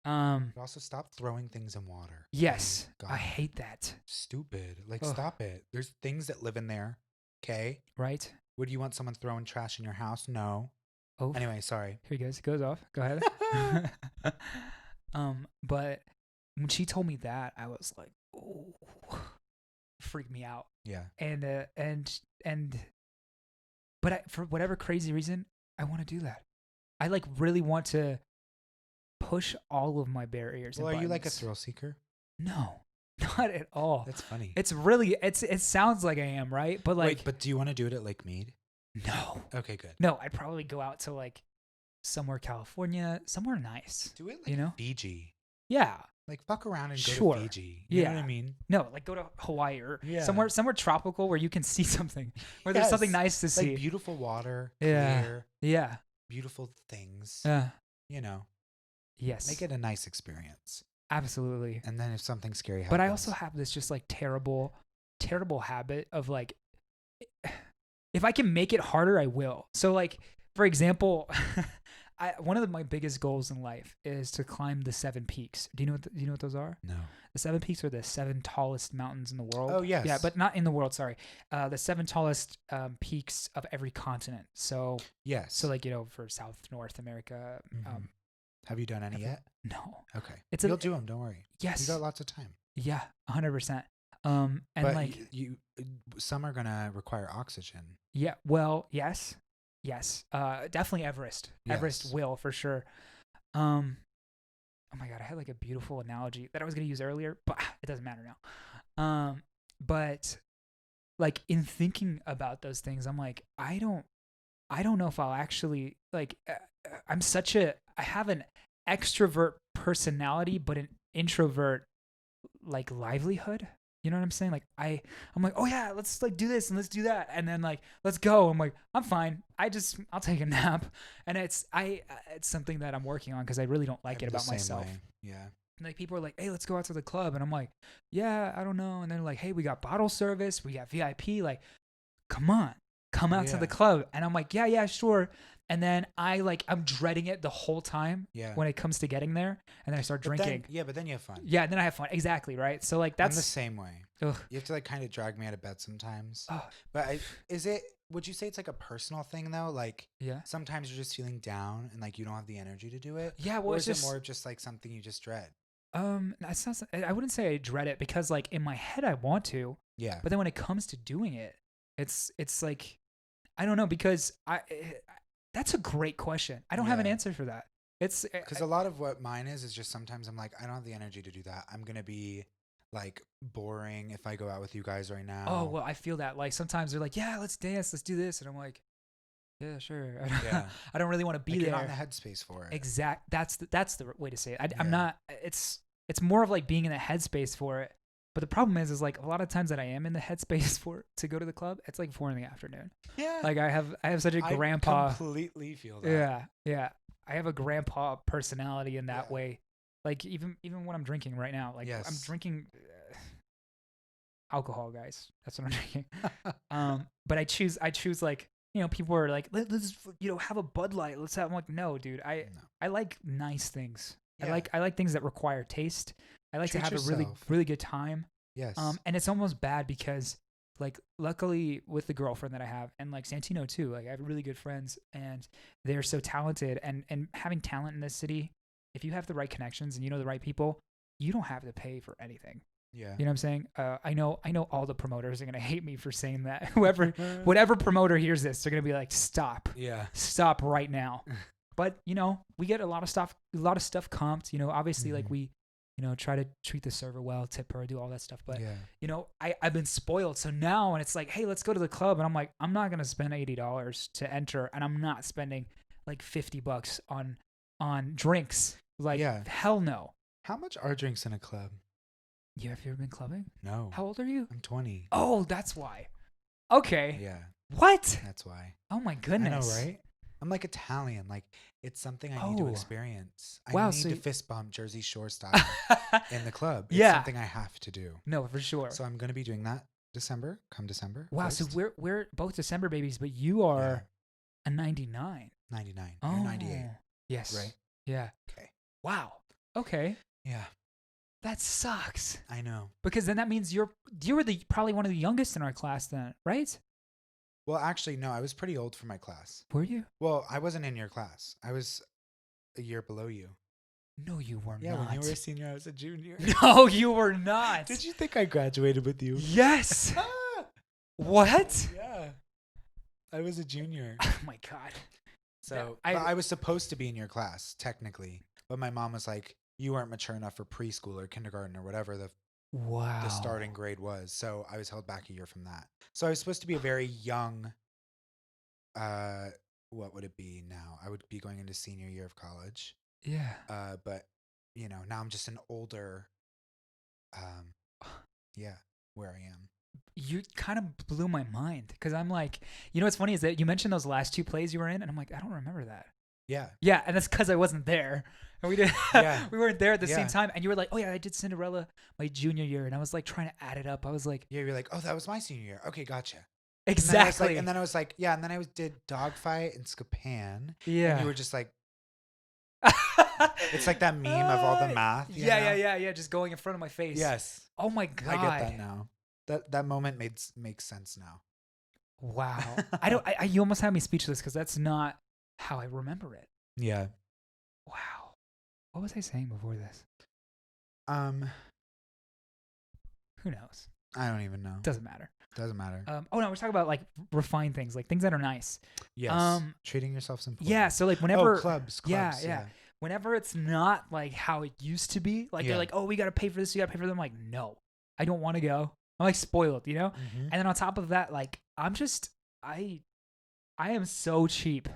But also stop throwing things in water. Yes, Oh, I God. hate that. Stupid. Like, Ugh. stop it. There's things that live in there. Okay. Right? Would you want someone throwing trash in your house? No. Oh, Anyway, sorry. here he goes. It goes off. Go ahead. But when she told me that, I was like, oh, freaked me out. Yeah. But for whatever crazy reason, I want to do that. I like really want to push all of my barriers. Well, and are you like a buttons. thrill seeker? No, not at all. That's funny. It's really it sounds like I am, right? But like Wait, but do you want to do it at Lake Mead? no. Okay, good. No, I'd probably go out to like somewhere California, somewhere nice. Do it like You know? Fiji. Yeah. Like fuck around and Sure. go to Fiji. You know Yeah. what I mean? No, like go to Hawaii or Yeah. somewhere tropical where you can see something, where there's something Yes. nice to Like see. beautiful water, Yeah. clear, Yeah. beautiful things. You know, Yes. make it a nice experience. Absolutely. And then if something scary happens. But I also have this just like terrible habit of like, if I can make it harder, I will. So like, for example, one of my biggest goals in life is to climb the 7 peaks. Do you know what those are? No. The 7 peaks are the 7 tallest mountains in the world. Oh, yes. Yeah, but not in the world. Sorry, the 7 tallest peaks of every continent. So Yes. like for South North America. Mhm. Have you done any yet? No. Okay. It's You'll do them. Don't worry. Yes. You got lots of time. Yeah, 100%. And But like some are gonna require oxygen. yeah, well, yes. Definitely Everest. Everest Yes. will for sure. Oh my god, I had like a beautiful analogy that I was gonna use earlier, but it doesn't matter now. But like in thinking about those things, I'm like, I don't know if I'll actually like. I have an extrovert personality, but an introvert like livelihood. You know what I'm saying? Like I'm like, oh yeah, let's like do this and let's do that, and then like let's go. I'm like, I'm fine. I'll take a nap, and it's something that I'm working on because I really don't like I'm it the about same myself. way. Yeah. And like people are like, hey, let's go out to the club, and I'm like, yeah, I don't know. And they're like, hey, we got bottle service, we got VIP, like, come on, come out to Yeah. the club, and I'm like, yeah, sure. And then I'm dreading it the whole time Yeah. when it comes to getting there. And then I start drinking. But then you have fun. Yeah, and then I have fun. Exactly, right? So like I'm the that's same way. ugh. You have to like kind of drag me out of bed sometimes. Oh, But would you say it's like a personal thing though? Like yeah. sometimes you're just feeling down and like you don't have the energy to do it? Yeah, well Or it's is just it more of just like something you just dread? that's not, I wouldn't say I dread it because like in my head I want to, Yeah. but then when it comes to doing it, it's like I don't know because that's a great question. I don't have an Yeah. answer for that. It's Because a lot of what mine is just sometimes I'm like, I don't have the energy to do that. I'm going to be like boring if I go out with you guys right oh now. well, I feel that like sometimes they're like, yeah, let's dance, let's do this, and I'm like, yeah, sure. Yeah. I don't really want to be Like there. you're not in the headspace for it. That's the way to say it. I'm Yeah. not. It's more of like being in the headspace for it. But the problem is like a lot of times that I am in the headspace for to go to the club, it's like 4 p.m. Yeah. Like I have such a grandpa. I completely feel that. Yeah, yeah. I have a grandpa personality in that Yeah. way. Like even when I'm drinking right now, like I'm Yes. drinking alcohol, guys. That's what I'm drinking. But I choose like people are like let's have a Bud Light. Let's have. I'm like no, dude. No. I like nice things. Yeah. I like things that require taste. I like Treat to have a yourself. really good time. Yes. And it's almost bad because like luckily with the girlfriend that I have and like Santino too, like I have really good friends and they're so talented and having talent in this city, if you have the right connections and you know the right people, you don't have to pay for anything. Yeah. You know what I'm saying? I know all the promoters are going to hate me for saying that. Whatever promoter hears this, they're going to be like, Yeah. stop right now. But, we get a lot of stuff comped, obviously like Mhm. we, try to treat the server well, tip her, do all that stuff. But, Yeah. I've been spoiled. So now when it's like, hey, let's go to the club. And I'm like, I'm not going to spend $80 to enter. And I'm not spending like $50 on drinks. Like, Yeah. hell no. How much are drinks in a club? Have you ever been clubbing? No. How old are you? I'm 20. Oh, that's why. Okay. Yeah. What? That's why. Oh my goodness. I know, right? I'm like Italian. Like it's something I need to Oh. experience. I Wow, need so to you- fist bump Jersey Shore style in the club. It's Yeah. something I have to do. No, for sure. So I'm gonna be doing that December. Come December. Wow. 1st. So we're both December babies, but you are a 99. 99. Oh. You're 98. Yes. Right? Yeah. Okay. Wow. Okay. Yeah. That sucks. I know. Because then that means you were probably one of the youngest in our class then, right? Well, actually, no. I was pretty old for my class. Were you? Well, I wasn't in your class. I was a year below you. No, you were Yeah, not. when you were a senior, I was a junior. No, you were not. Did you think I graduated with you? Yes. Ah! What? Yeah. I was a junior. Oh my God. So I- but I was supposed to be in your class, technically. But my mom was like, you weren't mature enough for preschool or kindergarten or whatever Wow. the starting grade was. So I was held back a year from that. So I was supposed to be a very young, what would it be now? I would be going into senior year of college. Yeah. But, now I'm just an older, yeah, where I am. You kind of blew my mind because I'm like, what's funny is that you mentioned those last 2 plays you were in, and I'm like, I don't remember that. Yeah. Yeah, and that's because I wasn't there, and we didn't. Yeah. We weren't there at the Yeah. same time, and you were like, oh yeah, I did Cinderella my junior year, and I was like trying to add it up. I was like, Yeah, you're like, oh, that was my senior year. Okay, gotcha. exactly. And then I was like, yeah, and then I did Dogfight and Scapan. yeah. And you were just like, it's like that meme of all the math. you know? Yeah. Just going in front of my face. Yes. Oh my God. I get that now. That moment makes sense now. Wow. I don't. You almost had me speechless because that's not how I remember it. Yeah. Wow. What was I saying before this? Who knows? I don't even know. Doesn't matter. Doesn't matter. Oh no, we're talking about like refined things, like things that are nice. Yes. Treating yourself's important. Yeah. So like whenever clubs. Yeah. Whenever it's not like how it used to be, like Yeah. they're like, oh, we got to pay for this, you got to pay for them. I'm like, no, I don't want to go. I'm like spoiled, Mhm. And then on top of that, like I am so cheap.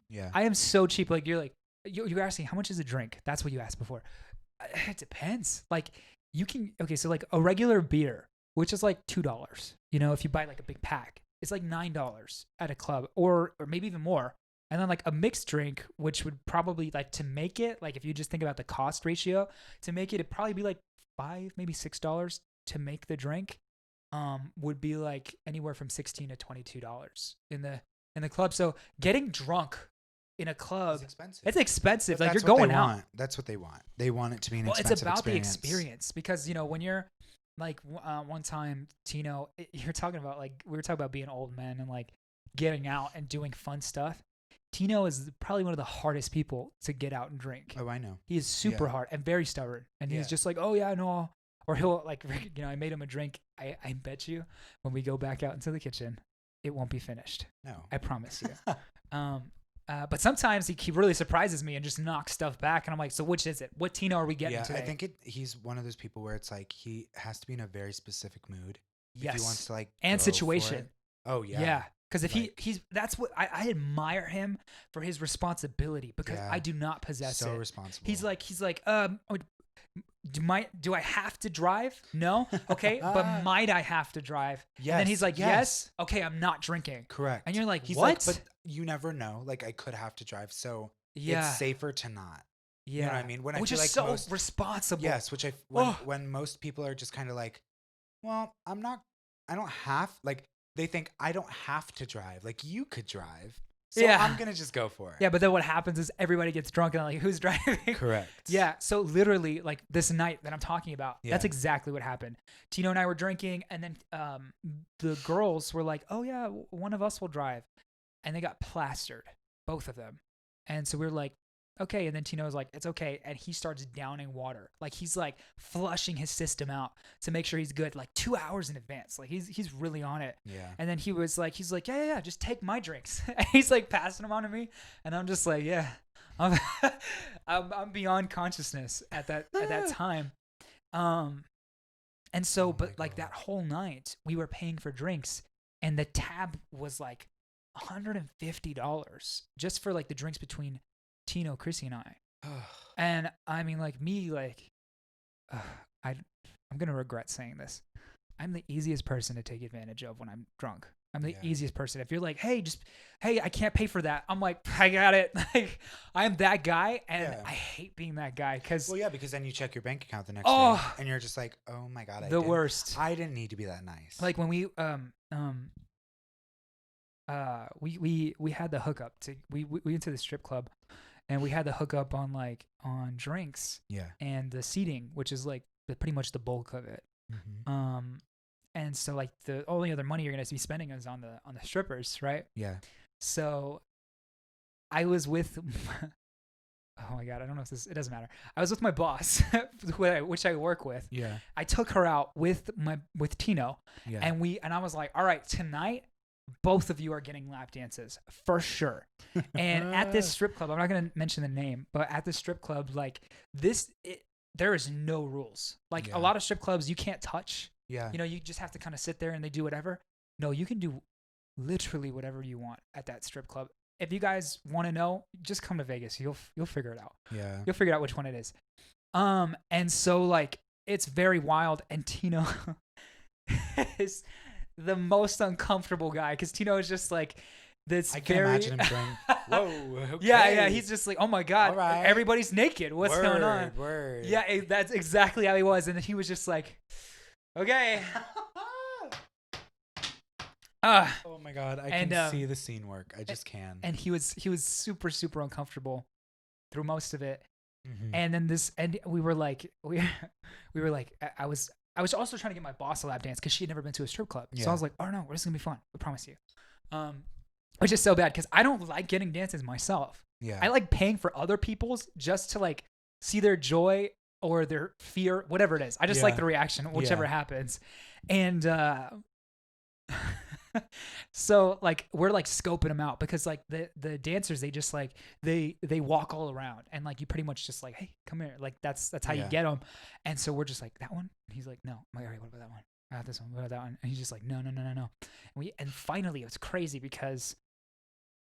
Yeah. I am so cheap. Like you're asking how much is a drink? That's what you asked before. It depends. Like you can so like a regular beer, which is like $2. If you buy like a big pack, it's like $9 at a club, or maybe even more. And then like a mixed drink, which would probably like to make it like if you just think about the cost ratio to make it, it'd probably be like $5, maybe $6 to make the drink. Would be like anywhere from $16 to $22 in the club. So getting drunk in a club. It's expensive. It's expensive. But Like you're that's what going they out. want. That's what they want. They want it to be an Well, expensive it's about the experience. experience because when you're like one time, Tino, you're talking about like we were talking about being old men and like getting out and doing fun stuff. Tino is probably one of the hardest people to get out and drink. Oh, I know. He is super hard and very stubborn, and he's just like, oh yeah, no, or he'll like, I made him a drink. I bet you when we go back out into the kitchen, it won't be finished. No, I promise you. But sometimes he really surprises me and just knocks stuff back, and I'm like, so which is it? What Tino are we getting today? I think he's one of those people where it's like he has to be in a very specific mood. Yes. If he wants to like and go situation. for it. Oh yeah. Yeah. Because if Like- he's that's what I admire him for his responsibility because Yeah. I do not possess So it. responsible. He's like do I have to drive? No. Okay, but might I have to drive? Yes. And then he's like, yes. Okay, I'm not drinking. Correct. And you're like, he's what? like, but you never know. Like I could have to drive, so Yeah. it's safer to not. Yeah. You know what I mean? When I Which feel is like so most, responsible. yes, which when most people are just kind of like, well, I don't have, like they think I don't have to drive. Like you could drive. So Yeah. I'm going to just go for it. Yeah, but then what happens is everybody gets drunk and like, who's driving? Correct. Yeah, so literally, like this night that I'm talking about, Yeah. that's exactly what happened. Tino and I were drinking, and then the girls were like, "Oh yeah, one of us will drive," and they got plastered, both of them. And so we were like, "Okay." And then Tino was like, "It's okay," and he starts downing water, like he's like flushing his system out to make sure he's good, like 2 hours in advance. Like he's really on it. Yeah. And then he's like, yeah, just take my drinks. And he's like passing them on to me, and I'm just like, yeah. I'm beyond consciousness at that time. And so, Oh but my like God. that whole night we were paying for drinks and the tab was like $150 just for like the drinks between Tino, Chrissy and I. And I mean like me, like, I'm going to regret saying this. I'm the easiest person to take advantage of when I'm drunk. I'm the Yeah. easiest person. If you're like, hey, I can't pay for that. I'm like, I got it. Like, I'm that guy, and Yeah. I hate being that guy because Well, yeah, because then you check your bank account the next Oh. day and you're just like, oh my God. the worst. I didn't need to be that nice. Like when we we had the hookup to we went to the strip club, and we had the hookup on drinks yeah. and the seating, which is like pretty much the bulk of it. Mm-hmm. And so like the only other money you're gonna be spending is on the strippers, right? Yeah. So I was with, oh my God, I don't know if it doesn't matter. I was with my boss, which I work with. Yeah. I took her out with Tino, Yeah. and I was like, all right, tonight, both of you are getting lap dances for sure. And at this strip club, I'm not going to mention the name, but at this strip club, like there is no rules. Like Yeah. a lot of strip clubs, you can't touch. yeah. You just have to kind of sit there and they do whatever. No, you can do literally whatever you want at that strip club. If you guys want to know, just come to Vegas. You'll figure it out. Yeah. You'll figure out which one it is. And so like it's very wild, and Tino is the most uncomfortable guy because Tino is just like this. I can imagine him going, whoa. Okay. Yeah. He's just like, oh my God, All right. everybody's naked. What's going on? Word. Yeah, that's exactly how he was. And then he was just like, okay. Oh my God. I can see the scene work. I just can. And he was super, super uncomfortable through most of it. Mhm. And then we were like, I was also trying to get my boss a lap dance because she had never been to a strip club. So Yeah. I was like, oh no, this is gonna be fun. I promise you. Which is so bad because I don't like getting dances myself. yeah. I like paying for other people's just to like see their joy or their fear, whatever it is. I just like Yeah. the reaction, whichever Yeah. happens. And so like we're like scoping them out because like the dancers, they just like they walk all around and like you pretty much just like, hey, come here, like that's how you Yeah. get them. And so we're just like, that one, and he's like, no. I'm like, all right, what about that one? I got this one. What about that one? And he's just like, no. And finally it was crazy because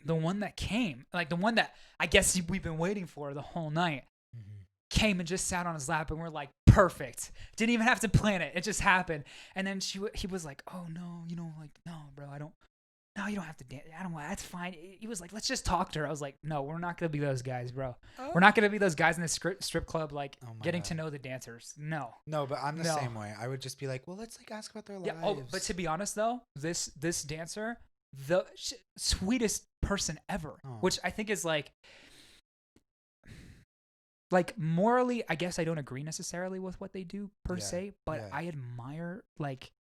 the one that came, like the one that I guess we've been waiting for the whole night, Mhm. came and just sat on his lap, and we're like, perfect. Didn't even have to plan it. It just happened. And then he was like, oh no, like, no, bro, no, you don't have to dance. I don't want, that's fine. He was like, let's just talk to her. I was like, no, we're not going to be those guys, bro. We're not going to be those guys in the strip club, like Oh my getting God. to know the dancers. No. No, but I'm the No. same way. I would just be like, well, let's like ask about their Yeah. lives. Oh, but to be honest though, this dancer, the sweetest person ever, Oh. which I think is like morally, I guess I don't agree necessarily with what they do per Yeah, se, but yeah. I admire like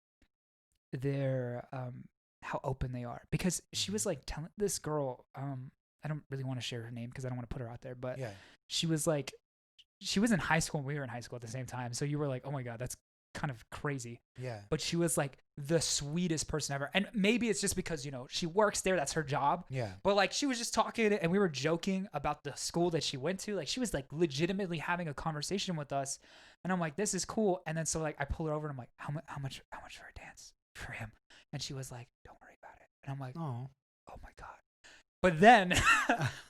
their how open they are, because she was like telling this girl, I don't really want to share her name because I don't want to put her out there, but Yeah. she was like, she was in high school and we were in high school at the same time, so you were like, oh my god, that's kind of crazy. Yeah. But she was like the sweetest person ever, and maybe it's just because, you know, she works there, that's her job. Yeah. But like, she was just talking and we were joking about the school that she went to. Like, she was like legitimately having a conversation with us, and I'm like, this is cool. And then so like I pull her over and I'm like, how much for a dance for him? And she was like, don't worry about it. And I'm like, Oh. my god.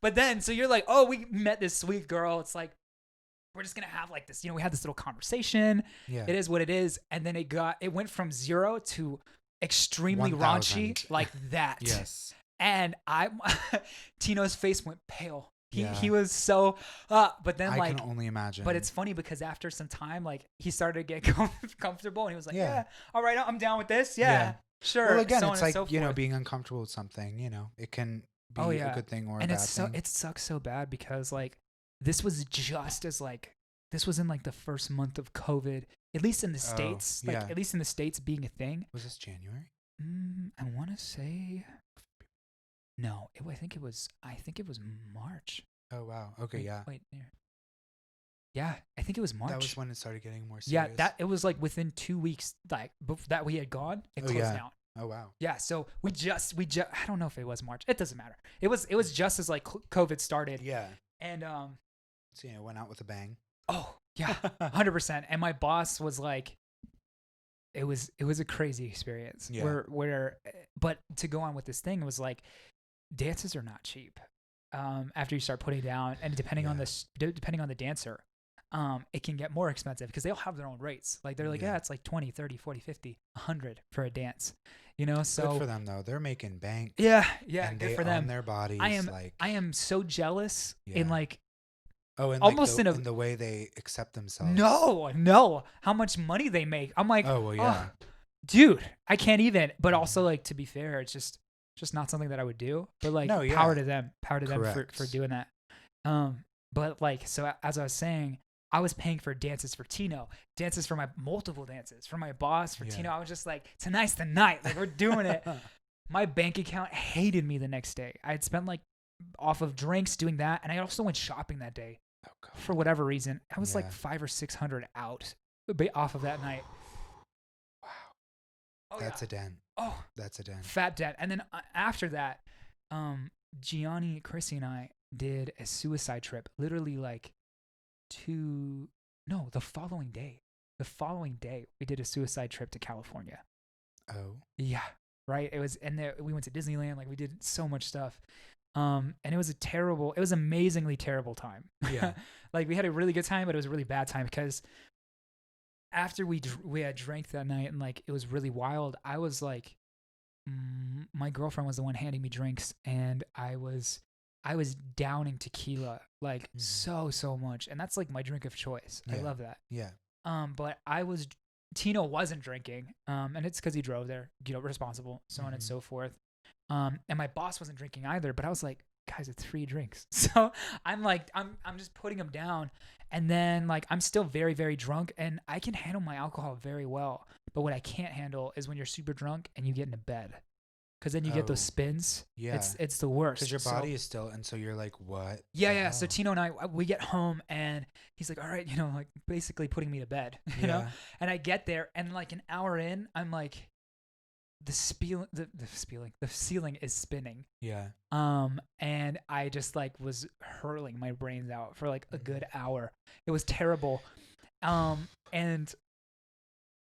But then so you're like, oh, we met this sweet girl, it's like, we're just gonna have like this, you know, we had this little conversation. Yeah. It is what it is. And then it went from 0 to extremely 1,000. raunchy like that. Yes. And Tino's face went pale. Yeah. He was so, but then I like, can only imagine. but it's funny because after some time, like, he started to get comfortable, and he was like, Yeah. yeah, all right, I'm down with this. Yeah, Yeah. sure. Well, again, so on it's and like, so you know, forth. being uncomfortable with something, you know, it can be Oh, yeah. a good thing or a And bad it's so, thing. it sucks so bad because like, this was just as like, this was in like the first month of COVID, at least in the States, like yeah. at least in the States being a thing. Was this January? I want to say, no, I think it was March. Oh, wow. Okay. Wait, yeah. Wait, there. Yeah, I think it was March. That was when it started getting more Yeah, serious. it was like within 2 weeks, like that we had gone, it closed yeah. down. Oh, wow. Yeah, so we just I don't know if it was March. It doesn't matter. It was just as like COVID started. Yeah. And So, you know, went out with a bang. oh yeah, 100%. And my boss was like, it was a crazy experience. Yeah. But to go on with this thing, it was like, dances are not cheap. After you start putting down, and depending on the dancer, it can get more expensive because they'll have their own rates. Like, they're like, yeah, it's like 20, 30, 40, 50, 100 for a dance, you know? So good for them though. They're making bank. Yeah, And good they for them. own their bodies. I am so jealous in Yeah. like, Oh, and almost like in the way they accept themselves. no, how much money they make. I'm like, Oh, well, yeah. Dude, I can't even. But also, like, to be fair, it's just not something that I would do. But like, No, yeah. power to them for Correct. doing that. But like, so as I was saying, I was paying for dances for Tino, dances for my multiple dances for my boss, for Yeah. Tino. I was just like, tonight's the night. Like, we're doing it. My bank account hated me the next day. I had spent like off of drinks doing that, and I also went shopping that day. Oh, God. For whatever reason, I was like Yeah. 500 or 600 out off of that night. Wow. Oh, That's yeah. a dent. Oh, That's a dent. fat debt. And then after that, Gianni, Chrissy, and I did a suicide trip. Literally, like the following day. The following day, we did a suicide trip to California. Oh. Yeah, right. It was, and we went to Disneyland. Like, we did so much stuff. And it was amazingly terrible time. Yeah. Like, we had a really good time, but it was a really bad time because after we had drank that night and like it was really wild, I was like, my girlfriend was the one handing me drinks, and I was downing tequila like so much, and that's like my drink of choice. I Yeah. love that. Yeah. But Tino wasn't drinking, and it's because he drove there, you know, responsible, so on and so forth. And my boss wasn't drinking either, but I was like, guys, it's free drinks. So I'm like, I'm just putting them down. And then like, I'm still very, very drunk, and I can handle my alcohol very well. But what I can't handle is when you're super drunk and you get into bed. Cause then you get those Oh, spins. yeah. It's the worst. Because your So- body is still, and so you're like, what? yeah. So Oh. Tino and I, we get home, and he's like, all right, you know, like basically putting me to bed, you know? Yeah. And I get there, and like an hour in, I'm like, the ceiling is spinning. Yeah. And I just like was hurling my brains out for like a good hour. It was terrible. And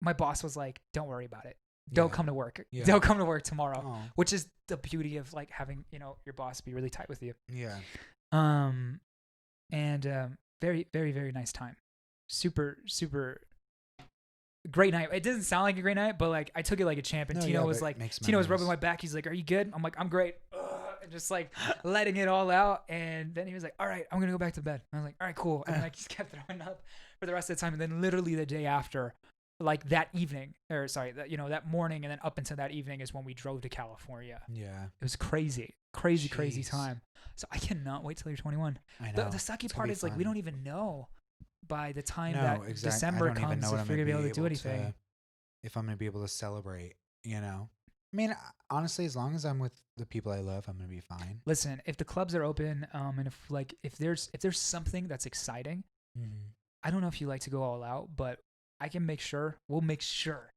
my boss was like, don't worry about it. Don't Yeah. come to work. Yeah. Don't come to work tomorrow, Oh. which is the beauty of like having, you know, your boss be really tight with you. Yeah. Very, very, very nice time. Super, super great night. It doesn't sound like a great night, but like I took it like a champ. And No, Tino yeah, was but like, makes Tino was rubbing memories. my back. He's like, "Are you good?" I'm like, "I'm great." And just like letting it all out. And then he was like, "All right, I'm gonna go back to bed." And I was like, "All right, cool." And then I just kept throwing up for the rest of the time. And then literally the day after, like that evening, or sorry, that morning, and then up until that evening is when we drove to California. Yeah. It was crazy, crazy, crazy Jeez. time. So I cannot wait till you're 21. I The know. sucky It's gonna part be is like we fun. don't even know by the time No, that exactly. I December don't even know comes what if I'm you're gonna gonna be able be to do able anything. to, if I'm gonna be able to celebrate. You know. I mean, honestly, as long as I'm with the people I love, I'm gonna be fine. Listen, if the clubs are open, and if there's something that's exciting, Mm-hmm. I don't know if you like to go all out, but I can make sure. We'll make sure.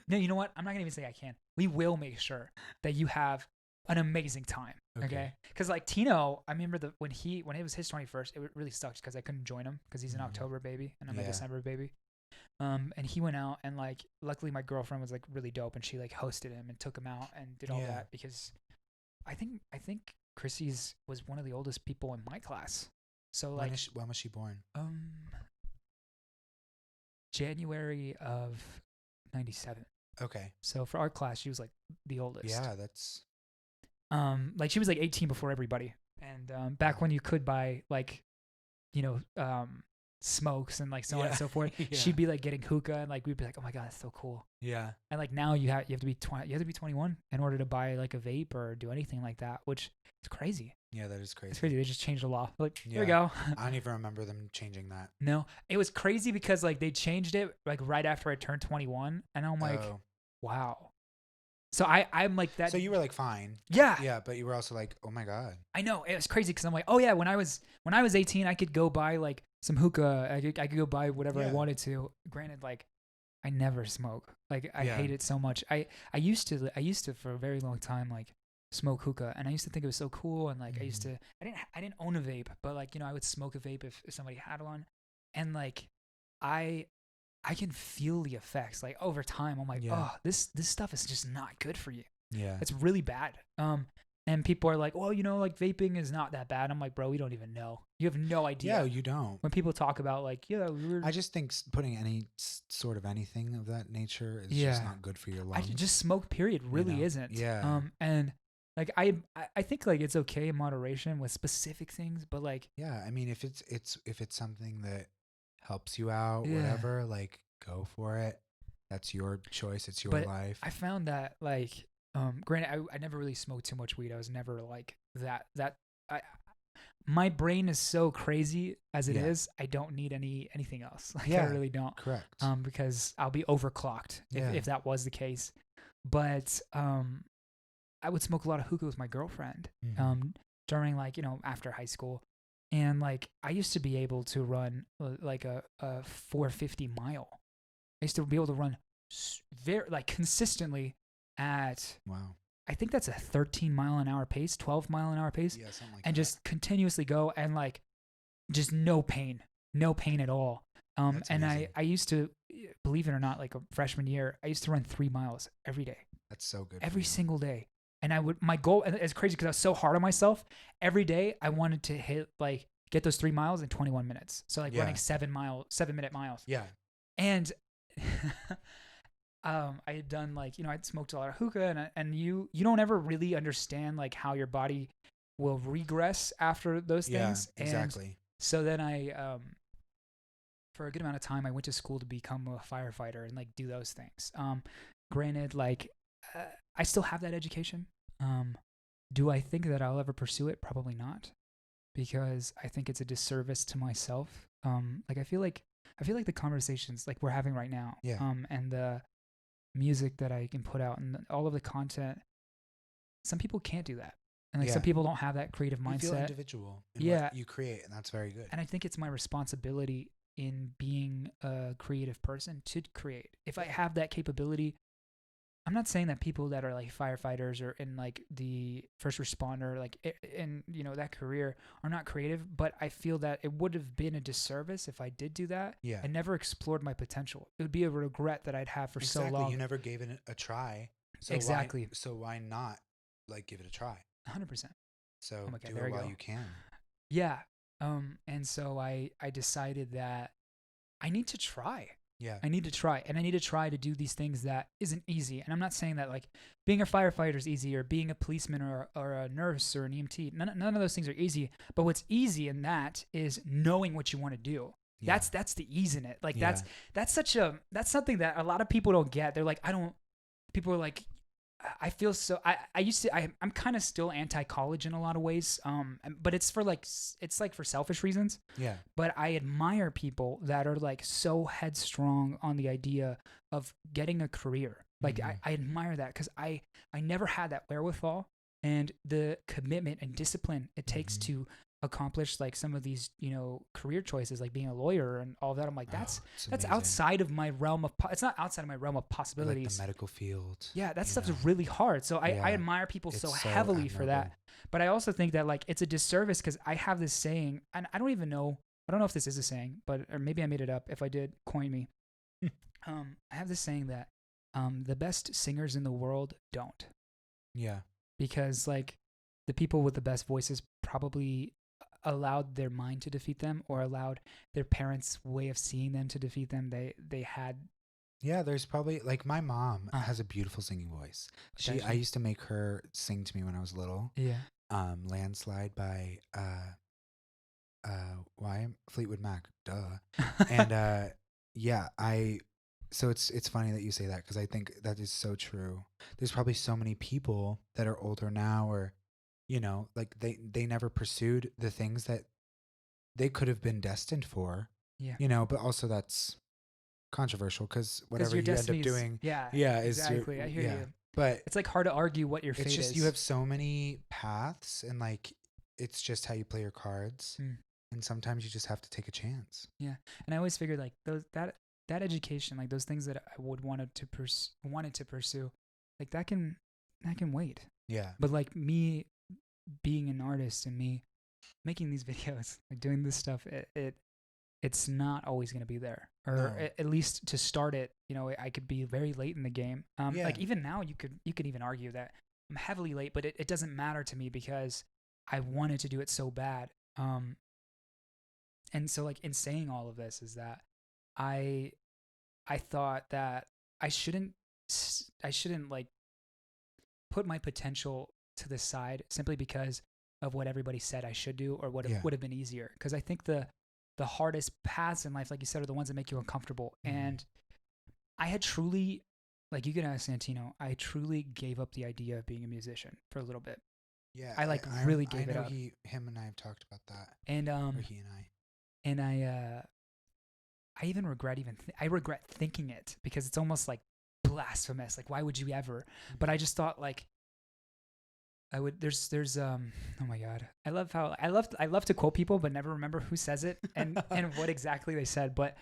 No, you know what? I'm not gonna even say I can. We will make sure that you have an amazing time. Okay? Because like Tino, I remember when it was his 21st, it really sucked because I couldn't join him because he's an October baby and I'm a December baby. And he went out and like luckily my girlfriend was like really dope and she like hosted him and took him out and did all that because I think Chrissy's was one of the oldest people in my class. So like when was she born? January of 97. Okay. So for our class, she was like the oldest. Yeah, that's like she was like 18 before everybody. And back when you could buy like, smokes and like so on and so forth, she'd be like getting hookah and like we'd be like, oh my god, that's so cool. Yeah. And like now you have to be 21 in order to buy like a vape or do anything like that, which is crazy. Yeah, that is crazy. It's crazy. They just changed the law. Like, here we go. I don't even remember them changing that. No, it was crazy because like they changed it like right after I turned 21, and I'm like, wow. So I'm like that. So you were like fine. Yeah. Yeah, but you were also like, oh my god. I know it was crazy because I'm like, oh yeah, when I was 18, I could go buy like some hookah. I could go buy whatever I wanted to. Granted, like I never smoke. Like I hate it so much. I used to for a very long time like smoke hookah, and I used to think it was so cool. And like I didn't own a vape, but like I would smoke a vape if somebody had one, and like I can feel the effects like over time. I'm like, oh, this stuff is just not good for you. Yeah, it's really bad. And people are like, well, like vaping is not that bad. I'm like, bro, we don't even know. You have no idea. Yeah, you don't. When people talk about like, I just think putting any sort of anything of that nature is just not good for your lungs. Just smoke, period, really isn't. Yeah. And like I think like it's okay in moderation with specific things, but like yeah, I mean if it's something that helps you out, whatever, like go for it. That's your choice. It's your life. I found that like granted I never really smoked too much weed. I was never like that my brain is so crazy as it is. I don't need anything else. Like I really don't. Correct. Because I'll be overclocked if that was the case. But I would smoke a lot of hookah with my girlfriend during like after high school, and like I used to be able to run like a 450 mile. I used to be able to run very like consistently at I think that's a 13 mile an hour pace, 12 mile an hour pace, something like and that. Just continuously go and like just no pain at all. And I used to, believe it or not, like a freshman year, I used to run 3 miles every day. That's so good. Every single day. And my goal, and it's crazy because I was so hard on myself. Every day I wanted to get those 3 miles in 21 minutes. So like running 7-minute miles. Yeah. And I had done like, I'd smoked a lot of hookah and you don't ever really understand like how your body will regress after those things. Yeah, exactly. And so then I, for a good amount of time, I went to school to become a firefighter and like do those things. Granted, like I still have that education. Do I think that I'll ever pursue it? Probably not, because I think it's a disservice to myself. Like I feel like the conversations like we're having right now, and the music that I can put out and all of the content, some people can't do that. And like some people don't have that creative mindset. You feel individual in what you create, and that's very good. And I think it's my responsibility in being a creative person to create. If I have that capability, I'm not saying that people that are like firefighters or in like the first responder, like in that career, are not creative, but I feel that it would have been a disservice if I did do that. Yeah. I never explored my potential. It would be a regret that I'd have for so long. You never gave it a try. So exactly. So why not like give it a try? 100%. So do it while you can. Yeah. And so I decided that I need to try. Yeah. I need to try. And I need to try to do these things that isn't easy. And I'm not saying that like being a firefighter is easy, or being a policeman or a nurse or an EMT. None of those things are easy. But what's easy in that is knowing what you want to do. Yeah. That's the ease in it. Like Yeah. that's something that a lot of people don't get. They're like, I don't. People are like, I feel so. I used to. I'm kind of still anti college in a lot of ways. But it's for like it's like for selfish reasons. Yeah. But I admire people that are like so headstrong on the idea of getting a career. Like Mhm. I admire that because I never had that wherewithal and the commitment and discipline it takes Mhm. to accomplish like some of these career choices like being a lawyer and all that. I'm like Oh, it's that's amazing. outside of my realm of it's not outside of my realm of Or like the possibilities. medical field, Yeah, that you stuff's know. really hard. So I Yeah. admire people It's so so heavily for that. admirable. But I also think that like it's a disservice because I have this saying, and I don't even know, I don't know if this is a saying, but or maybe I made it up. If I did, coin me. I have this saying that the best singers in the world don't, Yeah. because like the people with the best voices probably allowed their mind to defeat them or allowed their parents' way of seeing them to defeat them. They had Yeah, there's probably like my mom uh, has a beautiful singing voice. does I she? used to make her sing to me when I was little. Yeah. Landslide by why Fleetwood Mac, duh. And yeah, I so it's funny that you say that because I think that is so true. There's probably so many people that are older now or like they never pursued the things that they could have been destined for, Yeah. but also that's controversial because Because whatever your you end up destiny's, doing, yeah, yeah, is your exactly. I hear yeah. you. But It's like hard to argue what your it's fate just you is. have so many paths and like it's just how you play your cards. Mm, And sometimes you just have to take a chance. yeah, and I always figured like those that education, like those things that I would wanted to pursue, like that can wait. Yeah. But like me being an artist and me making these videos, like doing this stuff, it's not always going to be there, or No. at least to start it. I could be very late in the game. Yeah. Like even now, you could even argue that I'm heavily late, but it doesn't matter to me because I wanted to do it so bad. And so like in saying all of this is that I I thought that I shouldn't I shouldn't like put my potential to the side simply because of what everybody said I should do or Yeah. would have been easier. Because I think the hardest paths in life, like you said, are the ones that make you uncomfortable. Mm-hmm. And I had truly, like you can ask Santino, I truly gave up the idea of being a musician for a little bit. Yeah. I like I really I gave it know up. him and I have talked about that, And or he and I. and I even regret I regret thinking it because it's almost like blasphemous. Like why would you ever? But I just thought like I would there's oh my god. I love to quote people but never remember who says it and what exactly they said, but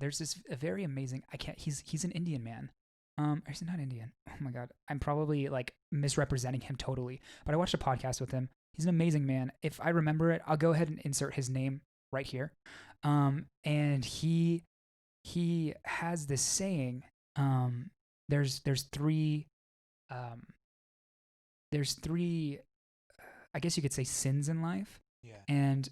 there's this a very amazing I can't he's an Indian man. Or is he not Indian? Oh my god. I'm probably like misrepresenting him totally. But I watched a podcast with him. He's an amazing man. If I remember it, I'll go ahead and insert his name right here. And he has this saying. There's three um there's three I guess you could say sins in life. Yeah. And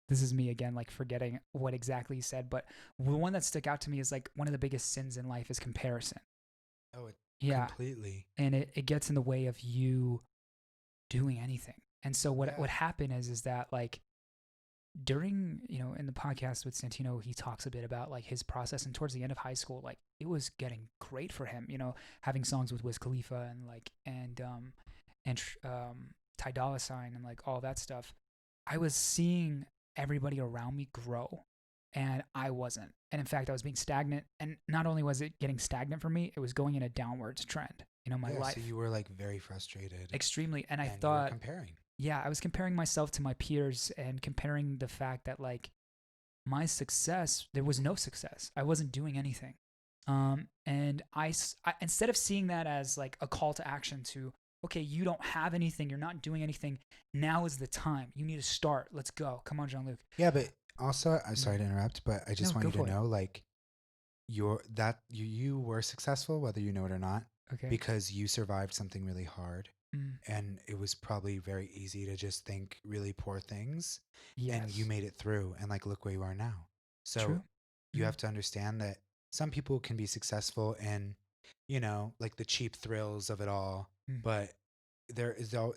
this is me again, like forgetting what exactly he said, but the one that stuck out to me is like one of the biggest sins in life is comparison. Oh, it Yeah. completely. And it gets in the way of you doing anything. And so Yeah. what happened is that like during, in the podcast with Santino, he talks a bit about like his process and towards the end of high school, like it was getting great for him, having songs with Wiz Khalifa and like and Ty Dolla Sign and like all that stuff. I was seeing everybody around me grow and I wasn't. And in fact, I was being stagnant. And not only was it getting stagnant for me, it was going in a downwards trend, my Yeah. life. So you were like very frustrated, Extremely. And I and you were thought, comparing. yeah, I was comparing myself to my peers and comparing the fact that like my success, there was no success. I wasn't doing anything. And I instead of seeing that as like a call to action to, okay, you don't have anything, you're not doing anything. Now is the time. You need to start. Let's go. Come on, Jean-Luc. Yeah, but also, I'm sorry to interrupt, but I No, just want go you to for it. know, like, you were successful, whether you know it or not, Okay. because you survived something really hard, Mm, and it was probably very easy to just think really poor things, and you yes. made it through, and like, look where you are now. So True. you Mm, have to understand that some people can be successful in, like the cheap thrills of it all, mm, but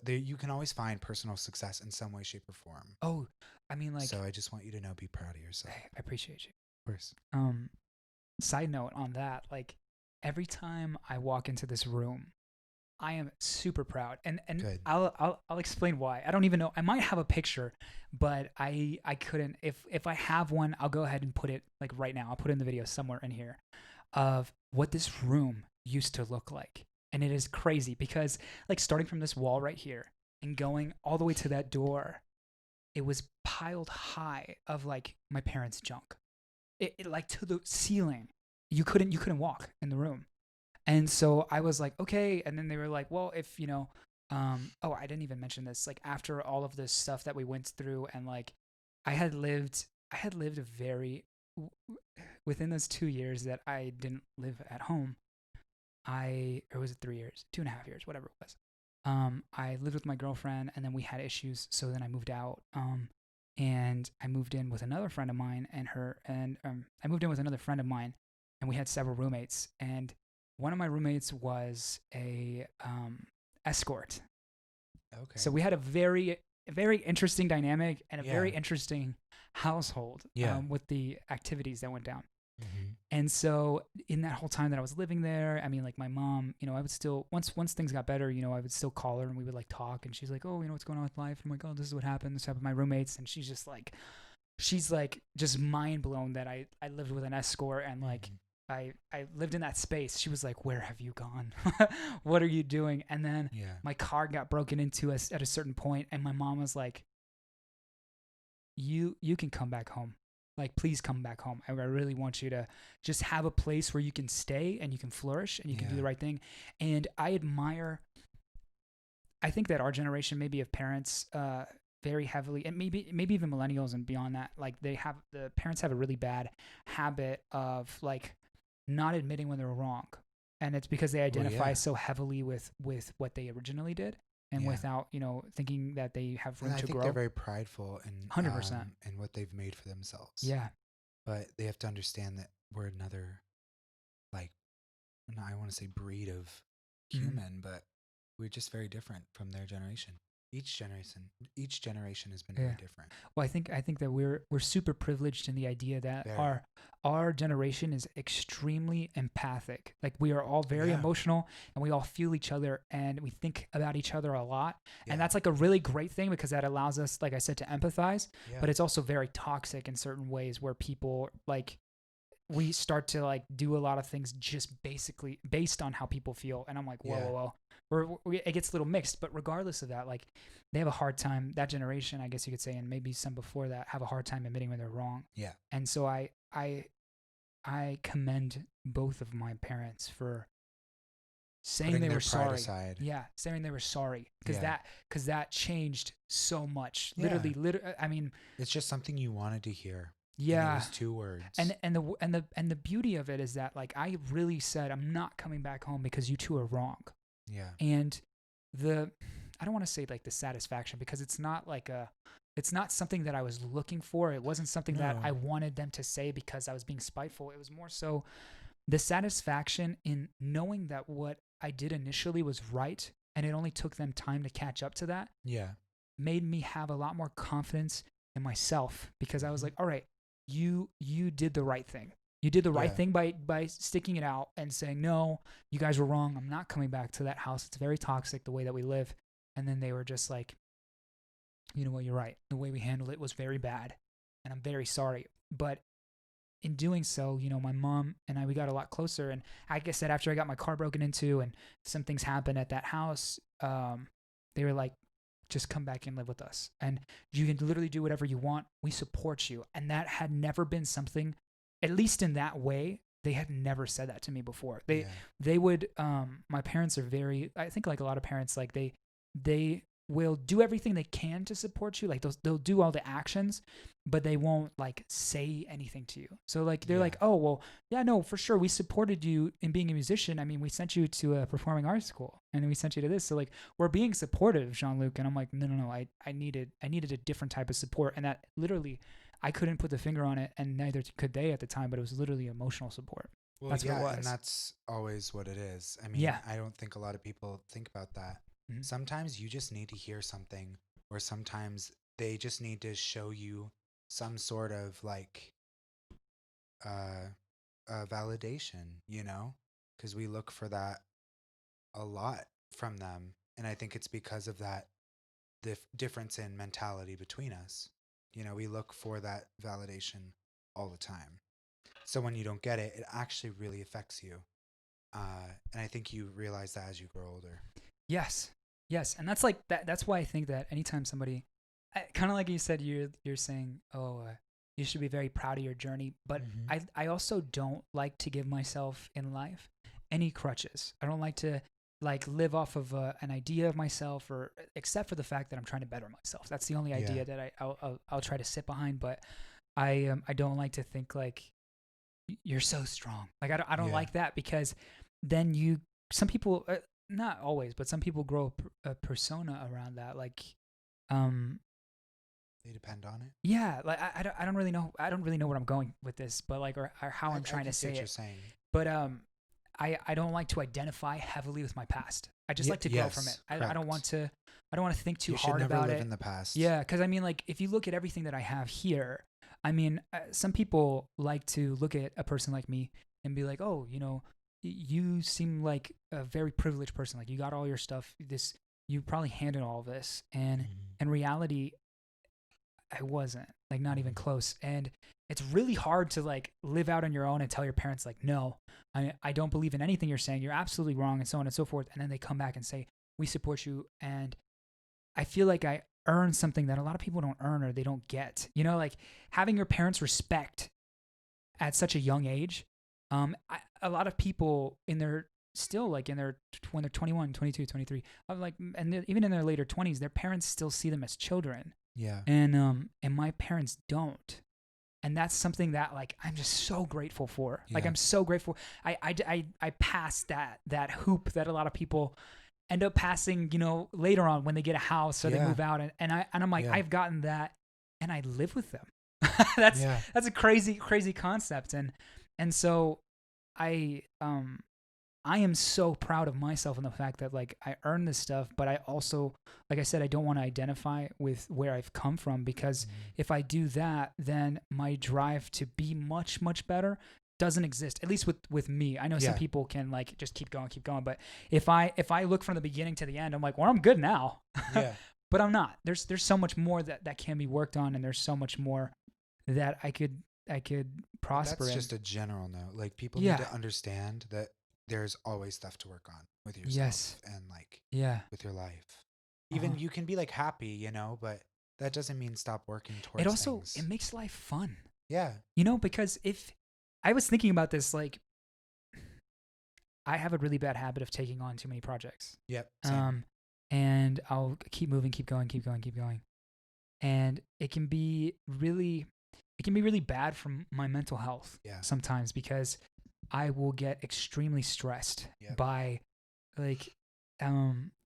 you can always find personal success in some way, shape, or form. Oh, I mean, like, So I just want you to know, be proud of yourself. hey, I appreciate you. Of course. Um, Side note on that, like, every time I walk into this room, I am super proud, and Good. I'll explain why. I don't even know. I might have a picture, but I couldn't. If I have one, I'll go ahead and put it like right now. I'll put it in the video somewhere in here of what this room used to look like, and it is crazy because like starting from this wall right here and going all the way to that door, it was piled high of like my parents' junk. It like to the ceiling. You couldn't walk in the room. And so I was like, okay. And then they were like, well, if oh, I didn't even mention this. Like after all of this stuff that we went through, and like I had lived a very within those 2 years that I didn't live at home. Or was it 3 years, 2.5 years, whatever it was. I lived with my girlfriend, and then we had issues. So then I moved out. And I moved in with another friend of mine, I moved in with another friend of mine, and we had several roommates. And one of my roommates was a escort. Okay. So we had a very interesting dynamic and a very Yeah. interesting household Yeah. with the activities that went down. Mm-hmm. And so in that whole time that I was living there, I mean, like my mom, I would still once things got better, I would still call her and we would like talk, and she's like, oh, what's going on with life? I'm like, oh, this is what happened. This happened with my roommates, and she's like just mind blown that I lived with an escort, and like Mm-hmm. I lived in that space. She was like, where have you gone? What are you doing? And then Yeah. my car got broken into at a certain point, and my mom was like, you can come back home. Like, please come back home. I really want you to just have a place where you can stay and you can flourish and you can do Yeah. the right thing. And I think that our generation maybe of parents very heavily, and maybe even millennials and beyond that, like the parents have a really bad habit of like not admitting when they're wrong. And it's because they identify yeah. so heavily with what they originally did, and Yeah. without, thinking that they have room And I to think grow. they're very prideful 100%. in what they've made for themselves. Yeah. But they have to understand that we're another, like, I want to say breed of Mhm. human, but we're just very different from their generation. Each generation has been Yeah. very different. Well, I think that we're super privileged in the idea that Very. our generation is extremely empathic. Like we are all very Yeah. emotional, and we all feel each other, and we think about each other a lot. Yeah. And that's like a really great thing because that allows us, like I said, to empathize. Yeah. But it's also very toxic in certain ways where people like we start to like do a lot of things just basically based on how people feel. And I'm like, whoa, Yeah. whoa, whoa. It gets a little mixed, but regardless of that, like they have a hard time, that generation, I guess you could say, and maybe some before that, have a hard time admitting when they're wrong. Yeah. And so I commend both of my parents for saying Putting they their were pride sorry. aside. Yeah, saying they were sorry because Yeah. that changed so much. Yeah. Literally, I mean, It's just something you wanted to hear. And it yeah. was 2 words. And the beauty of it is that like I really said I'm not coming back home because you two are wrong. yeah. And I don't want to say like the satisfaction, because it's not something that I was looking for. It wasn't something that No. I wanted them to say because I was being spiteful. It was more so the satisfaction in knowing that what I did initially was right, and it only took them time to catch up to that, Yeah. made me have a lot more confidence in myself, because I was like, all right, you did the right thing. You did the right Yeah. thing by sticking it out and saying, no, you guys were wrong. I'm not coming back to that house. It's very toxic the way that we live. And then they were just like, you know what, you're right. The way we handled it was very bad, and I'm very sorry. But in doing so, my mom and we got a lot closer. And like I said, after I got my car broken into and some things happened at that house, they were like, just come back and live with us. And you can literally do whatever you want. We support you. And that had never been something, at least in that way, they had never said that to me before. They would, my parents are very, I think like a lot of parents, like they will do everything they can to support you. Like they'll do all the actions, but they won't like say anything to you. So like they're like, oh well, yeah, no, for sure, we supported you in being a musician. I mean, we sent you to a performing arts school, and we sent you to this. So like we're being supportive, Jean-Luc. And I'm like, no. I needed a different type of support, and that literally I couldn't put the finger on it, and neither could they at the time. But it was literally emotional support. Well, That's what it was. and that's always what it is. I mean, Yeah. I don't think a lot of people think about that. Mhm. Sometimes you just need to hear something, or sometimes they just need to show you some sort of like uh, validation, you know, because we look for that a lot from them, and I think it's because of that difference in mentality between us. You know, we look for that validation all the time. So when you don't get it, it actually really affects you. And I think you realize that as you grow older. Yes, yes, and that's like that. That's why I think that anytime somebody, kind of like you said, you're saying, oh, you should be very proud of your journey. But Mm-hmm. I also don't like to give myself in life any crutches. I don't like to like live off of an idea of myself, or except for the fact that I'm trying to better myself. That's the only Yeah. idea that I'll try to sit behind. But I don't like to think like you're so strong. Like I don't Yeah. like that, because then you some people, not always, but some people grow a persona around that. Like, um, They depend on it. yeah, like I don't really know. I don't really know where I'm going with this, but like, or how I'm I trying to can see say what you're it. saying. But I don't like to identify heavily with my past. I just Yeah. like to grow from it. Yes. I don't want Correct. to. I don't want to think too You should hard never about live it. in the past. Yeah, because I mean, like, if you look at everything that I have here, I mean, some people like to look at a person like me and be like, oh, you seem like a very privileged person. Like, you got all your stuff. You probably handled all this, and Mm-hmm. in reality, I wasn't, like, not even Mm-hmm. close. And it's really hard to like live out on your own and tell your parents like, no, I don't believe in anything you're saying. You're absolutely wrong, and so on and so forth. And then they come back and say, we support you. And I feel like I earn something that a lot of people don't earn or they don't get. Like having your parents' respect at such a young age. A lot of people in their still like in their when they're 21, 22, 23, like, and even in their later 20s, their parents still see them as children, Yeah. and my parents don't. And that's something that like I'm just so grateful for. Like Yeah. I'm so grateful. I passed that hoop that a lot of people end up passing, later on when they get a house or they Yeah. move out, and I'm like, Yeah. I've gotten that, and I live with them. that's Yeah. that's a crazy concept. And so I I am so proud of myself and the fact that like I earned this stuff, but I also, like I said, I don't want to identify with where I've come from, because Mm-hmm. if I do that, then my drive to be much better doesn't exist. At least with me. I know some Yeah. people can like just keep going, but if I look from the beginning to the end, I'm like, well, I'm good now. Yeah. But I'm not. There's so much more that can be worked on, and there's so much more that I could But prosper that's in. just a general note. Like people need Yeah. to understand that there's always stuff to work on with Yes. yourself and like Yeah. with your life. Uh-huh. Even you can be like happy, you know, but that doesn't mean stop working It towards also it things. makes life fun. Yeah. Because if I was thinking about this, like, I have a really bad habit of taking on too many projects. Yep. Same. Um, and I'll keep moving, keep going. And it can be really bad for my mental health Yeah. sometimes, because I will get extremely stressed Yep. by like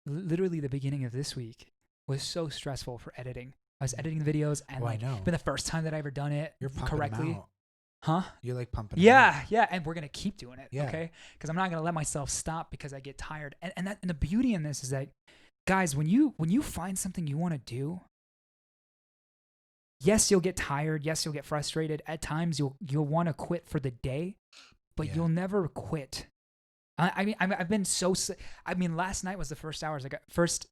literally the beginning of this week was so stressful for editing. I was editing the videos, and Oh, I like know. it's been the first time that I ever done it You're pumping correctly. them out. Huh? You're like pumping them out. Yeah, and we're gonna keep doing it, Yeah. okay? Because I'm not gonna let myself stop because I get tired. And the beauty in this is that, guys, when you find something you want to do, yes, you'll get tired. Yes, you'll get frustrated. At times, you'll want to quit for the day, but Yeah. you'll never quit. I mean, I've been so. I mean, last night was the first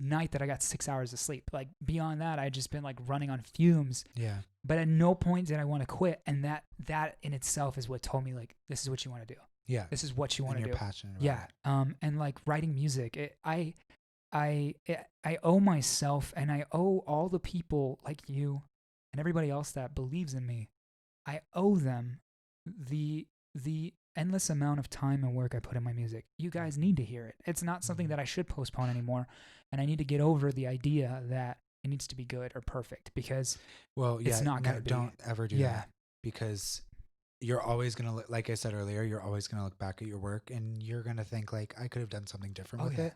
night that I got 6 hours of sleep. Like beyond that, I just been like running on fumes. Yeah. But at no point did I want to quit, and that in itself is what told me like, this is what you want to do. Yeah. This is what you want And to you're do. passionate about Yeah. it. And like writing music, I owe myself, and I owe all the people like you and everybody else that believes in me. I owe them the endless amount of time and work I put in my music. You guys need to hear it. It's not something that I should postpone anymore, and I need to get over the idea that it needs to be good or perfect, because Well, yeah. it's not No, gonna be. don't ever do Yeah. that, because you're always gonna look, like I said earlier, you're always gonna look back at your work and you're gonna think like I could have done something different Oh, with yeah. it.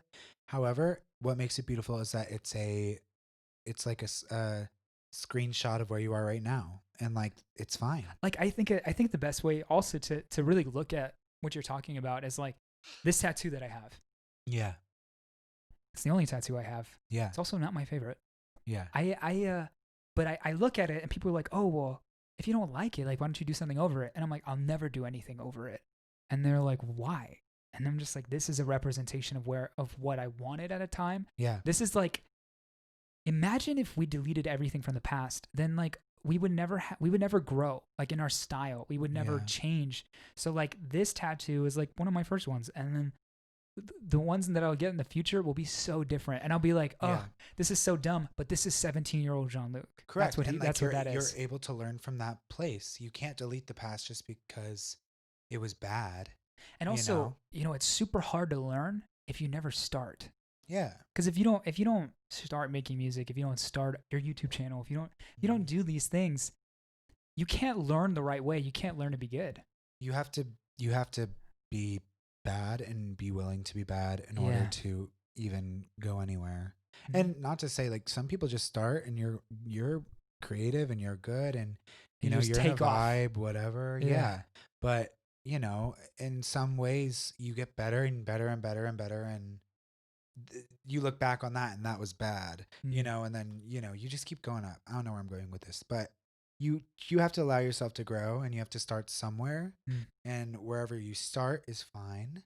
However, what makes it beautiful is that it's like a screenshot of where you are right now, and like it's fine. Like I think the best way also to really look at what you're talking about is like this tattoo that I have. Yeah. It's the only tattoo I have. Yeah. It's also not my favorite. Yeah. But I look at it and people are like, oh, well, if you don't like it, like, why don't you do something over it? And I'm like, I'll never do anything over it. And they're like, why? And I'm just like, this is a representation of what I wanted at a time. Yeah. This is like, imagine if we deleted everything from the past, then like we would never grow like in our style. We would never change. So like this tattoo is like one of my first ones. And then the ones that I'll get in the future will be so different. And I'll be like, oh, this is so dumb, but this is 17-year-old Jean-Luc. Correct. That's what and that's what that is. You're able to learn from that place. You can't delete the past just because it was bad. And also, it's super hard to learn if you never start. Yeah. Because if you don't start making music, if you don't start your YouTube channel, if you don't do these things, you can't learn the right way. You can't learn to be good. You have to be bad and be willing to be bad in order to even go anywhere. Mm-hmm. And not to say like some people just start and you're creative and you're good and you're in a vibe, whatever. Yeah. But in some ways you get better and better and better and better and you look back on that and that was bad, and then, you just keep going up. I don't know where I'm going with this, but you have to allow yourself to grow and you have to start somewhere and wherever you start is fine.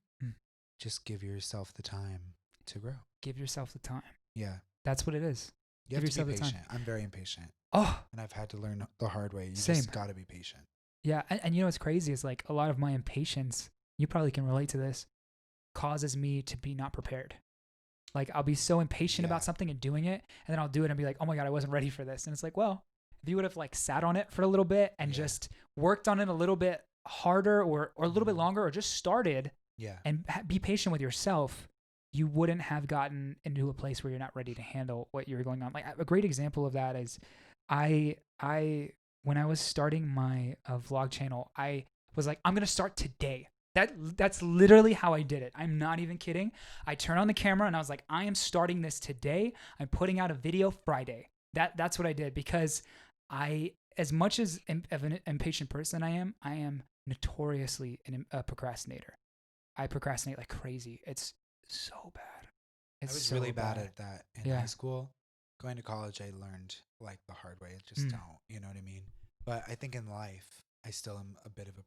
Just give yourself the time to grow. Give yourself the time. Yeah. That's what it is. You have to be patient. I'm very impatient. Oh. And I've had to learn the hard way. You just got to be patient. Yeah. And what's crazy is like a lot of my impatience, you probably can relate to this, causes me to be not prepared. Like I'll be so impatient about something and doing it, and then I'll do it and be like, oh my God, I wasn't ready for this. And it's like, well, if you would have like sat on it for a little bit and just worked on it a little bit harder or a little bit longer or just started and be patient with yourself, you wouldn't have gotten into a place where you're not ready to handle what you're going on. Like a great example of that is I when I was starting my vlog channel, I was like, I'm going to start today. That's literally how I did it. I'm not even kidding. I turned on the camera and I was like, I am starting this today. I'm putting out a video Friday. That's what I did because as much as of an impatient person I am notoriously a procrastinator. I procrastinate like crazy. It's so bad. I was really bad at that in high school. Going to college, I learned like the hard way. Just don't, you know what I mean? But I think in life, I still am a bit of a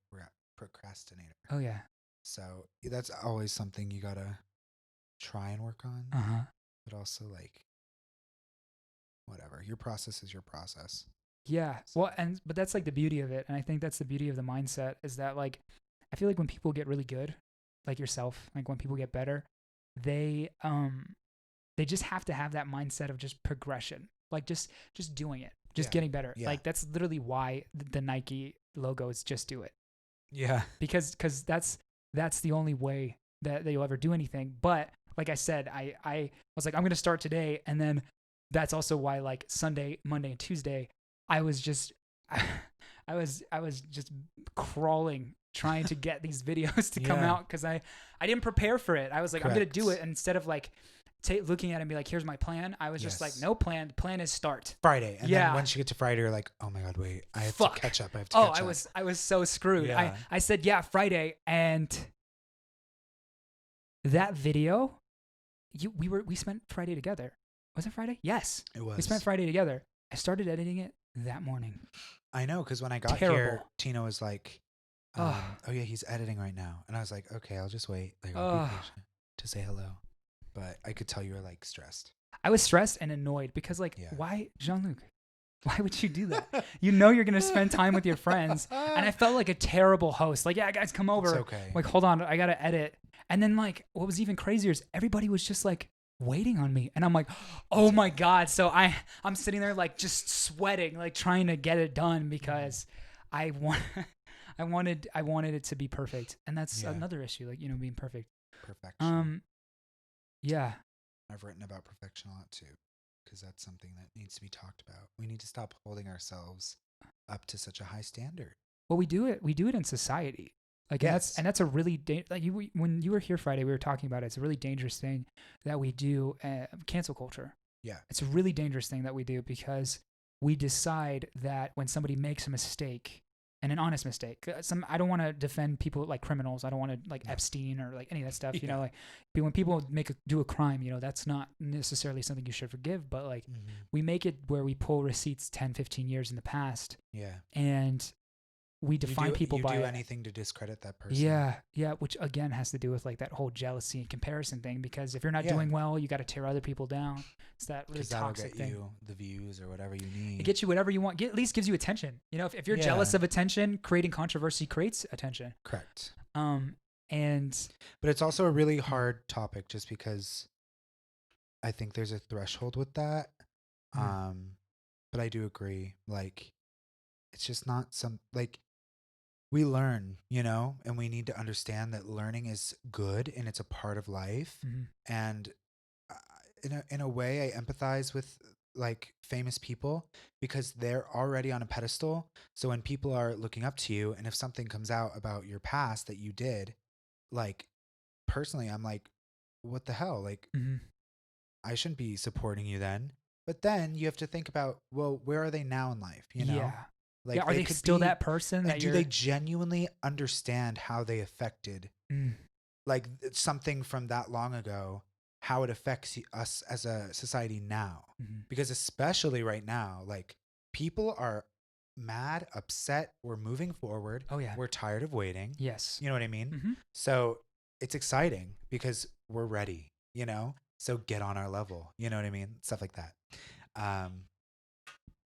procrastinator. Oh yeah. So that's always something you gotta try and work on. But also like, whatever. Your process is your process. Yeah. Well, but that's like the beauty of it, and I think that's the beauty of the mindset is that like, I feel like when people get really good, like yourself, like when people get better, they just have to have that mindset of just progression, like just doing it, just getting better. Like that's literally why the Nike logo is just do it. Yeah. Because that's the only way that you'll ever do anything. But like I said, I was like, I'm going to start today. And then that's also why like Sunday, Monday, and Tuesday, I was just crawling trying to get these videos to come out because I didn't prepare for it. I was like, I'm going to do it. And instead of like looking at it and be like, here's my plan, I was just like, no plan. The plan is start Friday. And then once you get to Friday, you're like, oh my God, wait, I have to catch up. I was so screwed. Yeah. I said, Friday. And that video, we spent Friday together. Was it Friday? Yes. It was. We spent Friday together. I started editing it that morning. I know, because when I got here, Tina was like, oh yeah, he's editing right now. And I was like, okay, I'll just wait. Like, I'll be patient to say hello. But I could tell you were like stressed. I was stressed and annoyed because like, why, Jean-Luc? Why would you do that? You're going to spend time with your friends. And I felt like a terrible host. Like, yeah, guys, come over. It's okay. Like, hold on, I got to edit. And then like, what was even crazier is everybody was just like waiting on me. And I'm like, oh my God. So I'm sitting there like just sweating, like trying to get it done because I wanted it to be perfect. And that's another issue, like, being perfect. Perfection. Yeah. I've written about perfection a lot too, because that's something that needs to be talked about. We need to stop holding ourselves up to such a high standard. Well, we do it in society. Like, and that's a really, when you were here Friday, we were talking about it. It's a really dangerous thing that we do, cancel culture. Yeah. It's a really dangerous thing that we do because we decide that when somebody makes a mistake and an honest mistake. I don't want to defend people like criminals. I don't want to like No. Epstein or like any of that stuff. You Yeah. know, like when people do a crime, you know, that's not necessarily something you should forgive. But like we make it where we pull receipts 10, 15 years in the past, Yeah. and we define people you by do it. anything to discredit that person. Yeah, yeah, which again has to do with like that whole jealousy and comparison thing. Because if you're not Yeah. doing well, you got to tear other people down. It's that really Because that'll toxic get thing. you the views or whatever you need. It gets you whatever you want. At least gives you attention. You know, if you're Yeah. jealous of attention, creating controversy creates attention. Correct. And But it's also a really hard topic just because I think there's a threshold with that. But I do agree. Like, it's just not like we learn, and we need to understand that learning is good and it's a part of life. And in a way, I empathize with like famous people because they're already on a pedestal. So when people are looking up to you, and if something comes out about your past that you did, like personally, I'm like, what the hell? Like, I shouldn't be supporting you then. But then you have to think about, well, where are they now in life? yeah, like, yeah. Are they still that person? And That do they genuinely understand how they affected, like something from that long ago, how it affects us as a society now? Because especially right now, like people are mad, upset. We're moving forward. Oh yeah. We're tired of waiting. Yes. You know what I mean? So it's exciting because we're ready, so get on our level. You know what I mean? Stuff like that.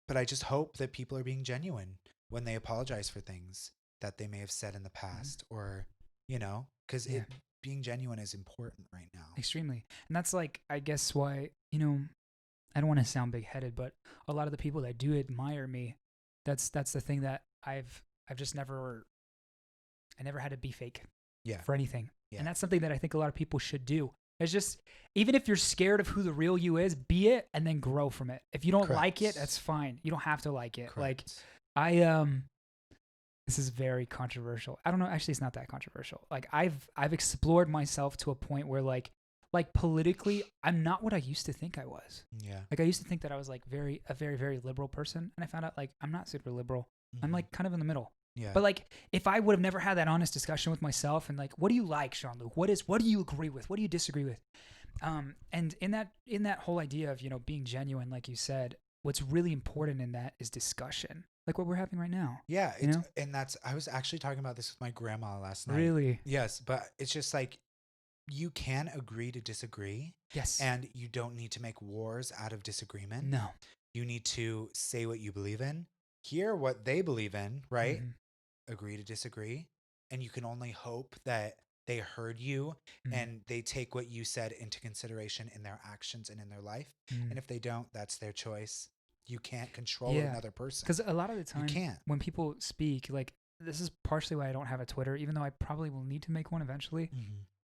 But I just hope that people are being genuine when they apologize for things that they may have said in the past, or, because being genuine is important right now. Extremely. And that's like, I guess why, I don't want to sound big headed, but a lot of the people that do admire me, that's the thing that I've just never had to be fake for anything. Yeah. And that's something that I think a lot of people should do. It's just, even if you're scared of who the real you is, be it and then grow from it. If you don't like it, that's fine. You don't have to like it. Correct. Like this is very controversial. I don't know. Actually, it's not that controversial. Like I've explored myself to a point where like politically, I'm not what I used to think I was. Yeah. Like I used to think that I was like a very, very liberal person. And I found out like, I'm not super liberal. I'm like kind of in the middle. Yeah. But like, if I would have never had that honest discussion with myself and like, what do you like, Jean-Luc? What do you agree with? What do you disagree with? And in that whole idea of, being genuine, like you said, what's really important in that is discussion, like what we're having right now. Yeah. And I was actually talking about this with my grandma last night. Really? Yes. But it's just like, you can agree to disagree. Yes. And you don't need to make wars out of disagreement. No. You need to say what you believe in, hear what they believe in, right? Agree to disagree. And you can only hope that they heard you and they take what you said into consideration in their actions and in their life. And if they don't, that's their choice. You can't control another person. Because a lot of the time, you can't. When people speak, like, this is partially why I don't have a Twitter, even though I probably will need to make one eventually.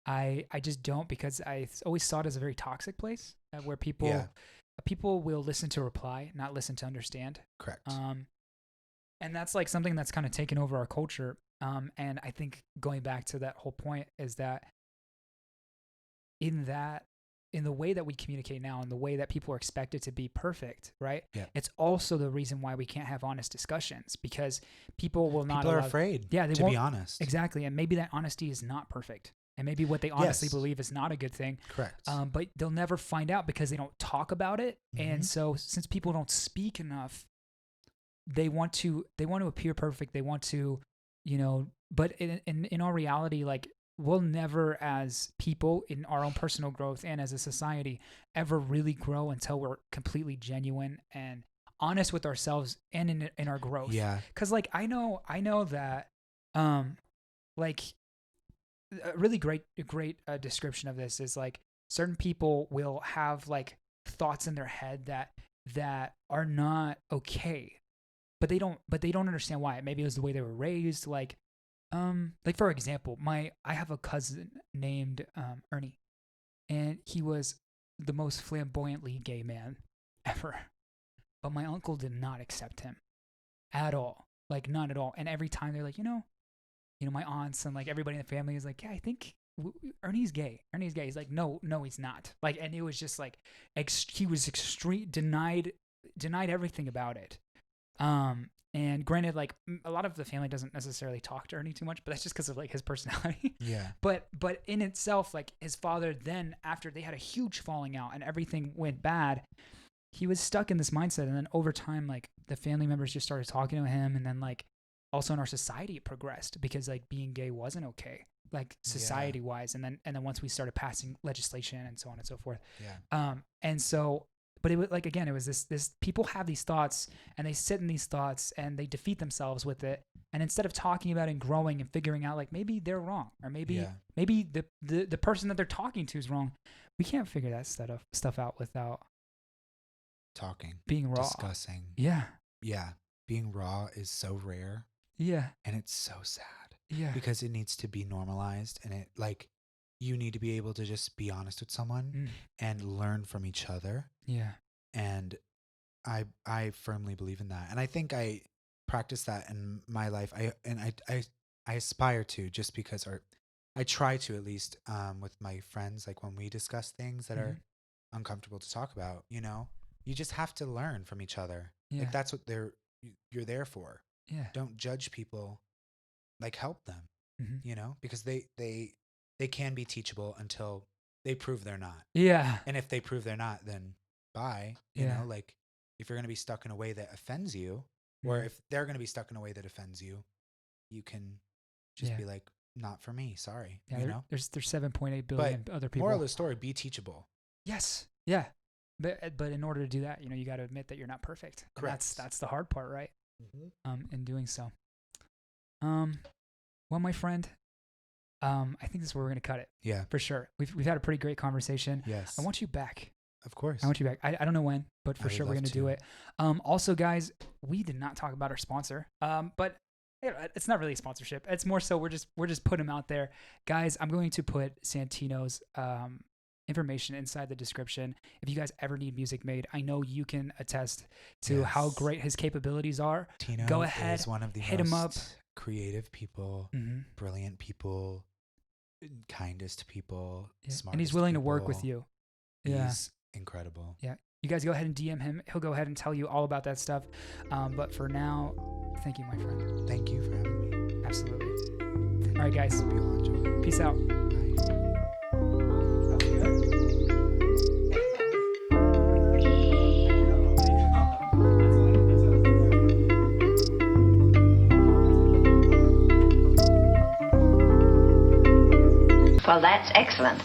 I just don't, because I always saw it as a very toxic place where people will listen to reply, not listen to understand. Correct. And that's like something that's kind of taken over our culture. And I think going back to that whole point is that in the way that we communicate now and the way that people are expected to be perfect, right? Yeah. It's also the reason why we can't have honest discussions, because people will not. People are afraid. Yeah, to be honest. Exactly, and maybe that honesty is not perfect, and maybe what they honestly believe is not a good thing. Correct. But they'll never find out because they don't talk about it, and so since people don't speak enough, they want to appear perfect. They want to, but in our reality, like, we'll never, as people in our own personal growth and as a society, ever really grow until we're completely genuine and honest with ourselves and in our growth. Yeah. Cause like, I know that, like a really great description of this is like, certain people will have like thoughts in their head that are not okay, but they don't understand why. Maybe it was the way they were raised. Like for example, I have a cousin named Ernie, and he was the most flamboyantly gay man ever. But my uncle did not accept him at all, like not at all. And every time they're like, my aunts and like everybody in the family is like, yeah, I think Ernie's gay. Ernie's gay. He's like, no, he's not. Like, and it was just like, he was denied everything about it. And granted, like a lot of the family doesn't necessarily talk to Ernie too much, but that's just because of like his personality. Yeah. But in itself, like his father, then after they had a huge falling out and everything went bad, he was stuck in this mindset. And then over time, like the family members just started talking to him, and then like also in our society it progressed because like being gay wasn't okay, like society wise. And then once we started passing legislation and so on and so forth. Yeah. And so. But it was like, again, it was this people have these thoughts and they sit in these thoughts and they defeat themselves with it. And instead of talking about it and growing and figuring out like maybe they're wrong, or maybe the person that they're talking to is wrong, we can't figure that stuff out without Talking, being raw. discussing. Yeah. Yeah. Being raw is so rare. Yeah. And it's so sad. Yeah. Because it needs to be normalized, and it like you need to be able to just be honest with someone and learn from each other. Yeah. And I firmly believe in that. And I think I practice that in my life. I aspire to, just because, or I try to at least, with my friends, like when we discuss things that are uncomfortable to talk about, you know, you just have to learn from each other. Yeah. Like that's what you're there for. Yeah. Don't judge people, like help them, you know, because they can be teachable until they prove they're not. Yeah. And if they prove they're not, then bye. You know, like if you're going to be stuck in a way that offends you, or if they're going to be stuck in a way that offends you, you can just be like, not for me. Sorry. Yeah. You know, there's 7.8 billion other people. Moral of the story: be teachable. Yes. Yeah. But in order to do that, you know, you got to admit that you're not perfect. Correct. That's the hard part, right? In doing so. Well, my friend, I think this is where we're gonna cut it. Yeah, for sure. We've had a pretty great conversation. Yes, I want you back. Of course, I want you back. I don't know when, but for sure we're gonna do it. Also, guys, we did not talk about our sponsor. But it's not really a sponsorship. It's more so we're just putting them out there, guys. I'm going to put Santino's information inside the description. If you guys ever need music made, I know you can attest to how great his capabilities are. Tino go ahead, is one of the hit him up. Creative people, brilliant people, kindest people, smartest and he's willing people. to work with you. He's incredible. Yeah, you guys go ahead and DM him. He'll go ahead and tell you all about that stuff. But for now, thank you, my friend. Thank you for having me. Absolutely. All right, guys. Hope you all enjoy. Peace out. Bye. Well, that's excellent.